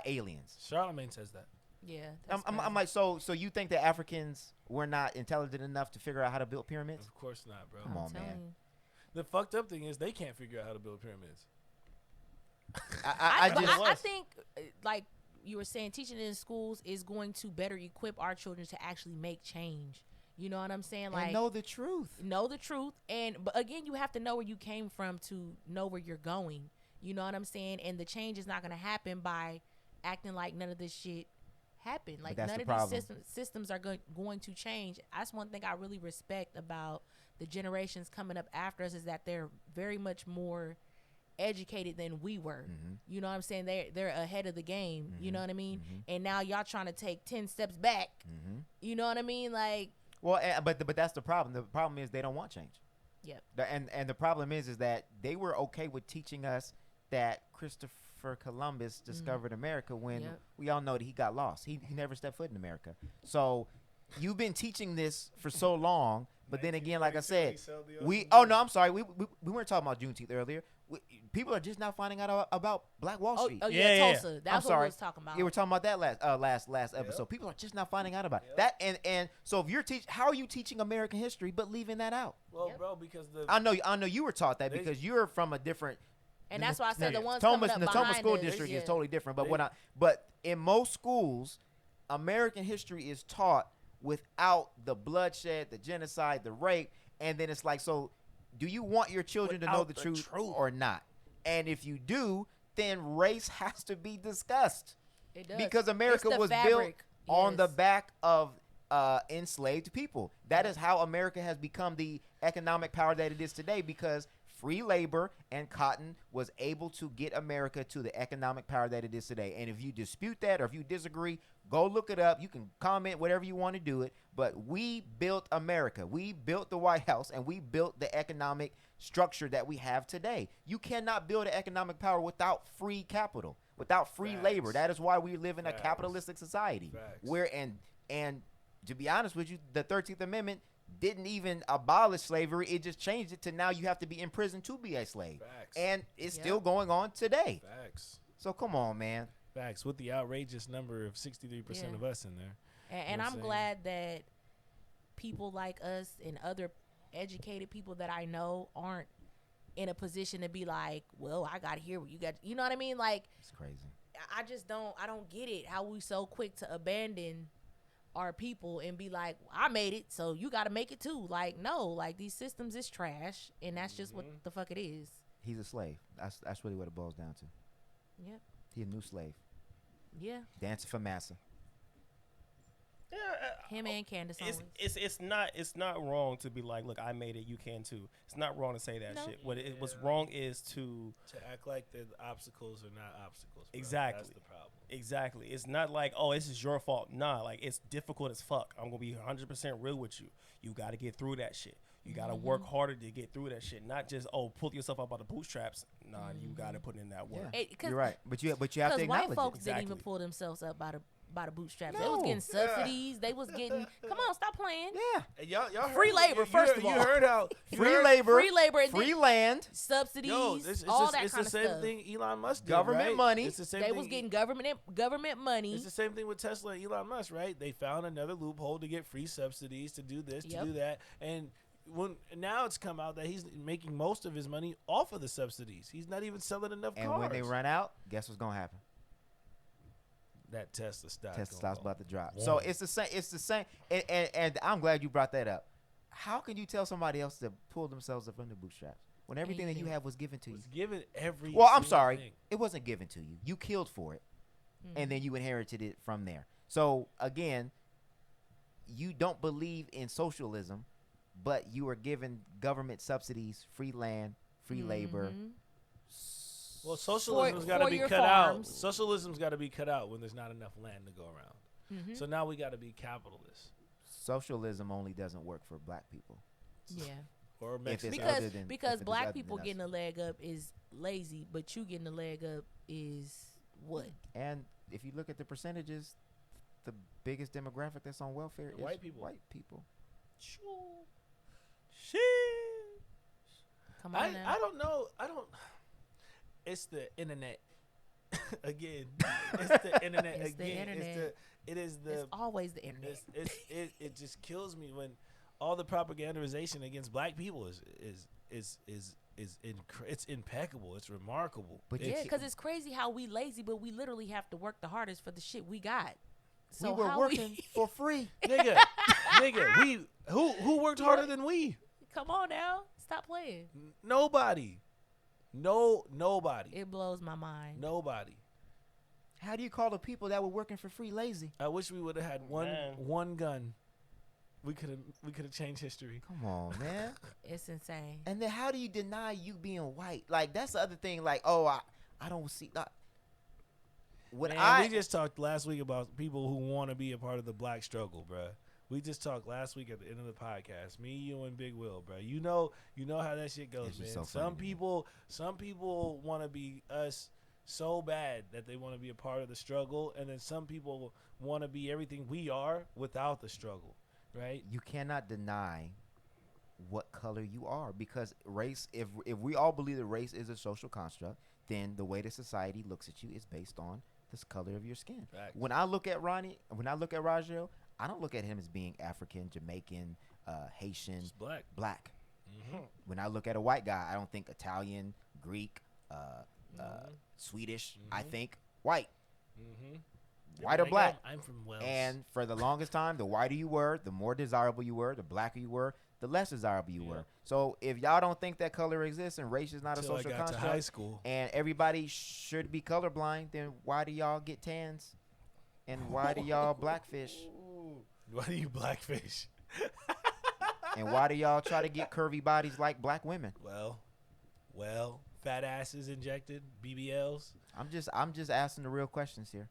aliens.
Charlemagne says that.
Yeah.
I'm like, so you think that Africans were not intelligent enough to figure out how to build pyramids?
Of course not, bro.
Come on, man.
The fucked up thing is they can't figure out how to build pyramids.
I
But
just
I think, like you were saying, teaching in schools is going to better equip our children to actually make change. You know what I'm saying? Like
and know the truth.
know the truth, but again, you have to know where you came from to know where you're going. You know what I'm saying? And the change is not going to happen by acting like none of this shit happened. Like
that's
none
the
of
problem.
these systems are going to change. That's one thing I really respect about the generations coming up after us, is that they're very much more educated than we were. You know what I'm saying? They're ahead of the game. You know what I mean? And now y'all trying to take 10 steps back. You know what I mean? Like,
Well, but that's the problem. The problem is they don't want change.
yep.
And the problem is that they were okay with teaching us that Christopher Columbus discovered America when
Yep.
we all know that he got lost. He never stepped foot in America. So you've been teaching this for so long, but then again, like I said, we weren't talking about Juneteenth earlier. People are just now finding out about Black Wall Street.
Oh
Yeah,
yeah,
yeah.
Tulsa.
I'm
That's what
sorry.
we was talking about.
Yeah, we're talking about that last episode. People are just now finding out about it. That. And so if you're how are you teaching American history but leaving that out?
Well,
Yep.
bro, because the
I know you were taught that
They-
because you're from a different.
And that's why I said the ones
Natoma
coming up behind
School
us,
District
yeah.
is totally different. But
They-
but in most schools, American history is taught without the bloodshed, the genocide, the rape, and then it's like, so do you want your children to know
Without
the
the
truth
truth.
or not? And if you do, then race has to be discussed.
It does.
Because America
It's the
was built
fabric.
on the
Yes.
back of enslaved people. That is how America has become the economic power that it is today, because free labor and cotton was able to get America to the economic power that it is today. And if you dispute that or if you disagree, go look it up. You can comment whatever you want to do it. But we built America. We built the White House, and we built the economic structure that we have today. You cannot build an economic power without free capital, without free
Facts.
labor. That is why we live in a
Facts.
capitalistic society.
Facts.
Where and to be honest with you, the 13th Amendment didn't even abolish slavery. It just changed it to now you have to be in prison to be a slave.
Facts.
And it's
Yep.
still going on today.
Facts.
So come on, man.
Facts. With the outrageous number of 63%
Yeah.
of us in there.
And
You know what
I'm
I'm
glad that people like us and other educated people that I know aren't in a position to be like, well, I got to hear what you got. You know what I mean? Like,
It's crazy.
I just don't get it. How we so quick to abandon our people and be like, I made it, so you got to make it too. Like, no, like these systems is trash, and that's just what the fuck it is.
He's a slave. That's really what it boils down to.
Yep.
He a new slave.
Yeah.
Dancing for massa.
Him and Candace Owens.
It's not wrong to be like, look, I made it, you can too. It's not wrong to say that
No.
shit. What's wrong is to
To act like the obstacles are not obstacles. Bro.
Exactly.
That's the problem.
exactly. It's not like, oh, this is your fault. Nah, like it's difficult as fuck. I'm gonna be 100% real with you. You got to get through that shit. You gotta work harder to get through that shit. Not just pull yourself up by the bootstraps. Nah, you gotta put in that work.
You're right, but you have to
Because
acknowledge
white folks
it.
didn't even
Exactly.
pull themselves up by the bootstraps. They was getting subsidies. They was getting. Come on, stop playing.
Yeah,
And y'all
Free
heard-
labor, first of
you
all.
heard how
free labor,
Free labor, and
free
then
land,
subsidies,
Yo, it's
all
just,
that
it's
kind
the
of
same
stuff.
thing Elon Musk did,
Government
right?
money.
It's the same
They
thing.
was getting government money.
It's the same thing with Tesla and Elon Musk, right? They found another loophole to get free subsidies to do this, to
Yep.
do that, and now it's come out that he's making most of his money off of the subsidies. He's not even selling enough
and
cars.
when they run out, guess what's gonna happen?
that Tesla stock,
Tesla
gonna
stock's
go.
about to drop.
Whoa.
So it's the same. It's the same. And I'm glad you brought that up. How can you tell somebody else to pull themselves up from the bootstraps when everything that you
Anything.
have was given to you?
was given every.
Well, I'm
single
sorry,
thing.
it wasn't given to you. You killed for it,
Mm-hmm.
and then you inherited it from there. So again, you don't believe in socialism, but you are given government subsidies, free land, free labor.
Mhm.
Well, socialism's got to
for
be
your
cut out.
farms.
Socialism's got to be cut out when there's not enough land to go around.
Mhm.
So now we got to be capitalists
Socialism only doesn't work for black people.
Yeah.
or
If
Mexicans.
it's other
Because
than- if
because
it is
black
other than
people
us.
getting a leg up is lazy, but you getting a leg up is what?
And if you look at the percentages, the biggest demographic that's on welfare is
White people.
White people.
Shit.
Come on now.
I don't know. It's the internet again. It's the internet
It's the
again.
internet.
It is the.
It's always the internet.
It just kills me when all the propagandization against black people is it's impeccable. It's remarkable.
But
Yeah,
It's-
because it's crazy how we lazy, but we literally have to work the hardest for the shit we got. So
we were
how
working for free.
nigga, we who worked harder than we?
Come on now, stop playing.
Nobody. Nobody.
It blows my mind.
Nobody.
How do you call the people that were working for free lazy?
I wish we would have had
Man.
one gun. We could have changed history.
Come on, man.
It's insane.
And then how do you deny you being white? Like that's the other thing. Like, oh, I don't see that. When
Man, we just talked last week about people who want to be a part of the black struggle, bruh. We just talked last week at the end of the podcast. Me, you, and Big Will, bruh. You know how that shit goes,
It's
man.
just so funny to me.
Some people want to be us so bad that they want to be a part of the struggle, and then some people want to be everything we are without the struggle, right?
you cannot deny what color you are because race. If we all believe that race is a social construct, then the way that society looks at you is based on the color of your skin.
Facts.
When I look at Ronnie, when I look at Rajel, I don't look at him as being African, Jamaican, Haitian,
It's black.
black.
Mm-hmm.
When I look at a white guy, I don't think Italian, Greek, Swedish. I think white.
Mm-hmm.
White or black.
I'm from Wales.
And for the longest time, the whiter you were, the more desirable you were, the blacker you were, the less desirable you
Yeah.
were. So if y'all don't think that color exists and race is not a
Till I
social
got to high
construct
school.
and everybody should be colorblind, then why do y'all get tans? And why do y'all blackfish?
Why do you blackfish?
And why do y'all try to get curvy bodies like black women?
Well, fat asses injected, BBLs.
I'm just asking the real questions here.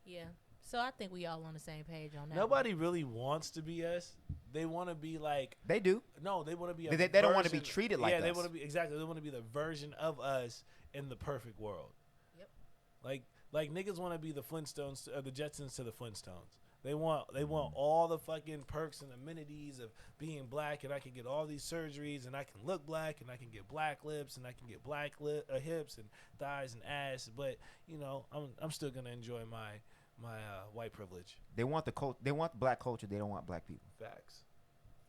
Yeah. So I think we all on the same page on that.
Nobody really wants to be us. They want to be like
They do.
no. They want to be.
They don't wanna be treated like
Yeah, they
us.
want to be exactly. They want to be the version of us in the perfect world.
Yep.
Like niggas want to be the Flintstones, the Jetsons to the Flintstones. They want all the fucking perks and amenities of being black, and I can get all these surgeries, and I can look black, and I can get black lips, and I can get black hips and thighs and ass. But you know, I'm still gonna enjoy my white privilege.
They want they want black culture. They don't want black people.
Facts.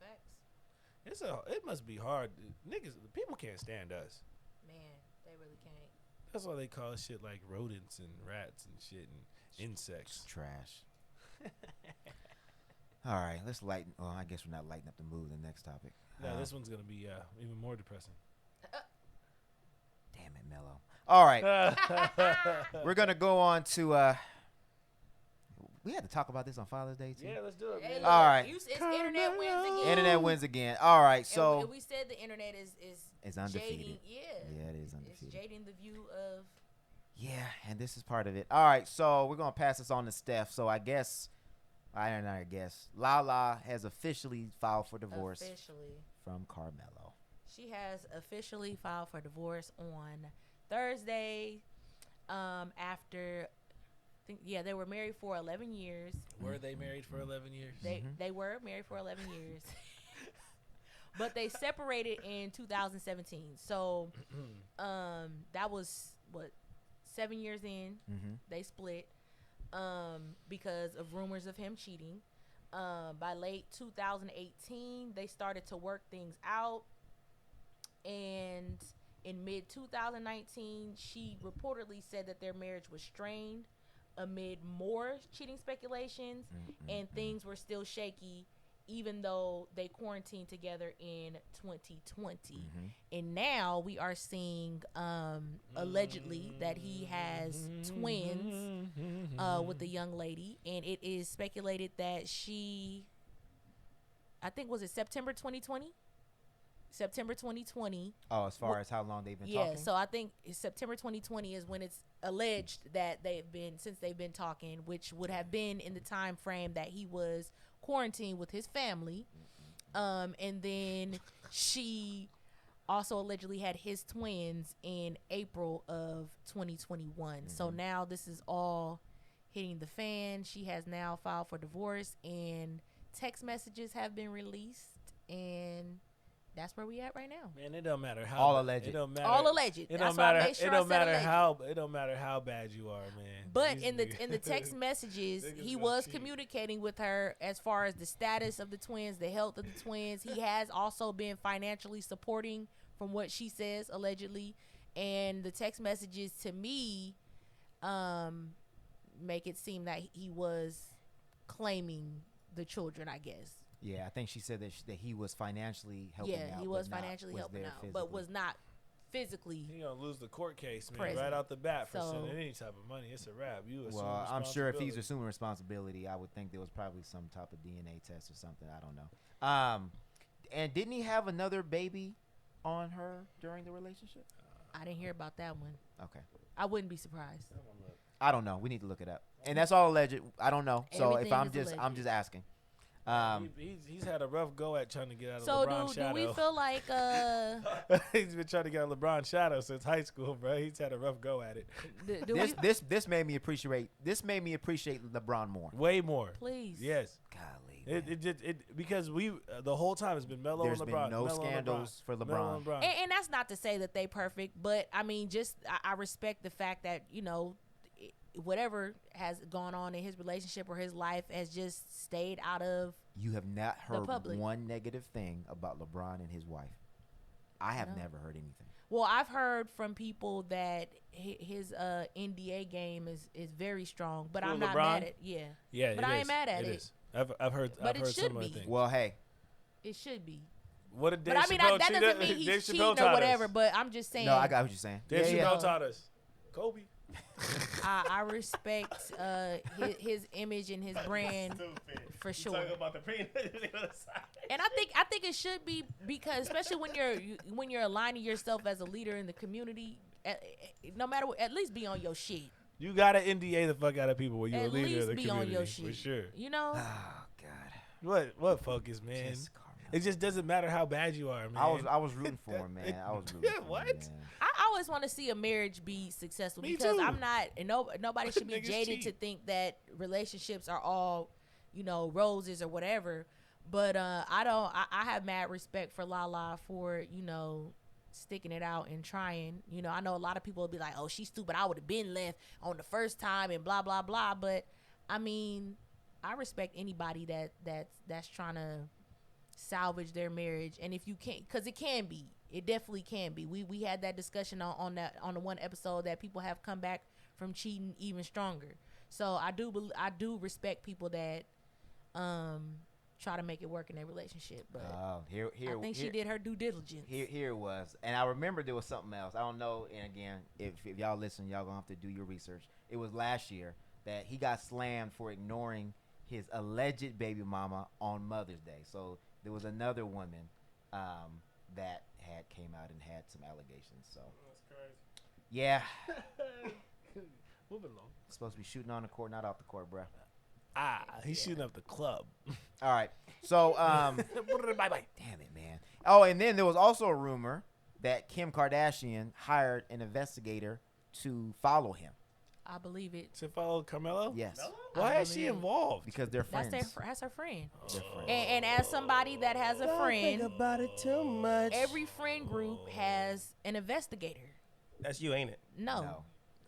Facts.
It must be hard. Niggas, people can't stand us.
Man, they really can't.
That's why they call shit like rodents and rats and shit and insects.
Trash. All right, let's lighten. Oh, I guess we're not lighting up the mood. The next topic.
No, this one's gonna be even more depressing.
Damn it, Mello. All right, we're gonna go on to. We had to talk about this on Father's Day too.
Yeah, let's do it.
Hey,
Man.
look,
All right.
It's internet wins again.
Internet wins again. All right,
And
so
we said the internet is
it's undefeated.
jading. Yeah.
Yeah, it is
It's
undefeated.
jading the view of.
Yeah, and this is part of it. All right, so we're gonna pass this on to Steph. So I guess I guess LaLa has officially filed for divorce
Officially.
from Carmelo.
She has officially filed for divorce on Thursday. After, they were married for 11 years.
Were they married for 11 years?
They were married for 11 years. But they separated in 2017. So that was, 7 years in. They split because of rumors of him cheating. By late 2018, they started to work things out. And in mid 2019, she reportedly said that their marriage was strained amid more cheating speculations, and things were still shaky even though they quarantined together in 2020. And now we are seeing allegedly that he has twins with a young lady, and it is speculated that she, I think, was it September 2020? September 2020.
Oh, as far as how long they've been talking?
Yeah, so I think September 2020 is when it's alleged that they've been talking, which would have been in the time frame that he was quarantined with his family. And then she also allegedly had his twins in April of 2021. So now this is all hitting the fan. She has now filed for divorce, and text messages have been released, and that's where we at right now.
Man, it don't matter how
All alleged.
It don't matter.
All alleged.
It
That's
don't
why I
matter.
made sure
It
I
don't
said
matter
alleged.
how. It don't matter how bad you are, man.
But
These
in the
niggas-
text messages,
Niggas
he
gonna
was
cheat.
communicating with her as far as the status of the twins, the health of the twins. He has also been financially supporting, from what she says, allegedly. And the text messages to me make it seem that he was claiming the children, I guess.
Yeah, I think she said that he was financially helping out.
Yeah, he
but
was
not-
financially
was
helping
there
out, but was
physically.
not physically.
He gonna lose the court case, man,
Present.
right out the bat for
So-
sending any type of money. It's a wrap. You assume
Well, I'm sure if he's
responsibility.
assuming responsibility, I would think there was probably some type of DNA test or something. I don't know. And didn't he have another baby on her during the relationship?
I didn't hear about that one.
Okay.
I wouldn't be surprised.
I don't know. We need to look it up. And that's all alleged. I don't know. So
Everything
if I'm
is
just
alleged.
asking.
He's had a rough go at trying to get out of
So
LeBron's
do
shadow.
we feel like
He's been trying to get out of LeBron's shadow since high school, bro. He's had a rough go at it.
do we
This made me appreciate LeBron more.
Way more.
please?
Yes.
Golly.
It because we the whole time it's been Melo
There's
and
been
LeBron.
no
Melo and
scandals for
Melo and LeBron.
And that's not to say that they perfect, but I mean, just I respect the fact that whatever has gone on in his relationship or his life has just stayed out of.
You have not heard
public.
one negative thing about LeBron and his wife. I have
No.
never heard anything.
Well, I've heard from people that his NDA game is very strong, but
Who,
I'm not
LeBron?
mad at
Yeah,
But
it
I ain't
is.
mad at it.
is. I've heard
But it
I've heard
should
similar
be.
things.
Well, hey,
It should be.
What did Dave
But I mean,
Chappelle
that
cheat
doesn't
us?
mean he's
Dave
cheating
Chappelle
or
taught
whatever.
us.
But I'm just saying.
no, I got what you're saying.
Dave
Yeah,
Chappelle
yeah.
taught us. Kobe.
I respect his image and his brand for sure.
Talking about the penis on the other side.
And I think it should be, because especially when you're aligning yourself as a leader in the community, no matter what, at least be on your shit.
You gotta NDA the fuck out of people when you're a
At
leader of
least
the
be
community.
on your shit.
For sure.
You know.
Oh God.
What focus, man?
Just Carmelo.
It just doesn't matter how bad you are, man.
I was rooting for him, man. I was rooting for him.
What?
Man.
I always want to see a marriage be successful,
Me
because
too.
I'm not, and nobody should be
Niggas
jaded to
cheat.
think that relationships are all, roses or whatever. But I have mad respect for LaLa for sticking it out and trying. I know a lot of people will be like, "Oh, she's stupid. I would have been left on the first time," and blah blah blah. But I mean, I respect anybody that's trying to salvage their marriage, and if you can't, because it definitely can be. We had that discussion on the one episode that people have come back from cheating even stronger. So I do respect people that try to make it work in their relationship. But
Here,
I think she did her due diligence.
Here it was, and I remember there was something else. I don't know. And again, if y'all listen, y'all gonna have to do your research. It was last year that he got slammed for ignoring his alleged baby mama on Mother's Day. So there was another woman that had came out and had some allegations. So
That's crazy.
yeah,
Moving along.
supposed to be shooting on the court, not off the court, bro.
He's shooting up the club.
All right. So,
Bye-bye.
damn it, man. Oh, and then there was also a rumor that Kim Kardashian hired an investigator to follow him.
I believe it.
To follow Carmelo?
Yes.
Why
I
is she
believe it.
involved?
Because they're friends.
That's her friend.
They're friends.
And as somebody that has a friend,
about it too much.
every friend group has an investigator.
That's you, ain't it?
No.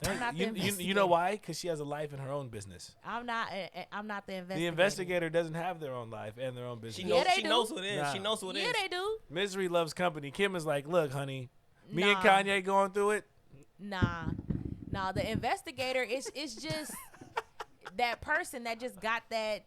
I'm not the
You know
investigator.
why? Because she has a life in her own business.
I'm not the investigator.
The investigator doesn't have their own life and their own business.
She
Yeah,
knows.
they
She
do.
knows who it is.
Nah.
She knows who it is.
Yeah, they do.
Misery loves company. Kim is like, look, honey, me and
Nah.
Kanye going through it.
Nah, the investigator is just that person that just got that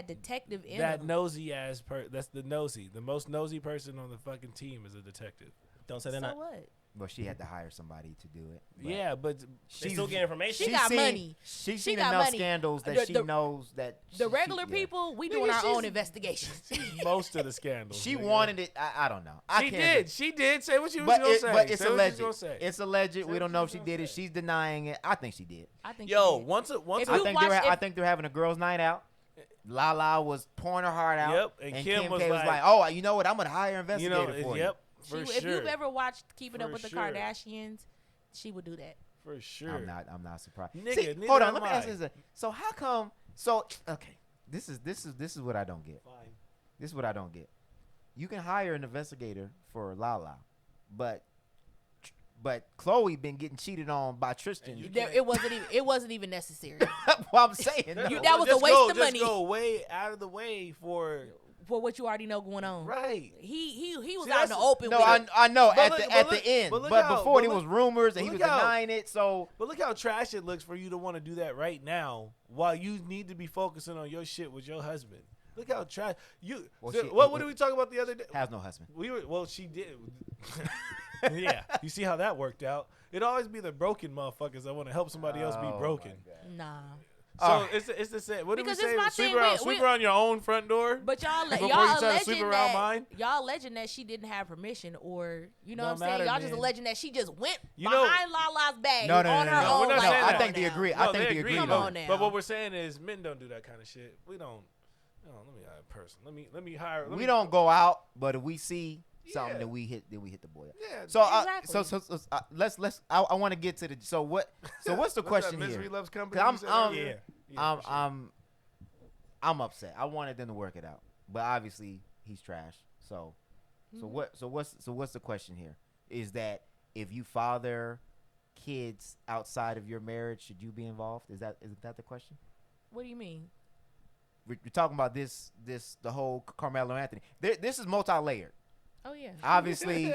detective in
That
them.
nosy ass that's the nosy. The most nosy person on the fucking team is a detective.
Don't say
So
they're not.
what?
Well, she had to hire somebody to do it. But
Yeah, but
They
she's-
still get information.
She got
seen-
money.
She's
She
seen
got
enough
money.
scandals that
The-
she
the-
knows that
The regular
yeah.
people, we
Nigga,
doing our
she's-
own investigations.
most of the scandals.
She
nigga.
wanted it. I don't know. I
She
can't.
did. She did. Say what you was
But,
gonna
it,
say.
but it's
Say what you
alleged.
was gonna say.
It's alleged.
Say
We
what
don't
you
know
was
if she
gonna
did it.
say.
She's denying it. I think she did.
I think
Yo,
you did.
once
If
a
you
I think
watch-
I
if-
think they're having a girls' night out. LaLa was pouring her heart out.
Yep, and Kim was
K was
like,
like, "Oh, you know what? I'm gonna hire an
you
investigator
know,
for
yep,
She,
for
if
sure.
you've ever watched Keeping Up
For
with the
sure.
Kardashians, she would do that.
For
you."
sure.
I'm not surprised.
Nigga,
See,
neither
hold on.
am
Let me
I.
ask you this. So how come? So okay, this is what I don't get.
Fine.
This is what I don't get. You can hire an investigator for LaLa, but Chloe been getting cheated on by Tristan.
You
It wasn't even necessary
well, I'm saying.
that was a
Just
waste
go,
of
just
money.
go way out of the way for
for what you already know going on.
right.
He was
See,
out in the
that's-
open
No,
with it.
I know
But
at
look-
the
but
at
look-
the end,
but look
but
how-
before
but
there
look-
was rumors and he
but
was
look how-
denying it. So
But look how trash it looks for you to want to do that right now while you need to be focusing on your shit with your husband. Look how trash you.
Well,
so-
she-
what did we talk about the other day?
has no husband.
She did. Yeah, you see how that worked out. It always be the broken motherfuckers that want to help somebody else be
Oh,
broken.
Nah.
So
All right.
it's the same. What did we
Because
say?
it's my
Sweep
thing,
around,
we-
sweep around your own front door.
But y'all
Before you
y'all
try to sweep
alleging
around
that
mine?
y'all alleging that she didn't have permission, or you know
Don't
what I'm saying?
matter,
Y'all just
man.
alleging that she just went
You know-
behind Lala's back
No,
on
no, no,
her
no, no.
own.
We're not
like,
saying
come
that.
I think
on
they
now.
agree.
No,
I think
they
they agree.
agree.
Come
though.
on now.
But what we're saying is men don't do that kind of shit. We don't. No, let me hire a person. Let me hire.
We don't go out, but if we see something,
Yeah.
then we hit the boy up.
Yeah.
So
Exactly.
let's. I want to get to the. So what's the
What's that,
question
Misery
here?
loves company.
'Cause
you said
I'm-
earlier?
Yeah.
for sure.
I'm upset. I wanted them to work it out, but obviously he's trash. So what's the question here? Is that if you father kids outside of your marriage, should you be involved? Is that the question?
What do you mean?
We're talking about the whole Carmelo Anthony. This is multi-layered.
Oh yeah.
Obviously,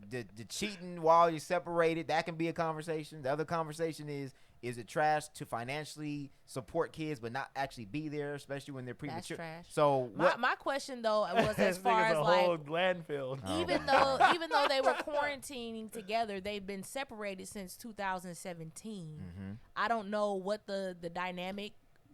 the cheating while you're separated, that can be a conversation. The other conversation is it trash to financially support kids but not actually be there, especially when they're
That's
premature?
trash.
So what?
My question though was as
This
far
nigga's
as
a
like
whole landfill.
Oh,
even
my
though they were quarantining together, they've been separated since 2017.
Mhm.
I don't know what the dynamic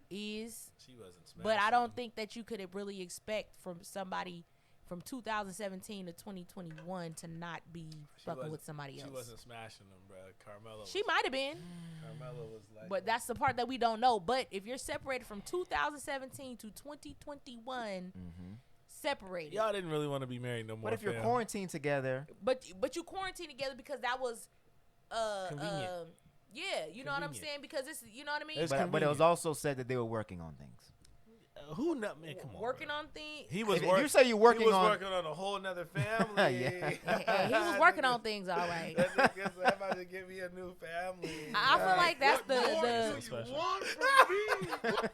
is,
She wasn't smashing.
but I don't think that you could really expect from somebody from 2017 to 2021 to not be fucking
wasn't-
with somebody
She
else.
wasn't smashing them, bro. Carmelo.
She might have been,
Carmelo was like.
but that's the part that we don't know. But if you're separated from 2017 to 2021,
Mhm.
separated.
Y'all didn't really want to be married no more.
What if you're
fam.
quarantined together?
But you quarantine together because that was
Convenient.
yeah, you know what I'm
Convenient.
saying, because it's, you know what I mean,
It's
But it was
convenient.
also said that they were working on things.
Who not man? Come on.
working
bro.
on things.
He was.
If
work-
you say you're working
he was
on-
working on a whole nother family.
Yeah.
He was working on things, all right.
That nigga's about to give me a new family.
I feel like that's
What more
the
do you
special.
want from me?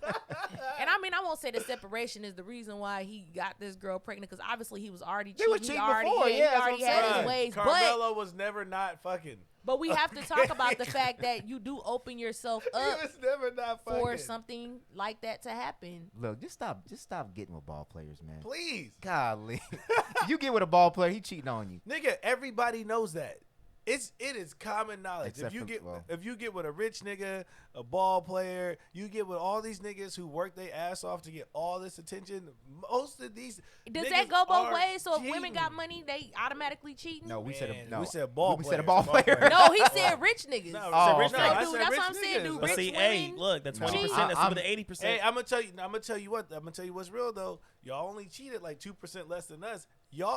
and I mean, I won't say the separation is the reason why he got this girl pregnant, because obviously he was already
They were
cheating. He
cheating
already,
before,
yeah,
yeah,
he
that's
already
what I'm
had his
saying.
ways,
Carmelo was never not fucking.
but we have to talk about the fact that you do open yourself
He
up
was never not fucking.
for something like that to happen.
Look, just stop getting with ball players, man.
Please,
Golly, you get with a ball player, he cheating on you.
nigga. Everybody knows that. it is common knowledge.
Except for-
If you get with a rich nigga, a ball player, you get with all these niggas who work their ass off to get all this attention. Most of these
Does
niggas
that go both
are
ways? So if women
cheating.
got money, they automatically cheating?
No, we said
We said
a ball player.
No, he said rich niggas.
No,
Oh,
rich
okay.
niggas.
So,
I
dude,
said
that's
rich
what I'm saying,
niggas.
dude.
But
Rich
see,
women
hey, look, the 20%.
I'm-
That's with the 80%.
Hey, I'm gonna tell you what. I'm gonna tell you what's real though. Y'all only cheated like 2% less than us.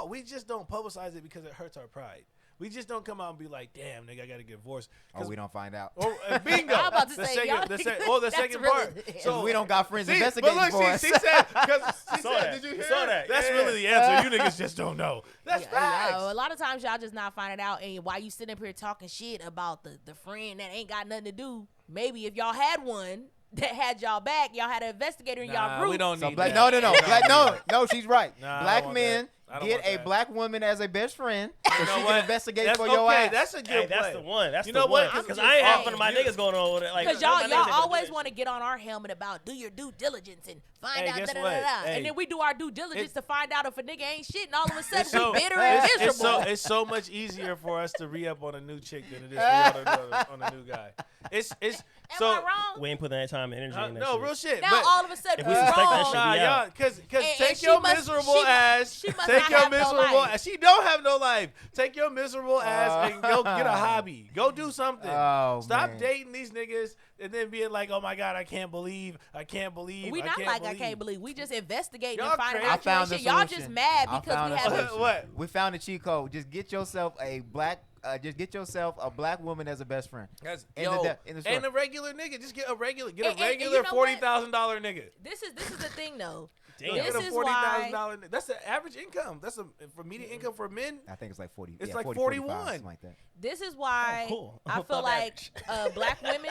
We just don't publicize it because it hurts our pride. We just don't come out and be like, damn, nigga, I gotta get divorced.
Or we don't find out.
Or bingo.
I'm about to
the
say,
second,
y'all
the,
niggas-
sec- oh, the
that's
second
really-
part.
yeah.
So we don't got friends
See,
investigating
but look,
for us.
she said, because she
Saw
said,
that.
did you
You
hear
saw that.
That's
Yeah.
really the answer. You niggas just don't know. That's facts.
A lot of times y'all just not finding out, and while you sitting up here talking shit about the friend that ain't got nothing to do, maybe if y'all had one that had y'all back, y'all had an investigator in y'all group.
we don't
So
need
black,
that.
no, she's right.
Nah, I don't
Black
want
men
that. I don't
get
want
a
that.
black woman as a best friend, so
You know
she can
what?
investigate
That's
for your
okay.
ass.
That's a good
Hey, that's
play.
the one. That's
You
the
know what?
one.
I'm
Because
just
I ain't have
saying.
one of my niggas going over there. Like,
Because
my niggas
y'all
ain't
always
doing
want to get on our helmet about do your due diligence and find
Hey,
out
guess
da da
what?
da da.
Hey.
And then we do our due diligence
It-
to find out if a nigga ain't shit, and all of a sudden
It's so,
we bitter and miserable.
it's so much easier for us to re up on a new chick than it is for y'all to on a new guy. It's
Am
so
I wrong?
We ain't put that time and energy in that
no
shit.
real shit.
Now
but,
all of a sudden
If we
we
suspect that
wrong.
shit,
Nah,
we
y'all,
out.
cause
And
take
she
your
must-
miserable
she must-
ass.
she must
Take
not
your
have no
miserable
life.
ass. She don't have no life. Take your miserable ass and go get a hobby. Go do something.
Oh,
Stop
man.
dating these niggas and then being like, oh my god, I can't believe.
We not like I can't believe. We just investigating
Y'all
and finding
crazy.
out
I found
shit.
the
Y'all
solution.
just mad
I
because
found
we
the
have
solution.
What?
We found a cheat code. Just get yourself a black. Just get yourself a black woman as a best friend.
That's,
In
yo,
the story.
and a regular nigga. Just get a regular,
And you
regular
know what?
$40,000 nigga.
This is the thing though.
Damn.
This
Get a
is
$40,000
why.
nigga. That's the average income. That's for median income for men.
I think it's like 40.
It's
yeah,
like
40,
41.
45, something like that.
This is why
Oh, cool.
I feel
Above
like black women,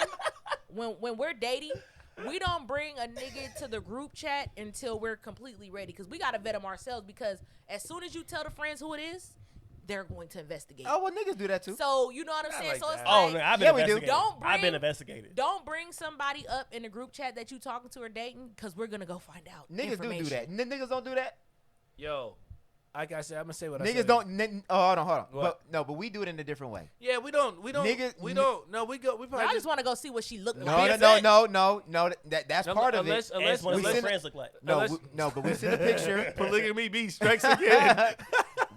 when we're dating, we don't bring a nigga to the group chat until we're completely ready, because we gotta vet them ourselves. Because as soon as you tell the friends who it is, they're going to investigate.
Oh well, niggas do that too.
So you know what I'm
Not
saying?
like
So it's
that.
Oh,
like,
no, I've been
Yeah, we do.
investigated.
Don't
I've been
bring-
investigated.
don't bring somebody up in the group chat that you talking to or dating, because we're gonna go find out.
Niggas do that. Niggas don't do that.
Yo, like I said, I'm gonna say what I
Niggas
said.
don't. Hold on.
What?
But we do it in a different way.
Yeah, we don't.
Niggas-
we don't. No, we go. We probably
I just want to go see what she looked
No,
like.
no. That's
No,
part of
unless-
it.
unless-
Ask what
we
his
send-
friends look like.
No,
unless-
but we send a picture.
polygamy B strikes again.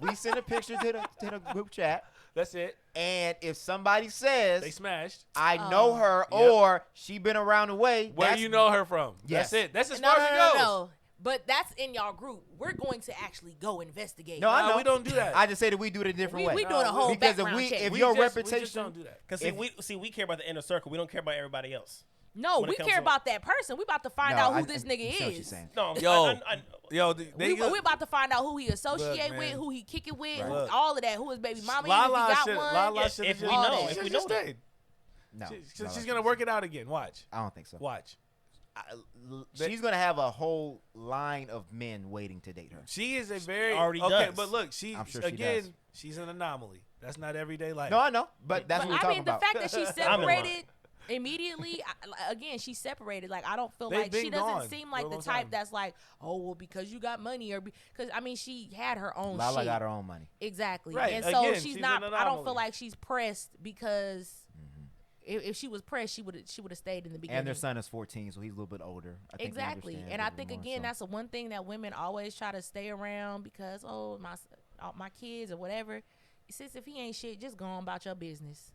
We send a picture to the group chat,
That's it.
and if somebody says
They smashed.
I
Oh.
know her
Yep.
or she been around the way,
Where
that's-
you know her from?
Yes.
That's it. That's as
No,
far
no,
as it
no,
goes.
no. But that's in y'all group. We're going to actually go investigate.
No, I
Nah,
know.
we don't do that.
I just say that we do it a different way.
we doing a whole
because if
background
we
check.
if
We
your
just- we
reputation
just don't do that.
Because
If-
we care about the inner circle. We don't care about everybody else.
No,
When it
we
comes
care
to-
about that person. We about to find
No,
out who
I-
this
I
nigga
see what you're
is.
saying.
No,
Yo. Yo,
We about to find out who he associate
Look,
with,
man.
who he kick it with,
Right.
who-
Look.
all of that. Who his baby mama is, if
LaLa
he got
should.
one.
LaLa
If-
should.
if we
know,
she
if
should
we
just
know that.
stayed.
No,
She's
no,
gonna work it out again. Watch.
I don't think so.
Watch.
She's gonna have a whole line of men waiting to date her.
She is a very
already
okay,
does.
but look,
I'm sure she
again,
does.
she's an anomaly. That's not everyday life.
No, I know, but that's
But
what we're
I
talking
mean, the
about.
fact that she
I'm in line.
separated immediately, again, she's separated. Like, I don't feel
They've
like she
been
doesn't
gone
seem
for
like
a
the
long
type
time.
that's like, oh, well, because you got money, or because I mean, she had her own
LaLa
shit.
got her own money.
Exactly.
Right,
And so
again,
she's
she's
not.
an
I don't feel
anomaly.
like she's pressed because
Mm-hmm.
if she was pressed, she would have stayed in the beginning.
And their son is 14, so he's a little bit older. I think he
Exactly.
understands
And
a
I
little
think
more,
again,
so.
that's the one thing that women always try to stay around because my kids or whatever. Sis, if he ain't shit, just go on about your business.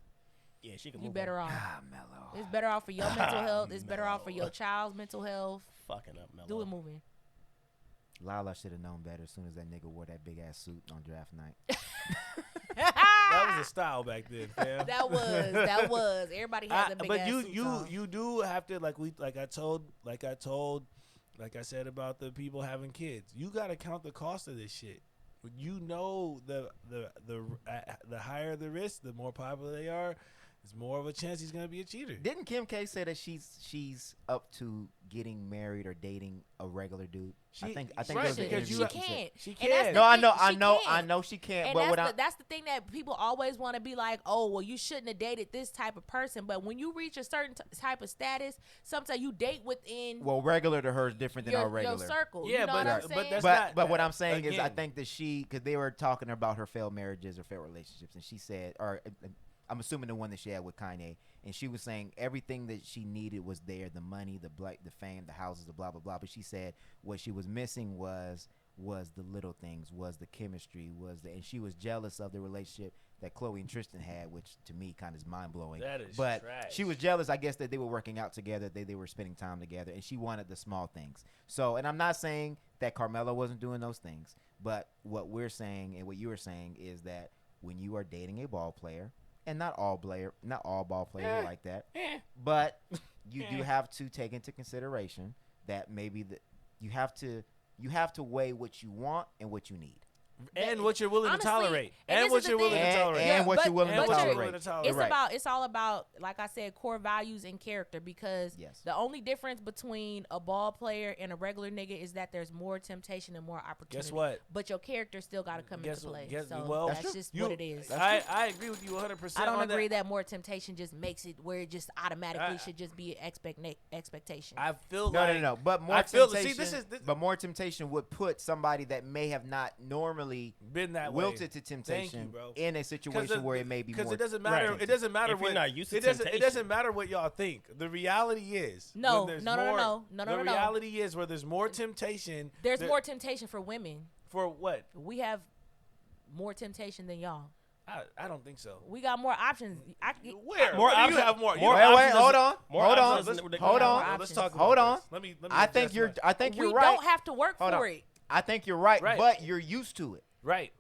Yeah, she can
You
move
better
on.
off.
Mellow.
It's better off for your mental health. It's better off for your
Mellow.
child's mental health.
Fucking up, Melo.
Do it moving.
LaLa should have known better as soon as that nigga wore that big ass suit on draft night.
That was a style back then, fam.
That was. Everybody has a big
but
ass suits on.
you do have to like I said about the people having kids. You got to count the cost of this shit. You know the higher the risk, the more popular they are. it's more of a chance he's gonna be a cheater.
Didn't Kim K say that she's up to getting married or dating a regular dude? I think
right,
there was an
because
interview
she
that said-
can't.
She
And that's
can.
the
No, I
thing,
know,
she
I
can't.
know she can't.
And
But what
that's the thing that people always want to be like, oh, well, you shouldn't have dated this type of person. But when you reach a certain type of status, sometimes you date within
regular to her is different than our
your
regular.
circle.
Yeah,
you know
but
what I'm
but
saying?
that's
But
not,
but what I'm saying is, I
again,
think that because they were talking about her failed marriages or failed relationships, and she said, or I'm assuming the one that she had with Kanye, and she was saying everything that she needed was there: the money, the fame, the houses, the blah blah blah. But she said what she was missing was the little things, was the chemistry, and she was jealous of the relationship that Chloe and Tristan had, which to me kind of is mind blowing.
That is
but
trash.
she was jealous, I guess, that they were working out together, that they were spending time together, and she wanted the small things. So, and I'm not saying that Carmelo wasn't doing those things, but what we're saying and what you were saying is that when you are dating a ball player, and not all ball players are like that, but you do have to take into consideration that maybe you have to weigh what you want and what you need.
and what you're willing
Honestly,
to tolerate,
and
and
this
what
is the
you're willing
thing.
to tolerate,
And what you're willing
and
to
what you're
tolerate.
willing to tolerate.
It's
Right.
it's all about, like I said, core values and character, because
Yes.
the only difference between a ball player and a regular nigga is that there's more temptation and more opportunity.
Guess what?
But your character still got to come
Guess
into
what?
play.
Guess-
So
well,
that's
That's
just
You-
what it is.
I agree with you 100%.
I don't
on
agree that more temptation just makes it where it just automatically
I-
should just be an expectation.
I feel
No,
like
no. But more
I feel
temptation.
this
but more temptation would put somebody that may have not normally
been that way.
wilted to temptation
bro.
in a situation where it may be more.
because it doesn't matter.
Right.
It doesn't matter
If you're
what
not used to
it doesn't. It
temptation.
doesn't matter what y'all think. The reality is
No,
when there's
no, no,
more,
no, no, no,
The
no.
reality is where there's more temptation.
There's
there-
more temptation for women.
for what?
We have more temptation than y'all.
I don't think so.
We got more options.
Where?
More
Where do
options-
you have more?
more
You have-
Wait,
options
hold
is-
on,
more
hold on,
options is-
hold on.
More
Let's talk
options.
about
Hold
this.
on.
Let me
I think
adjust
you're.
my-
I think
We
you're right.
don't have to work
Hold
for
on.
it.
I think you're right,
Right.
but you're used to it.
Right.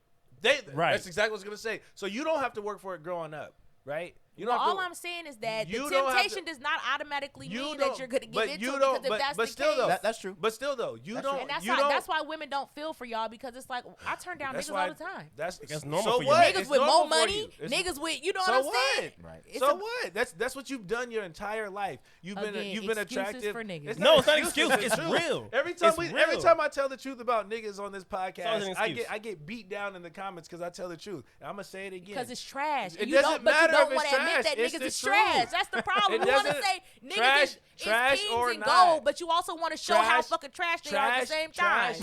Right.
That's exactly what I was gonna say. So you don't have to work for it growing up, right? You
Well,
don't have
all
to,
I'm saying is that the
you don't have
temptation
to-
does not automatically
You
mean
don't-
that you're going to give
but
into
you
it,
don't-
because if that's
but
the
still
case,
though,
That's true.
But still though, you
That's
don't.
true.
and that's
you
why
don't,
that's why women don't feel for y'all, because it's like I turn down
that's
niggas
why-
all the time.
That's
normal
so
for you.
what?
Niggas
It's
with
normal
more
for
money,
you. It's-
niggas with, you know
So
what I'm
what?
saying?
Right.
It's
So
a-
what? That's what you've done your entire life. You've been
Again,
excuses
excuses for niggas.
No, it's not
excuses,
excuse. It's
true.
real.
Every time
It's
every
real.
time I tell the truth about niggas on this
always
podcast,
an
I
excuse.
get beat down in the comments because I tell the truth. And I'm gonna say it again.
Because it's trash.
It
And you
doesn't
don't, but
matter
you don't
if
want
it's
to admit
trash.
that
It's
niggas
the
is
truth.
trash. That's the problem.
It
You want to
doesn't-
say niggas
trash-
is
trash
kings
or
and
not.
gold, but you also want to show how
Trash-
fucking trash they are at the same time.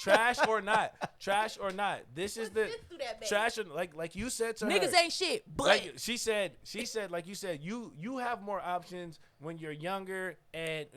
Trash or not, trash or not. This is the
Let's do that, baby.
trash. Or, like you said to
Niggas
her,
ain't shit, but
like she said, like you said, you have more options when you're younger, and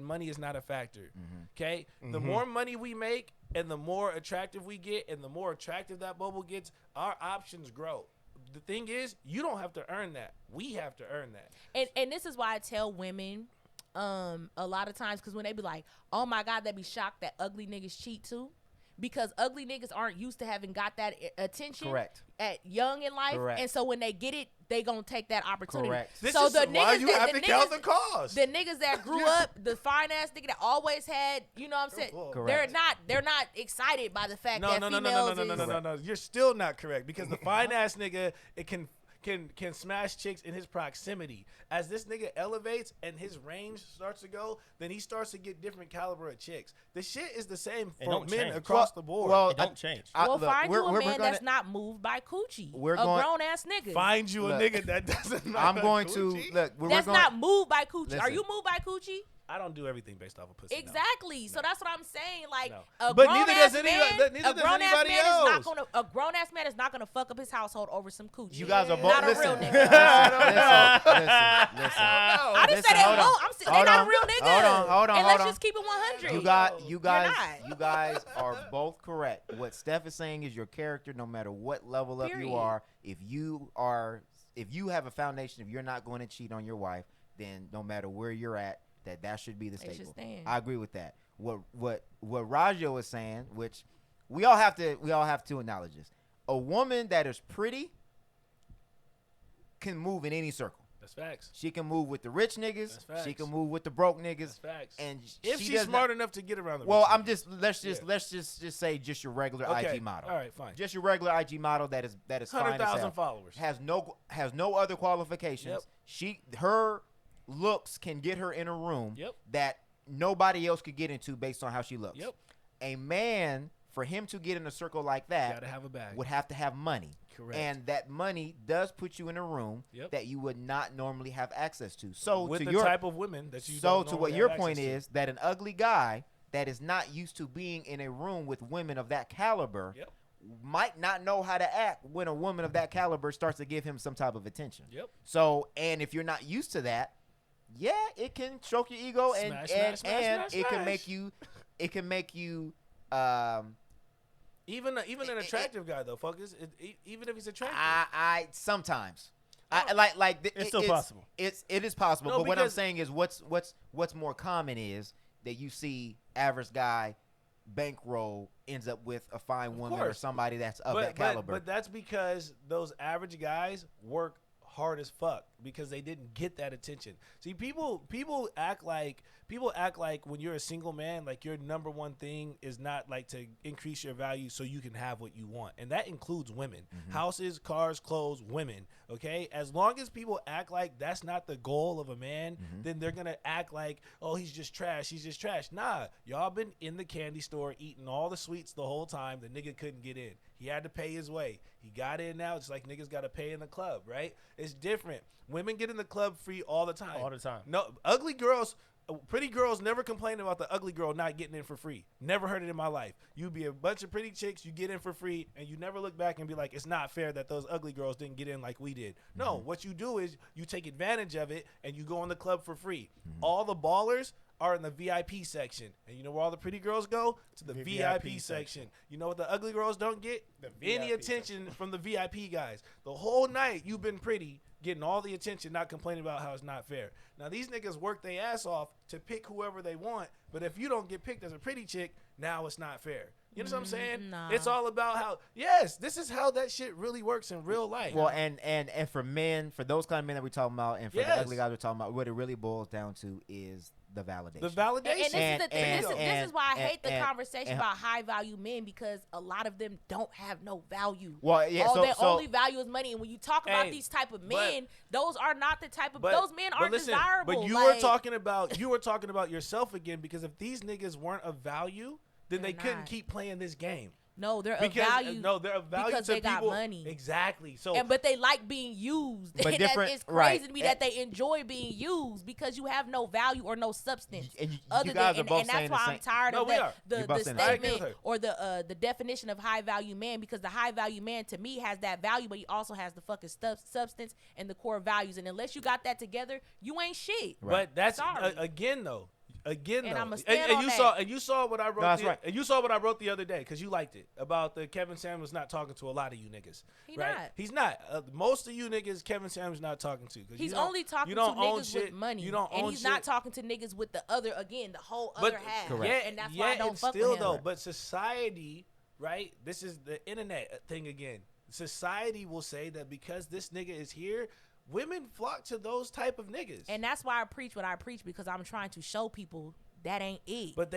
money is not a factor. Okay, the more money we make, and the more attractive we get, and the more attractive that bubble gets, our options grow. The thing is, you don't have to earn that. We have to earn that.
and this is why I tell women a lot of times, because when they be like, oh my God, they be shocked that ugly niggas cheat too. Because ugly niggas aren't used to having got that attention
Correct.
at young in life.
Correct.
And so when they get it, they gonna take that opportunity.
Correct.
This
So
is
the
why
niggas
you
that
have
the
to count
niggas,
the cost.
the niggas that grew up, the fine ass nigga that always had, you know what I'm saying?
Correct.
They're not excited by the fact
No,
that
no, no,
females
no, no, no,
is
no, no, no. You're still not correct, because the fine ass nigga, it can smash chicks in his proximity. As this nigga elevates and his range starts to go, then he starts to get different caliber of chicks. The shit is the same
It
for
don't
men
change.
across the board.
Well,
It don't change.
Well,
look,
find you a
we're
man
gonna-
that's not moved by coochie.
We're
a
going-
grown ass nigga.
Find you a
Look,
nigga that doesn't.
I'm
like
going
coochie.
to look. We're
That's
going,
not moved by coochie. Are
Listen.
you moved by coochie?
I don't do everything based off of pussy. no.
Exactly. So that's what I'm saying. Like
No.
a
But
grown
neither
ass
does
man,
neither
a
does
grown ass
anybody
man is not
else.
gonna. A grown ass man is not gonna fuck up his household over some coochie.
You guys are both.
not a
Listen,
real
listen,
nigga.
listen.
I didn't
Listen,
say they
hold on.
won't. I'm saying
Hold
they're not
on.
a real nigga.
Hold on,
And
hold
let's
on.
just keep it 100.
You
not.
guys are both correct. What Steph is saying is your character, no matter what level up
Period.
you are. If you have a foundation, if you're not going to cheat on your wife, then no matter where you're at, that should be the
They should
staple.
stand.
I agree with that. What Rajo is saying, which we all have to acknowledge this. A woman that is pretty can move in any circle.
That's facts.
She can move with the rich niggas.
That's facts.
She can move with the broke niggas.
That's facts.
And
if
she
she's
does
smart
not,
enough to get around the
well,
rich
I'm
niggas.
just let's just say just your regular
Okay.
IG model.
All right, fine.
Just your regular IG model that is fine as
100,000
hell.
followers.
Has no other qualifications.
Yep.
Her looks can get her in a room
Yep.
that nobody else could get into based on how she looks.
Yep.
A man, for him to get in a circle like that,
Gotta have a bag.
would have to have money.
Correct.
And that money does put you in a room
Yep.
that you would not normally have access to. So
with
to
the
your
type of women that you
so
don't
to
normally
what your
have
point
access to.
is, that an ugly guy that is not used to being in a room with women of that caliber
Yep.
might not know how to act when a woman of that caliber starts to give him some type of attention.
Yep.
So, and if you're not used to that, yeah, it can stroke your ego and
Smash,
and,
smash,
and
smash,
it can
smash.
make you
Even an attractive guy though, fuckers. Even if he's attractive.
I sometimes I like
It's still possible.
It is possible,
No,
but what I'm
because-
saying is what's more common is that you see average guy bankroll ends up with a fine woman or
course.
somebody that's of that caliber.
But that's because those average guys work hard as fuck because they didn't get that attention. See, people act like when you're a single man, like your number one thing is not like to increase your value so you can have what you want, and that includes women, houses, cars, clothes, women. Okay, as long as people act like that's not the goal of a man, then they're gonna act like, oh, he's just trash. Nah, y'all been in the candy store eating all the sweets the whole time. The nigga couldn't get in. He had to pay his way. He got in now. It's like niggas got to pay in the club, right? It's different. Women get in the club free all the time.
All the time.
No, ugly girls, pretty girls never complain about the ugly girl not getting in for free. Never heard it in my life. You be a bunch of pretty chicks, you get in for free, and you never look back and be like, it's not fair that those ugly girls didn't get in like we did. No, what you do is you take advantage of it and you go in the club for free. All the ballers are in the VIP section. And you know where all the pretty girls go? To the VIP section. You know what the ugly girls don't get? Any
VIP
attention from the VIP guys. The whole night you've been pretty, getting all the attention, not complaining about how it's not fair. Now these niggas work their ass off to pick whoever they want, but if you don't get picked as a pretty chick, now it's not fair. You know what I'm saying?
Nah.
It's all about how, yes, this is how that shit really works in real life.
Well, and for men, for those kind of men that we're talking about, and for the
Yes.
ugly guys we're talking about, what it really boils down to is the validation.
the validation.
And this is why I hate the
and-
conversation about high value men, because a lot of them don't have no value.
Well, yeah,
All
so-
their
so-
only value is money. And when you talk about
Hey,
these type of
but-
men, those are not the type of
But-
those men
but
aren't
listen,
desirable.
But you
like,
were talking about yourself again, because if these niggas weren't of value, then
They're
they couldn't
not.
keep playing this game.
no, they're of
Because
value.
no, they're of value
because
to
they got
people.
money.
Exactly. So
But they like being used.
But
And
different-
it's crazy
right.
to me that they enjoy being used, because you have no value or no substance.
And you
other
guys are
than,
both
and that's
saying the
why I'm
same-
tired
No,
of
we
that,
are.
the
You're both saying the same
thing.
statement or the definition of high value man, because the high value man to me has that value, but he also has the fucking substance and the core values. And unless you got that together, you ain't shit.
But that's
Sorry.
again though.
And
though.
I'ma stand on
you saw what I wrote.
that's right.
And you saw what I wrote the other day because you liked it about the Kevin Samuels not talking to a lot of you niggas.
He
right?
not.
He's not. Most of you niggas, Kevin Samuels not talking to. 'cause
He's
you don't-
only talking
you
to
don't own
niggas
shit.
with money.
You don't
and
own
he's
shit.
not talking to niggas with the other, again, the whole
But
other half.
Correct.
And that's why I don't
and
fuck
still
with him.
though, but society, right? This is the internet thing again. Society will say that because this nigga is here, women flock to those type of niggas.
And that's why I preach what I preach, because I'm trying to show people that ain't it.
But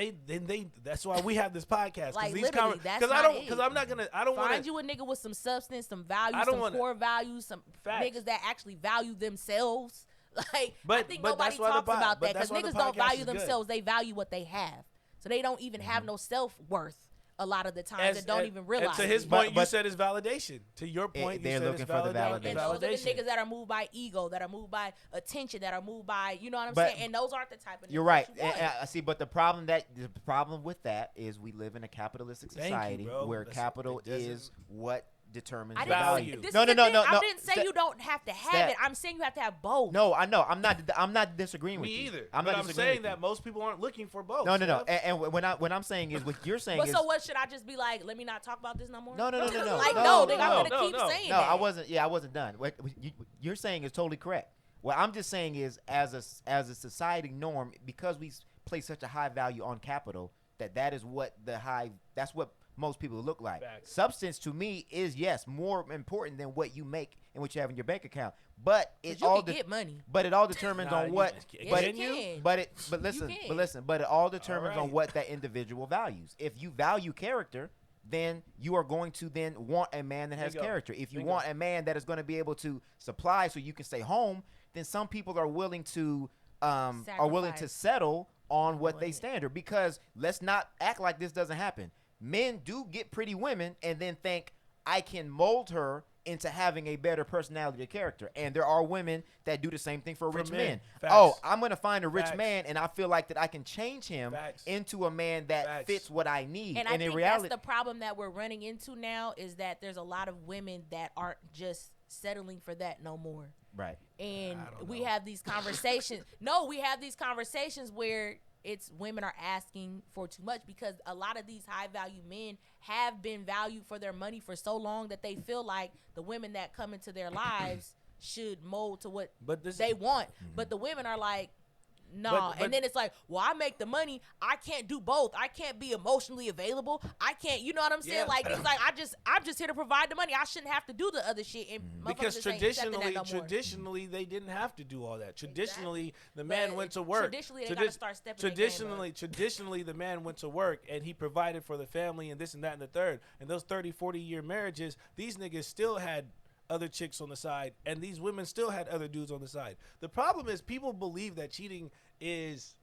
that's why we have this podcast.
Like,
these
literally, that's
I
not
don't
it.
because I'm not gonna I don't want
Find
to
you a nigga with some substance, some value,
I don't
some
wanna-
core values, some
Facts.
niggas that actually value themselves. Like, I
But-
think
but
nobody
that's why the
talks about
but
that, because
that's why the
niggas don't
podcast
value
is good.
themselves. They value what they have. So they don't even have no self-worth a lot of the times and don't even realize
And to his
it.
point, you
But-
said it's validation. To your point,
they're
you said
looking
it's
for the
validation.
validation.
And those are the
Validation.
niggas that are moved by ego, that are moved by attention, that are moved by, you know what I'm
But-
saying? And those aren't the type of niggas
You're right.
that you want.
I see, but the problem with that is we live in a capitalistic
Thank you,
society
bro.
where
That's-
capital
it doesn't-
is what determines
I
the
didn't
value.
say, this
No,
is
no,
the
no,
thing.
no,
I
no.
didn't say
Steph-
you don't have to have
Steph-
it. I'm saying you have to have both.
No, I know. I'm not disagreeing with
Me
you.
either.
I'm
but
not
I'm
disagreeing
saying
with you.
that most people aren't looking for both.
No, no, no.
Steph.
And what I'm saying is, what you're saying
But
is,
so what, should I just be like, let me not talk about this no more?
No, no, no, no, no.
Like,
No,
no,
no,
nigga, I'm
no,
gonna keep
no.
saying
no,
that.
I wasn't done. What you're saying is totally correct. What I'm just saying is, as a society norm, because we place such a high value on capital, that is what that's what most people look like.
Facts.
Substance to me is yes more important than what you make and what you have in your bank account. But it
'Cause you
all
can get money.
But it all determines
Nah,
on
you
what.
can.
But
Can you?
But listen. But it all determines on
right.
what that individual values. If you value character, then you are going to then want a man that has
Bingo.
character. If you
Bingo.
want a man that is going to be able to supply so you can stay home, then some people are willing to
Sacrifice.
settle on what they
Money.
standard. Because let's not act like this doesn't happen. Men do get pretty women and then think I can mold her into having a better personality or character. And there are women that do the same thing for rich men.
Facts.
Oh, I'm going to find a rich
Facts.
man and I feel like that I can change him
Facts.
into a man that
Facts.
fits what I need.
And I
in
think
reality,
that's the problem that we're running into now is that there's a lot of women that aren't just settling for that no more.
right.
And
I don't
we
know.
have these conversations. No, we have these conversations where it's women are asking for too much because a lot of these high value men have been valued for their money for so long that they feel like the women that come into their lives should mold to what
But this
they want. But the women are like, nah.
But-
And then it's like, well, I make the money. I can't do both. I can't be emotionally available. I can't, you know what I'm saying?
Yeah.
Like, it's like, I'm just here to provide the money. I shouldn't have to do the other shit. And
because
motherfuckers ain't accepting that no more.
traditionally they didn't have to do all that. Traditionally, the man
But
went to work.
traditionally, they gotta start stepping their game up.
Traditionally, the man went to work and he provided for the family and this and that and the third. And those 30, 40-year marriages, these niggas still had other chicks on the side, and these women still had other dudes on the side. The problem is people believe that cheating is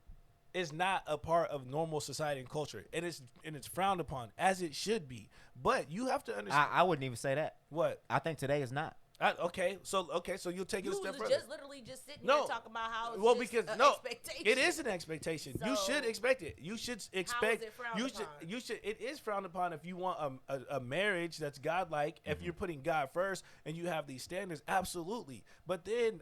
not a part of normal society and culture, and it's frowned upon, as it should be. But you have to understand
I wouldn't even say that.
what.
I think today is not.
Okay, so you'll take it
You
a step
was
further.
just literally just sitting
No.
here talking about how it's
Well,
just
because
a
no,
expectation.
it is an expectation. You
So,
should expect it. You should expect.
it frowned
You
upon?
should. You should. It is frowned upon if you want a marriage that's godlike. If you're putting God first and you have these standards, absolutely. But then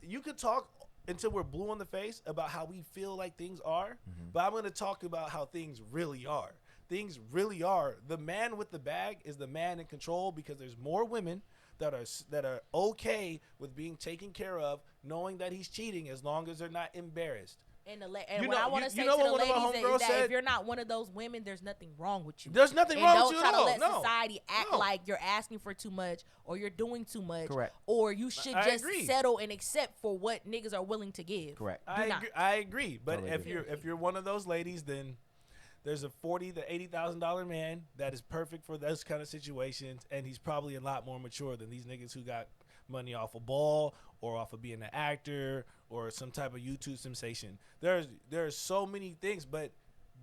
you could talk until we're blue in the face about how we feel like things are. But I'm going to talk about how things really are. Things really are. The man with the bag is the man in control because there's more women that are okay with being taken care of, knowing that he's cheating as long as they're not embarrassed.
And, what
know-
I want
you
to say
know
to
what
the
one of my
ladies
homegirls
is that
said?
if you're not one of those women, there's nothing wrong with you.
There's nothing
And
wrong
don't
with you
try
at
to
all.
let
No.
society act
No.
like you're asking for too much or you're doing too much.
Correct.
Or you should
I
just
agree.
settle and accept for what niggas are willing to give.
Correct.
Do not.
I agree. But
Totally agree.
if you're one of those ladies, then there's a $40,000 to $80,000 man that is perfect for those kind of situations, and he's probably a lot more mature than these niggas who got money off a ball or off of being an actor or some type of YouTube sensation. There's so many things, but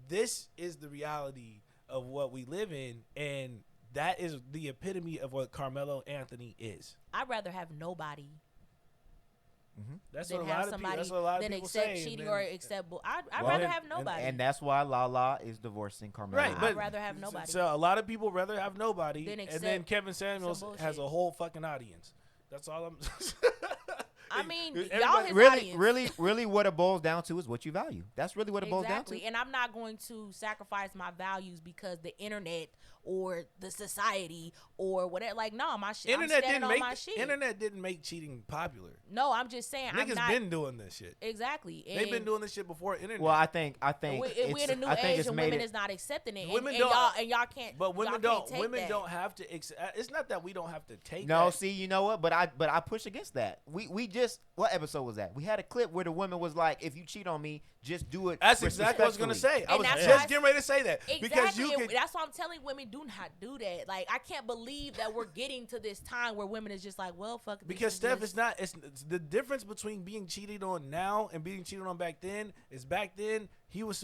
this is the reality of what we live in, and that is the epitome of what Carmelo Anthony is.
I'd rather have nobody
That's
than
what a
have
lot of people.
somebody
That's what a lot of
than
people
accept
say. and
cheating
then-
or accept. I'd
Well,
rather
and-
have nobody.
And that's why LaLa is divorcing Carmelo.
Right,
I'd
but
rather have nobody.
So a lot of people rather have nobody,
Than
and then
accept
Kevin Samuels
some
has
bullshit.
a whole fucking audience. That's all I'm.
I mean,
Everybody-
y'all his
Really,
audience.
really, what it boils down to is what you value. That's really what it boils down
Exactly.
to.
And I'm not going to sacrifice my values because the internet or the society or whatever. Like, no, my shit. I'm
Internet
standing
didn't
on my
make
shit.
internet didn't make cheating popular.
No, I'm just saying. I'm
Niggas
not.
been doing this shit.
Exactly.
They've been
And
doing this shit before internet.
Well, I think
we
it's,
in a new
I think
age
it's
and
made
women
it.
is not accepting it.
Women
and
don't-
y'all can't.
but women
y'all
don't.
Can't take
Women
that.
don't have to. It's not that we don't have to take.
No,
that.
see, you know what? But I push against that. We just what episode was that? We had a clip where the woman was like, "If you cheat on me, just do it."
That's exactly what I was gonna
respectfully."
say. I
And
was
that's
just
why I-
getting ready to say that because
Exactly.
you
and
can.
that's why I'm telling women do not do that. Like, I can't believe that we're getting to this time where women is just like, well, fuck. This
Because
is
Steph,
just-
it's not. It's the difference between being cheated on now and being cheated on back then. Is back then he was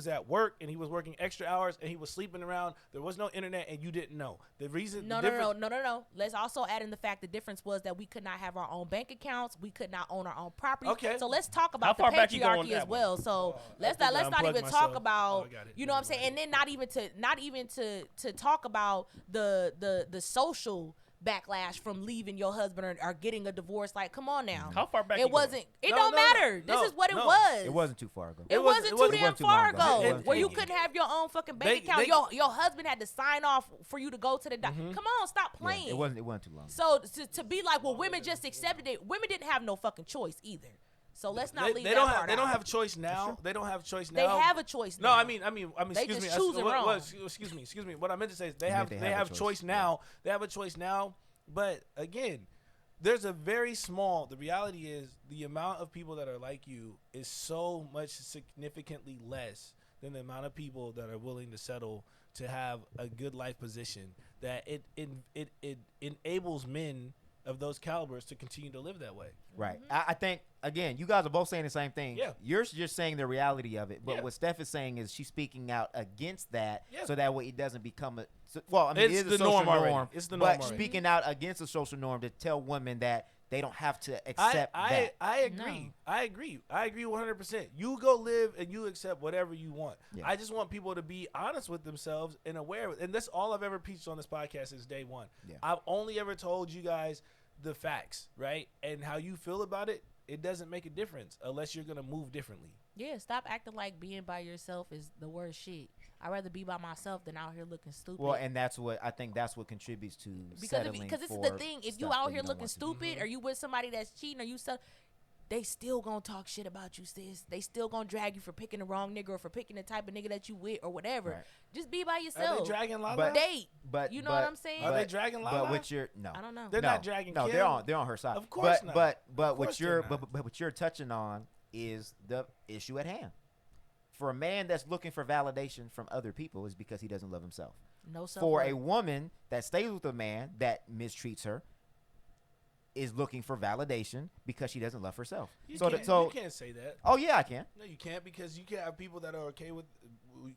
at work and he was working extra hours and he was sleeping around. There was no internet and you didn't know the reason.
No.
the difference-
No. Let's also add in the fact the difference was that we could not have our own bank accounts. We could not own our own property.
Okay.
So let's talk
How
about the
far back you go on
patriarchy
that
as well.
one?
So let's
I
not
think I
even
unplugged
talk
myself.
about
Oh, I got it.
you know what I'm saying, and then not even to talk about the social backlash from leaving your husband or getting a divorce. Like, come on now.
How far back you
It
going?
wasn't. It
No,
don't
no, no,
matter.
no,
This is what it
no.
was.
It wasn't too far ago.
It wasn't too
wasn't
damn
too
far
long ago.
ago
It
where you
wasn't.
couldn't have your own fucking bank account. Your husband had to sign off for you to go to the doctor. Come on, stop playing.
It wasn't too long.
So to be like, well, women just accepted it. Women didn't have no fucking choice either. So let's not leave
they
that
don't
part
have they don't
out.
have a choice now. They don't have a choice
They
now.
have a choice
No,
now.
I mean,
They
excuse
just
me.
choose it wrong.
Excuse me. What I meant to say is they
meant
have
they
they
have a
have
choice.
choice now. They have a choice now. But again, there's a very small. The reality is the amount of people that are like you is so much significantly less than the amount of people that are willing to settle to have a good life position. That it enables men of those calibers to continue to live that way.
Right. I think, again, you guys are both saying the same thing.
Yeah.
You're just saying the reality of it. But
Yeah.
what Steph is saying is she's speaking out against that
Yeah.
so that way it doesn't become a – well, I mean,
It's
it is
the
a social
norm already.
norm.
It's the norm
But
already.
speaking out against a social norm to tell women that they don't have to accept that.
I agree.
No.
I agree 100%. You go live and you accept whatever you want.
Yeah.
I just want people to be honest with themselves and aware of it. And that's all I've ever preached on this podcast since day one.
Yeah.
I've only ever told you guys the facts, right? And how you feel about it, it doesn't make a difference unless you're going to move differently.
Yeah, stop acting like being by yourself is the worst shit. I'd rather be by myself than out here looking stupid.
Well, and that's what – I think that's what contributes to settling
because this is
for
the thing. If
stuff
you out
that
here
don't
looking
want to do.
stupid, or you with somebody that's cheating, or you they still gonna talk shit about you, sis. They still gonna drag you for picking the wrong nigga or for picking the type of nigga that you with or whatever.
Right.
Just be by
Are
yourself.
they dragging LaLa?
But-
Date.
But
You know what I'm saying?
Are they dragging LaLa?
But what you're – no.
I don't know.
They're
No,
not dragging
No,
Kim.
they're on her side.
Of course
but,
not.
But
Of course
what
they're
you're
not.
but what you're touching on is the issue at hand. For a man that's looking for validation from other people is because he doesn't love himself.
No self.
For a woman that stays with a man that mistreats her is looking for validation because she doesn't love herself.
You
So
can't, you can't say that.
oh yeah, I can.
No, you can't, because you can't have people that are okay with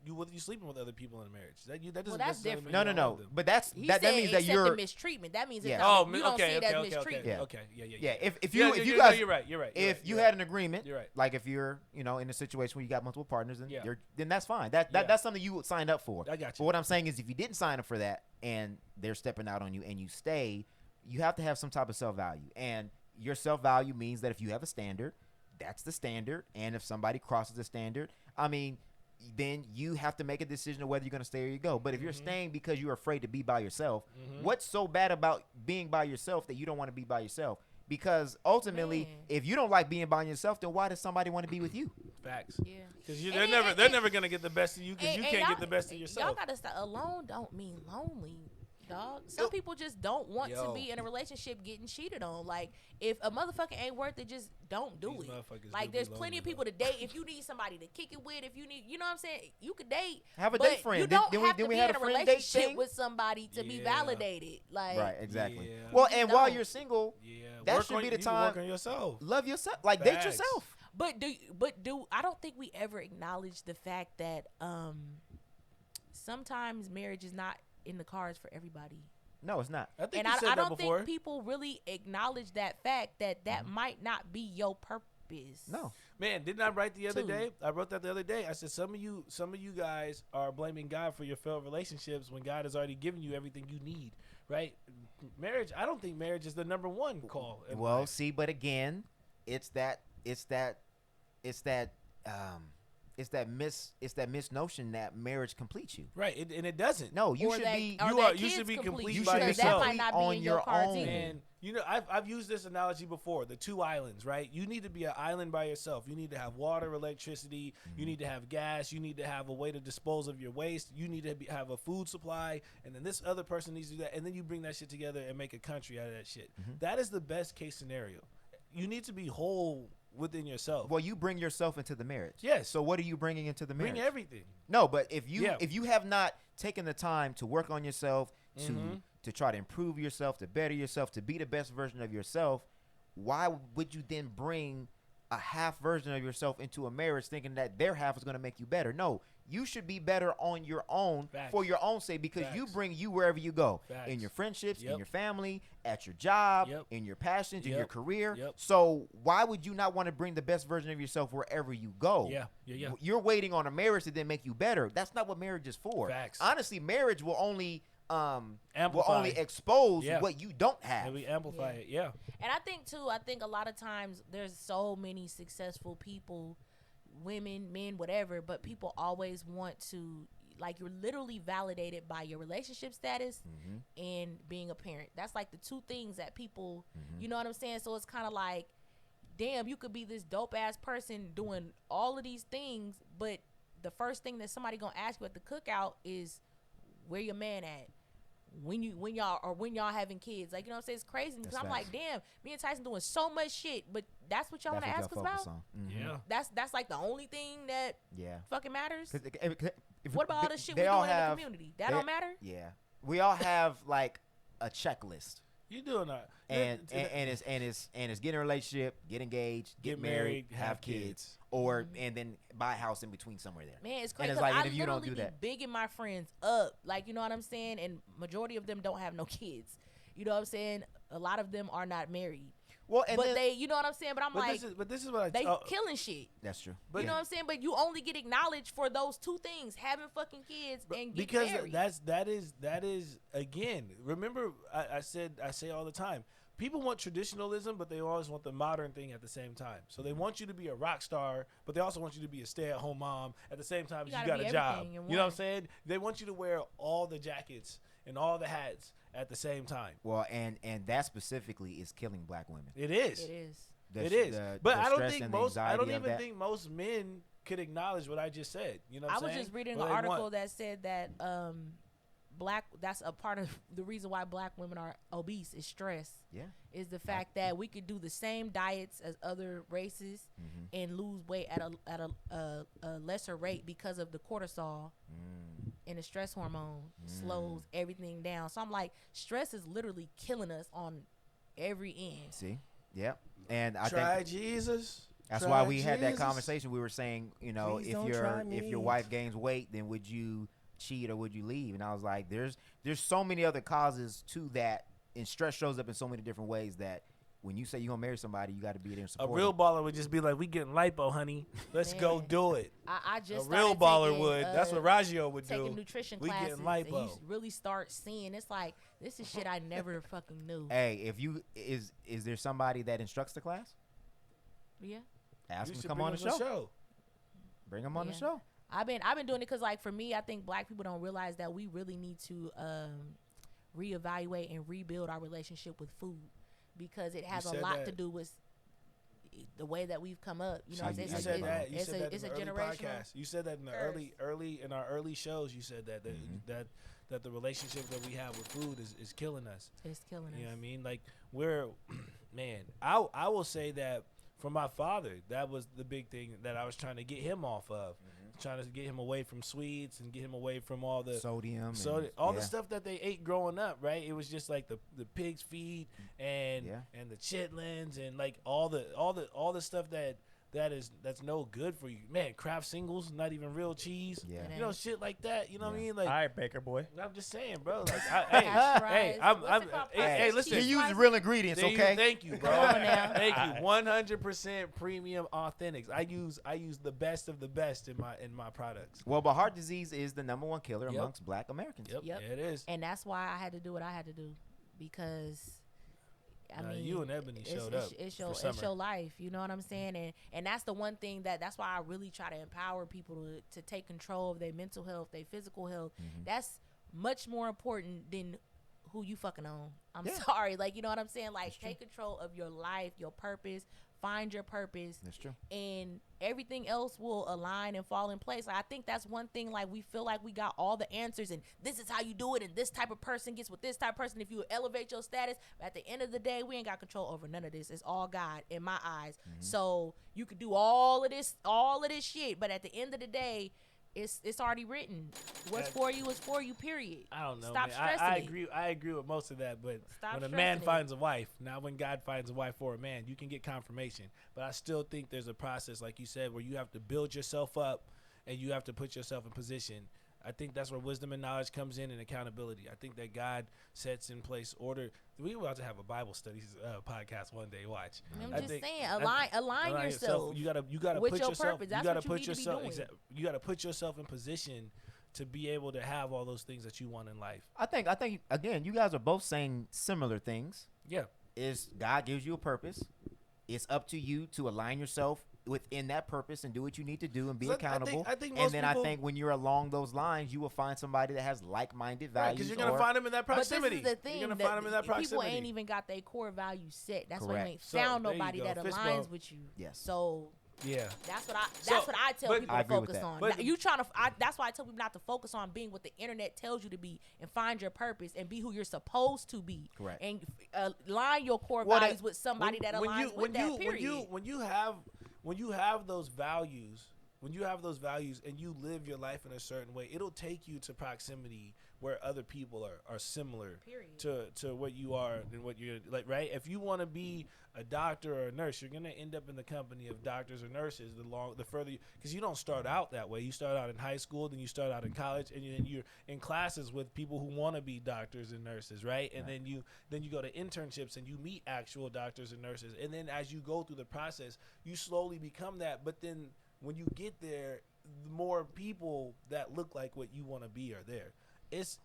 you sleeping with other people in a marriage. That doesn't
that's
necessarily
different.
mean
No,
you
no,
don't love
no.
them.
But that
He
that
said
means that
accept
you're
the mistreatment. That means
Yeah.
it's
Oh,
not, you don't
okay,
see it as
okay, okay,
mistreatment.
Yeah.
okay. Yeah.
yeah. If
Yeah,
you
no,
guys
you're right. You're right.
if you
you're
had
right.
an agreement,
You're right.
like if you're in a situation where you got multiple partners, and
Yeah.
then that's fine.
Yeah.
That's something you signed up for.
I got you.
But what I'm saying is, if you didn't sign up for that and they're stepping out on you and you stay, you have to have some type of self-value. And your self-value means that if you have a standard, that's the standard. And if somebody crosses the standard, I mean, then you have to make a decision of whether you're going to stay or you go. But if you're staying because you're afraid to be by yourself, what's so bad about being by yourself that you don't want to be by yourself? Because ultimately,
Man.
if you don't like being by yourself, then why does somebody want to be with you?
Facts.
Yeah.
Because
And-
they're
and-
never gonna get the best of you because you
and
can't
y'all-
get the best of
Y'all
yourself.
gotta stop. Alone don't mean lonely, dog. Some people just don't want to
Yo.
be in a relationship getting cheated on. Like, if a motherfucker ain't worth it, just don't do
These
it.
motherfuckers
Like,
do be
there's plenty
lonely,
of people to date. If you need somebody to kick it with, if you need, you know what I'm saying, you could date.
Have a
but
date friend.
You
Then-
don't
then we-
have
then
to
we
be
had
in
a
a
friend date
relationship
thing.
with somebody to be
Yeah.
validated. Like,
Right, exactly.
Yeah.
Well,
You
and while
don't.
you're single,
Yeah.
that
Work
should
on-
be the
you
time.
Work on yourself.
Love yourself. Like, date
Facts.
yourself.
But I don't think we ever acknowledge the fact that sometimes marriage is not in the cards for everybody.
No, it's not.
I think
And
you said
I
that
don't
before.
think people really acknowledge that fact that might not be your purpose.
No.
Man, didn't I write the other
Two.
day? I wrote that the other day. I said some of you guys are blaming God for your failed relationships when God has already given you everything you need, right? Marriage, I don't think marriage is the number one call. in
Well,
life.
see, but again, it's that misnotion that marriage completes you.
right, and it doesn't.
No, you
Or
should
that-
be.
or
you
that
are- you
kids
should be
complete
complete
You
you,
should be
because that might
complete
not be
on
in
your
cards
own.
either.
And you know, I've used this analogy before. The two islands, right? You need to be an island by yourself. You need to have water, electricity. You need to have gas. You need to have a way to dispose of your waste. You need to have a food supply, and then this other person needs to do that, and then you bring that shit together and make a country out of that shit. That is the best case scenario. You need to be whole within yourself.
Well, you bring yourself into the marriage.
Yes.
So what are you bringing into the marriage?
Bring everything.
No, but if you
Yeah.
if you have not taken the time to work on yourself, to try to improve yourself, to better yourself, to be the best version of yourself, why would you then bring a half version of yourself into a marriage thinking that their half is going to make you better? No, you should be better on your own
Facts.
for your own sake because you
Facts.
bring you wherever you go.
Facts.
In your friendships, in
Yep.
your family, at your job,
Yep.
in your passions, in
Yep.
your career.
Yep.
So why would you not want to bring the best version of yourself wherever you go?
Yeah.
You're waiting on a marriage to then make you better. That's not what marriage is for.
Facts.
Honestly, marriage will only
Amplify.
expose
Yeah.
what you don't have.
And we amplify
Yeah.
it. Yeah.
And I think a lot of times there's so many successful people, women, men, whatever, but people always want to, like, you're literally validated by your relationship status and being a parent. That's like the two things that people, you know what I'm saying? So it's kind of like damn, you could be this dope ass person doing all of these things, but the first thing that somebody gonna ask you at the cookout is where your man at when y'all having kids. Like, you know what I'm saying? It's crazy because I'm like, damn, me and Tyson doing so much shit, but that's what y'all want to ask us about.
Mm-hmm.
That's like the only thing that fucking matters. What about all the shit we do in the community? That don't matter.
Yeah, we all have like a checklist.
You doing that?
And it's get in a relationship, get engaged, get married, have kids, or and then buy a house in between somewhere there.
Man, it's crazy.
And it's like,
I
and if you don't do that,
bigging my friends up, like, you know what I'm saying. And majority of them don't have no kids. You know what I'm saying. A lot of them are not married.
Well, and
but they, you know what I'm saying. But I'm like,
this is what
they killing shit.
That's true.
But you know what I'm saying. But you only get acknowledged for those two things: having fucking kids and getting married.
Because that is again. Remember, I say all the time. People want traditionalism, but they always want the modern thing at the same time. So they want you to be a rock star, but they also want you to be a stay-at-home mom at the same time as you got a job. You know what I'm saying? They want you to wear all the jackets and all the hats at the same time.
Well, and that specifically is killing black women.
It is. It is. But I don't even think most men could acknowledge what I just said. You know what I'm saying?
I was just reading an article that said that that's a part of the reason why black women are obese is stress.
Yeah.
Is the fact that we could do the same diets as other races and lose weight at a lesser rate because of the cortisol and the stress hormone slows everything down. So I'm like, stress is literally killing us on every end.
See? Yep. And I
Try
think
Jesus.
That's why we had that conversation. We were saying, you know, if your wife gains weight, then would you cheat or would you leave? And I was like, there's so many other causes to that, and stress shows up in so many different ways that when you say you're gonna marry somebody, you got to be there and support
a real baller would just be like, we getting lipo, honey, let's go do it.
I just
a real baller would. That's what Raggio would
taking
do.
Nutrition
we
classes,
getting lipo.
and you really start seeing it's like, this is shit I never fucking knew.
Hey, if you is there somebody that instructs the class?
Yeah.
Ask them to come on the show. Bring them on the show.
I've been doing it because, like, for me, I think black people don't realize that we really need to reevaluate and rebuild our relationship with food, because it has a lot to do with the way that we've come up. You know,
it's a generational. You said that in the early in our early shows. You said that the relationship that we have with food is killing us.
It's killing us.
You know what I mean? Like, man, I will say that. For my father, that was the big thing that I was trying to get him off of, trying to get him away from sweets and get him away from all the
sodium,
the stuff that they ate growing up. Right? It was just like the pig's feet and the chitlins and like all the stuff that's no good for you. Man, Kraft singles, not even real cheese. Yeah. You know, shit like that. You know what I mean? Like,
all right, Baker boy.
I'm just saying, bro. Like, hey, listen.
You use real ingredients, okay?
Thank you, bro. Thank you. 100% premium authentics. I use the best of the best in my products.
Well, but heart disease is the #1 killer amongst Black Americans.
Yep. Yeah, it is.
And that's why I had to do what I had to do, because I mean,
you and Ebony showed up.
It's your life, you know what I'm saying? And that's the one thing that's why I really try to empower people to take control of their mental health, their physical health. That's much more important than who you fucking own. I'm sorry. Like, you know what I'm saying? Like, take control of your life, your purpose, find your purpose.
That's true.
And everything else will align and fall in place. Like, I think that's one thing, like, we feel like we got all the answers and this is how you do it and this type of person gets with this type of person if you elevate your status. But at the end of the day, we ain't got control over none of this. It's all God in my eyes. So you could do all of this shit, but at the end of the day, it's already written. What's for you is for you, period.
I don't know.
Stop
man.
stressing
I agree with most of that, but
Stop
when a man
stressing
finds a wife, not when God finds a wife for a man, you can get confirmation. But I still think there's a process, like you said, where you have to build yourself up and you have to put yourself in position. I think that's where wisdom and knowledge comes in, and accountability. I think that God sets in place order. We're about to have a Bible studies podcast one day. Watch.
I'm just saying, align yourself.
You gotta
with
put
your
yourself.
purpose. That's
you gotta
what
put
you need
yourself.
to be doing.
You gotta put yourself in position to be able to have all those things that you want in life.
I think again, you guys are both saying similar things.
Yeah.
Is God gives you a purpose. It's up to you to align yourself within that purpose and do what you need to do and be
So I think-
accountable.
I think
and
most
then I
people-
think when you're along those lines, you will find somebody that has like-minded
Right,
values.
because you're gonna
or-
find them in that proximity.
But this is the thing.
You're gonna find them in that
people
proximity.
ain't even got their core values set. That's why
Correct.
you ain't
So,
found
there you
nobody
go.
that
Fist
aligns
bump.
with you.
Yes.
So
Yeah.
that's what I
So,
tell
but-
people
I
to
agree with
focus
that.
on.
But-
You that's why I tell people not to focus on being what the internet tells you to be and find your purpose and be who you're supposed to be.
Correct.
And align your core
Well,
values with somebody that aligns with that. Period.
When you have those values, and you live your life in a certain way, it'll take you to proximity where other people are similar
Period.
to what you are and what you're like, right? If you want to be a doctor or a nurse, you're gonna end up in the company of doctors or nurses the further, because you don't start out that way. You start out in high school, then you start out in college, and then you're in classes with people who want to be doctors and nurses, right? And then you go to internships and you meet actual doctors and nurses, and then as you go through the process, you slowly become that. But then when you get there, the more people that look like what you want to be are there. It's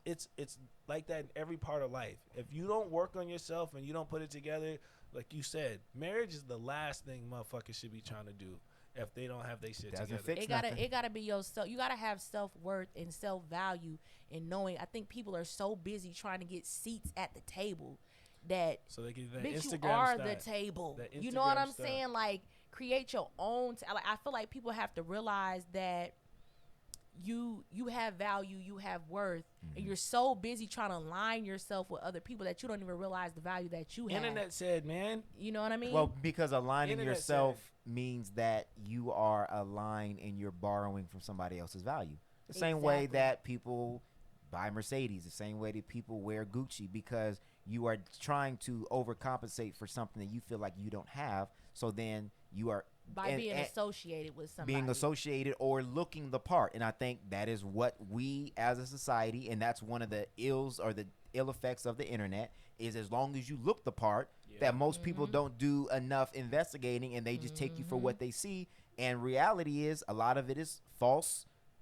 like that in every part of life. If you don't work on yourself and you don't put it together, like you said, marriage is the last thing motherfuckers should be trying to do if they don't have their shit
Doesn't
together.
fix
It gotta
nothing.
be yourself. You gotta have self-worth and self-value and knowing. I think people are so busy trying to get seats at the table that
So they get that
bitch,
Instagram
you are
style.
the table.
That
You know what
Instagram
I'm
style.
saying? Like, create your own. Like, I feel like people have to realize that you have value, you have worth, and you're so busy trying to align yourself with other people that you don't even realize the value that you have.
Internet said, man.
You know what I mean?
Well, because aligning
Internet
yourself means that you are aligned and you're borrowing from somebody else's value. The same way
Exactly.
that people buy Mercedes, the same way that people wear Gucci, because you are trying to overcompensate for something that you feel like you don't have. So then you are
by being associated with somebody.
being associated or looking the part. And I think that is what we as a society, and that's one of the ills or the ill effects of the internet, is as long as you look the part, that most people don't do enough investigating and they just take you for what they see. And reality is a lot of it is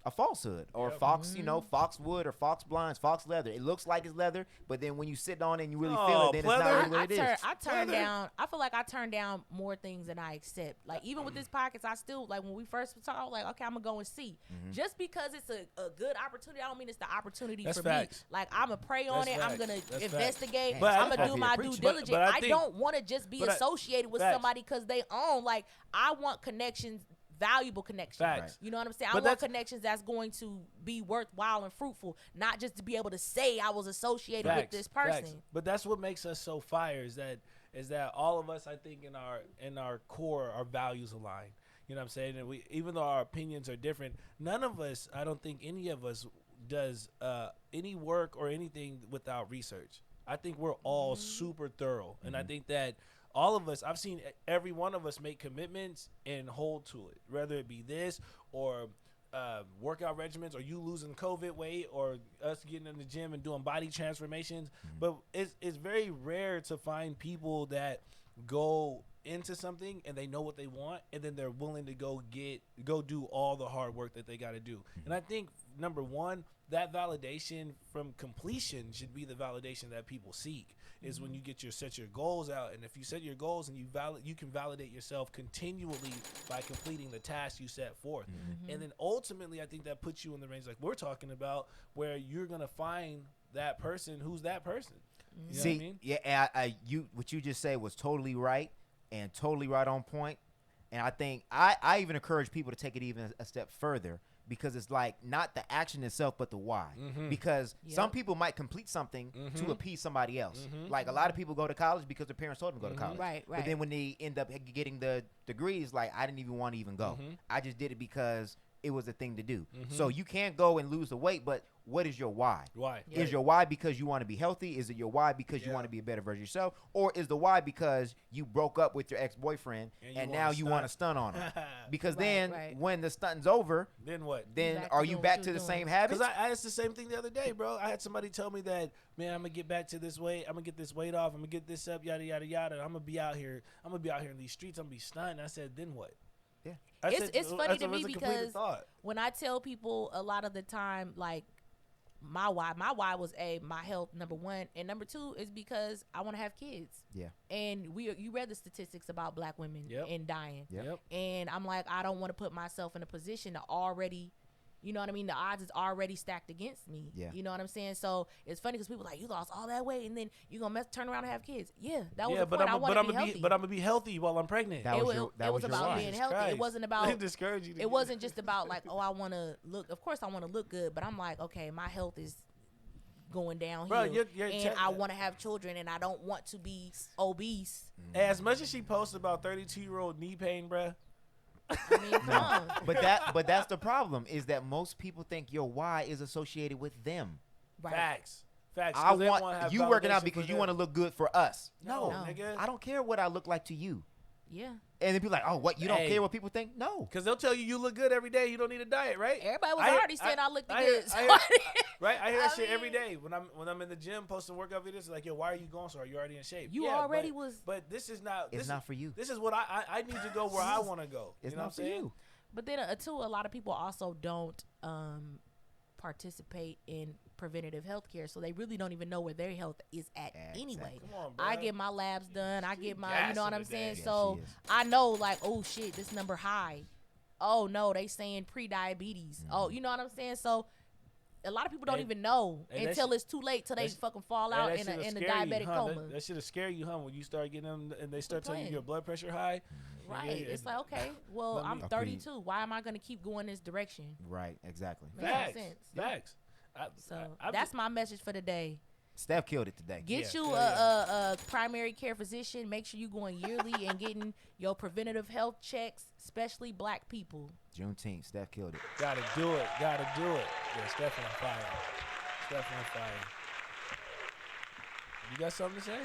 a falsehood, or fox, foxwood or fox blinds, fox leather. It looks like it's leather, but then when you sit on it and you really feel it, then it's not really what it is.
I turn down. I feel like I turn down more things than I accept. Like, even with this podcast, I still, like, when we first talked, I was like, okay, I'm gonna go and see. Just because it's a good opportunity, I don't mean it's the opportunity
That's
for
facts.
me. Like, I'm gonna pray on
That's
it. I'm
facts.
gonna
That's
investigate.
facts.
But
I'm
I-
gonna do my due
Preach.
diligence.
But I
I
think-
don't want to just be
but I-
associated with
facts.
somebody because they own. Like, I want connections. Valuable connections.
Facts.
You know what I'm saying?
But
I want
that's-
connections that's going to be worthwhile and fruitful, not just to be able to say I was associated with
Facts,
this person.
facts. But that's what makes us so fire is that all of us, I think, in our core, our values align. You know what I'm saying? And even though our opinions are different, none of us, I don't think any of us does any work or anything without research. I think we're all super thorough, and I think that all of us, I've seen every one of us make commitments and hold to it, whether it be this or workout regimens, or you losing COVID weight, or us getting in the gym and doing body transformations. But it's very rare to find people that go into something and they know what they want, and then they're willing to go do all the hard work that they got to do. And I think, number one, that validation from completion should be the validation that people seek, is when you set your goals out. And if you set your goals and you can validate yourself continually by completing the tasks you set forth. And then ultimately, I think that puts you in the range like we're talking about, where you're going to find that person who's that person. You know
See,
what I mean?
yeah, what you just said was totally right and totally right on point. And I think I even encourage people to take it even a step further, because it's like not the action itself, but the why. Because some people might complete something to appease somebody else. Like a lot of people go to college because their parents told them to go to college.
Right.
But then when they end up getting the degrees, like, I didn't even want to even go. I just did it because it was a thing to do. So you can't go and lose the weight, but what is your why?
Why?
Is your why because you want to be healthy? Is it your why because you want to be a better version of yourself? Or is the why because you broke up with your ex-boyfriend and now you want to stunt on him? Because then when the stunting's over,
Then what?
then
back to
are
doing
you
what
back
you
to the
was
same
doing.
habits?
Because I asked the same thing the other day, bro. I had somebody tell me that, man, I'm gonna get back to this weight. I'm gonna get this weight off. I'm gonna get this up, yada yada yada. I'm gonna be out here. I'm gonna be out here in these streets. I'm gonna be stunned. I said, then what?
Yeah.
I
It's funny to me
what's a completed
because
thought?
when I tell people a lot of the time, like, my why was my health, number one, and number two is because I want to have kids.
Yeah.
And you read the statistics about black women and dying.
Yep.
And I'm like, I don't want to put myself in a position to already, you know what I mean? The odds is already stacked against me.
Yeah.
You know what I'm saying? So it's funny because people are like, you lost all that weight and then you gonna turn around and have kids. Yeah, that was the point. I want to be healthy.
But I'm gonna be healthy while I'm pregnant.
That was your
about
why.
being healthy.
Christ.
It wasn't about
discourage you.
it wasn't just about like, oh, I want to look. Of course, I want to look good, but I'm like, okay, my health is going downhill,
Bro, you're
and I want to have children, and I don't want to be obese.
As much as she posts about 32-year-old knee pain, bruh.
I mean, come on.
But that's the problem is that most people think your why is associated with them.
Right.
Facts. 'Cause
I
they wanna
want
have
you working out
validation
because
for
you
them.
want to look good for us.
No,
No.
nigga.
I don't care what I look like to you.
Yeah.
And then people like, oh, what? You don't
Hey.
care what people think? No.
Because they'll tell you look good every day. You don't need a diet, right?
Everybody was
I-
already saying I looked
I-
good.
I-
so
Right? I hear that
I
shit every
mean-
day when I'm in the gym posting workout videos. It's like, yo, why are you going so hard? You're already in shape.
You
Yeah,
already
but,
was.
But this is not.
It's not for you.
This is what I need to go where I want to go.
It's
you know
not
what
for
I'm saying?
you.
But then, too, a lot of people also don't participate in preventative health care, so they really don't even know where their health is at anyway.
Exactly.
Come on,
I
bruh.
get my labs done. I get my, you know what I'm
gassing
saying?
today.
Yeah,
So
she is.
I know, like, oh shit, this number high. Oh no, they saying pre-diabetes. Oh, you know what I'm saying? So a lot of people don't
And-
even know
and that
until
shit-
it's too late, till they
that sh-
fucking fall
Hey,
out
that
in
shit'll
a
scare
diabetic
you, huh?
coma.
That shit'll scare you, huh? When you start getting them and they start telling you
playing.
your blood pressure high.
Right.
Yeah,
It's like, okay, well,
Let me-
I'm
Agreed.
32. Why am I going to keep going this direction?
Right. Exactly.
Makes no
Facts.
sense.
Facts.
So
I
that's my message for today.
Steph killed it today.
Get
Yeah,
you
yeah,
a primary care physician. Make sure you going yearly and getting your preventative health checks, especially black people.
Juneteenth. Steph killed it.
Gotta do it. Gotta do it. Yeah, Steph on fire. Steph on fire. You got something to say?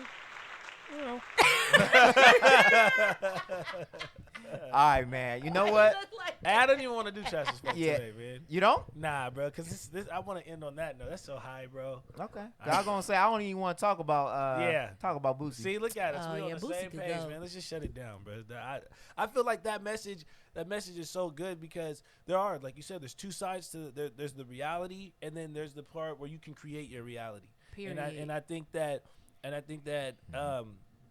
All right, man. You know what?
Hey, I don't even want to do Trash as Fuck
Yeah.
today, man.
You don't?
Nah, bro, because this I want to end on that note. That's so high, bro.
Okay. I was gonna say I don't even want to talk about
Yeah.
Boosie.
See, look at us.
Oh,
We on
yeah,
the
Boosie
same
could
page,
go.
man. Let's just shut it down, bro. I feel like that message is so good because there are, like you said, there's two sides to there's the reality and then there's the part where you can create your reality.
Period.
And I think that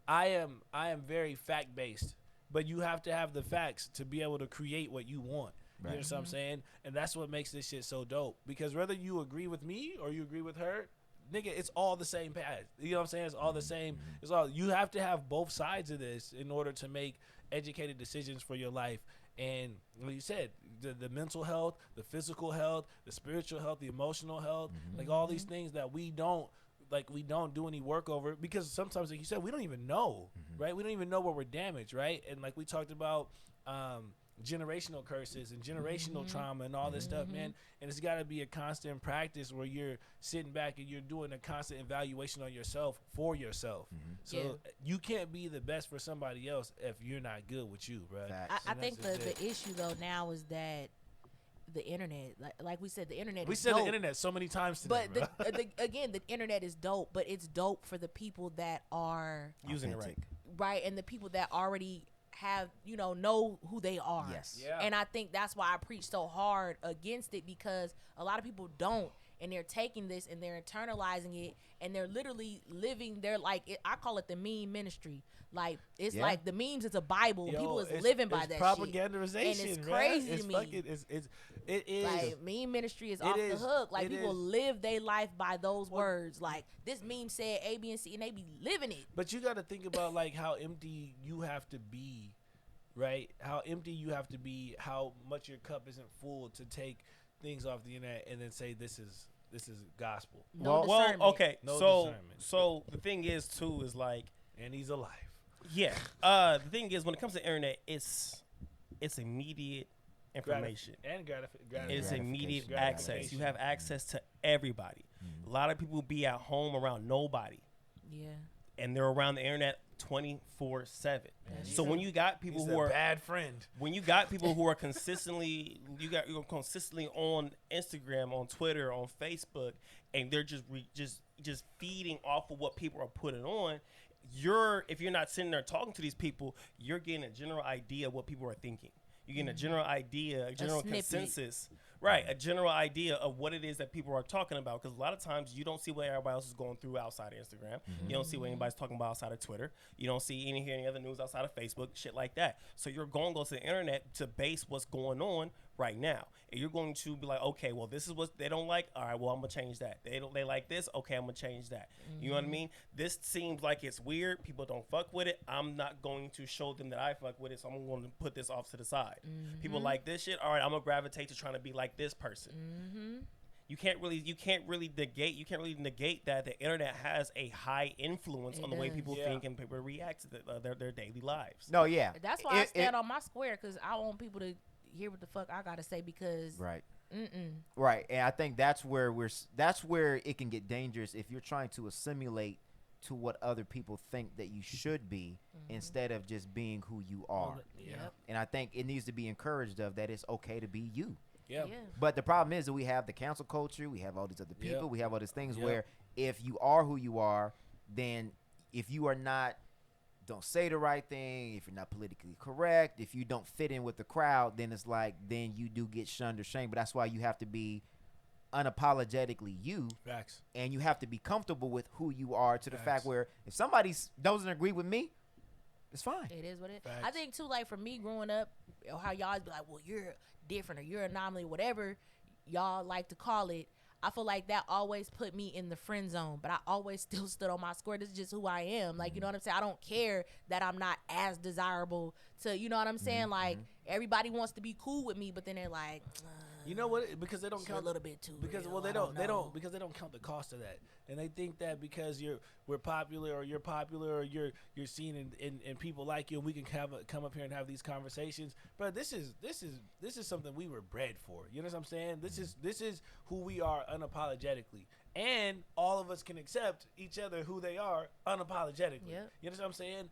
I am very fact based, but you have to have the facts to be able to create what you want. You know
Right.
what I'm saying? And that's what makes this shit so dope. Because whether you agree with me or you agree with her, nigga, it's all the same path. You know what I'm saying? It's all the same. It's all, you have to have both sides of this in order to make educated decisions for your life. And like you said, the mental health, the physical health, the spiritual health, the emotional health, like all these things that we don't do any work over because sometimes, like you said, we don't even know, right? We don't even know where we're damaged, right? And like we talked about generational curses and generational trauma and all this stuff, man. And it's got to be a constant practice where you're sitting back and you're doing a constant evaluation on yourself for yourself. So
Yeah.
you can't be the best for somebody else if you're not good with you, bro.
Facts.
I
And
think
that's just
the issue though now is that the internet, like we said, the internet.
We
is
said
dope,
the internet so many times today,
but
bro.
again, the internet is dope, but it's dope for the people that are
Using it right.
Authentic.
right and the people that already have know who they are.
Yes.
Yeah.
And I think that's why I preach so hard against it because a lot of people don't, and they're taking this and they're internalizing it and they're literally living their I call it the meme ministry. Like it's
Yeah.
like the memes is a Bible.
Yo,
People is
it's-
living by
it's
that
propagandization,
shit. And it's
man.
crazy
It's
to me.
fucking, it is.
Like meme ministry is
It
off
is.
the hook. Like
It
people
is.
live their life by those words. Like this meme said A, B, and C, and they be living it.
But you got to think about like how empty you have to be, right? How empty you have to be. How much your cup isn't full to take things off the internet and then say this is gospel.
No
Well,
discernment.
okay.
No
so
discernment.
so the thing is too is like
And he's alive.
yeah. The thing is when it comes to internet, it's immediate information.
And gratification.
It's immediate
Gratification.
access. You have access to everybody. A lot of people be at home around nobody,
Yeah.
and they're around the internet 24/7. So when you got people
He's
who
a
are
bad friend.
when you got people who are consistently you're consistently on Instagram, on Twitter, on Facebook, and they're just feeding off of what people are putting on. If you're not sitting there talking to these people, you're getting a general idea of what people are thinking. You're getting a general idea, a general
snippet.
consensus. Right, a general idea of what it is that people are talking about. Because a lot of times you don't see what everybody else is going through outside of Instagram. You don't see what anybody's talking about outside of Twitter. You don't see any other news outside of Facebook, shit like that. So you're going to go to the internet to base what's going on right now. And you're going to be like, okay, well, this is what they don't like. All right, well, I'm going to change that. They like this. Okay, I'm going to change that. You know what I mean? This seems like it's weird. People don't fuck with it. I'm not going to show them that I fuck with it, so I'm going to put this off to the side. People like this shit. All right, I'm going to gravitate to trying to be like this person. You can't really negate that the internet has a high influence on the way people think and people react to their daily lives.
No, yeah.
That's why I stand on my square, because I want people to hear what the fuck I gotta say, because
right. Right, and I think that's where it can get dangerous if you're trying to assimilate to what other people think that you should be instead of just being who you are. And I think it needs to be encouraged of that it's okay to be you. But the problem is that we have the cancel culture, we have all these other people, we have all these things where if you are who you are, then if you are not, don't say the right thing, if you're not politically correct, if you don't fit in with the crowd, then it's like, then you do get shunned or shamed. But that's why you have to be unapologetically you.
Facts.
And you have to be comfortable with who you are, to the fact where if somebody doesn't agree with me, it's fine.
It is what it is. I think too, like for me growing up, how y'all always be like, well, you're different or you're an anomaly, whatever y'all like to call it. I feel like that always put me in the friend zone, but I always still stood on my square. This is just who I am. Like, you know what I'm saying? I don't care that I'm not as desirable to, you know what I'm saying? Like, everybody wants to be cool with me, but then they're like,
you know what? Because they don't count
a little bit too.
Because
real.
they don't because they don't count the cost of that, and they think that because we're popular or you're popular or you're seen and people like you, and we can come up here and have these conversations. But this is something we were bred for. You know what I'm saying? This is who we are unapologetically, and all of us can accept each other who they are unapologetically.
Yep.
You know what I'm saying?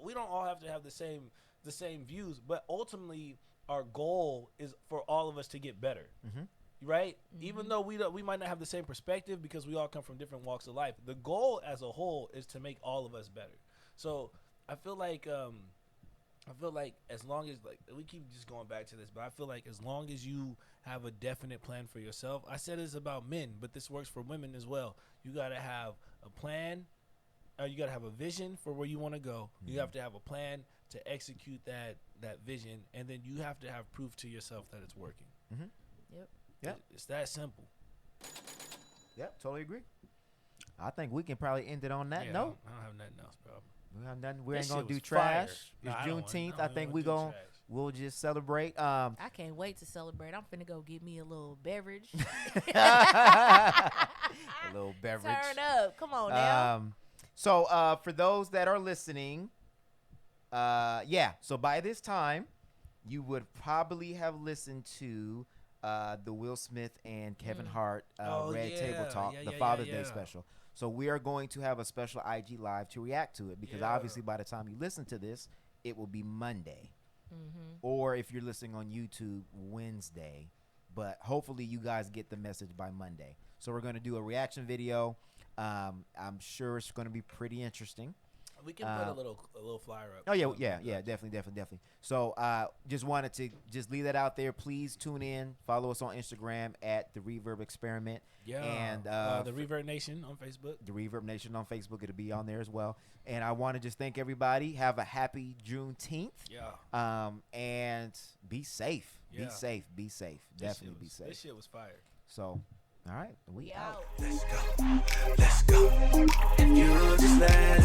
We don't all have to have the same views, but ultimately our goal is for all of us to get better, right? Even though we might not have the same perspective because we all come from different walks of life, the goal as a whole is to make all of us better. So I feel like as long as, like, we keep just going back to this, but I feel like as long as you have a definite plan for yourself, I said it's about men, but this works for women as well. You got to have a plan, or you got to have a vision for where you want to go. You have to have a plan to execute that vision, and then you have to have proof to yourself that it's working. It's that simple.
Yep, totally agree. I think we can probably end it on that note.
I don't have nothing else, bro.
We have nothing. We
That
ain't
shit
gonna do
was
trash.
fire.
It's
Nah, I don't want-
Juneteenth.
I
I
don't
think
even wanna do trash.
we'll just celebrate.
I can't wait to celebrate. I'm finna go get me a little beverage.
A little beverage.
Turn up. Come on now.
So for those that are listening, so by this time, you would probably have listened to the Will Smith and Kevin Hart Red Table Talk, the Father's Day special. So we are going to have a special IG Live to react to it, because obviously by the time you listen to this, it will be Monday. Or if you're listening on YouTube, Wednesday. But hopefully you guys get the message by Monday. So we're going to do a reaction video. I'm sure it's going to be pretty interesting.
We can put a little flyer up.
Oh yeah, definitely. So just wanted to just leave that out there. Please tune in, follow us on Instagram at the Reverb Experiment.
Yeah,
and
the Reverb Nation on Facebook.
The Reverb Nation on Facebook, it'll be on there as well. And I want to just thank everybody. Have a happy Juneteenth.
Yeah.
And be safe.
Yeah.
Be safe. Definitely be safe.
This shit was fire.
So, all right, we out.
Let's go. If you just let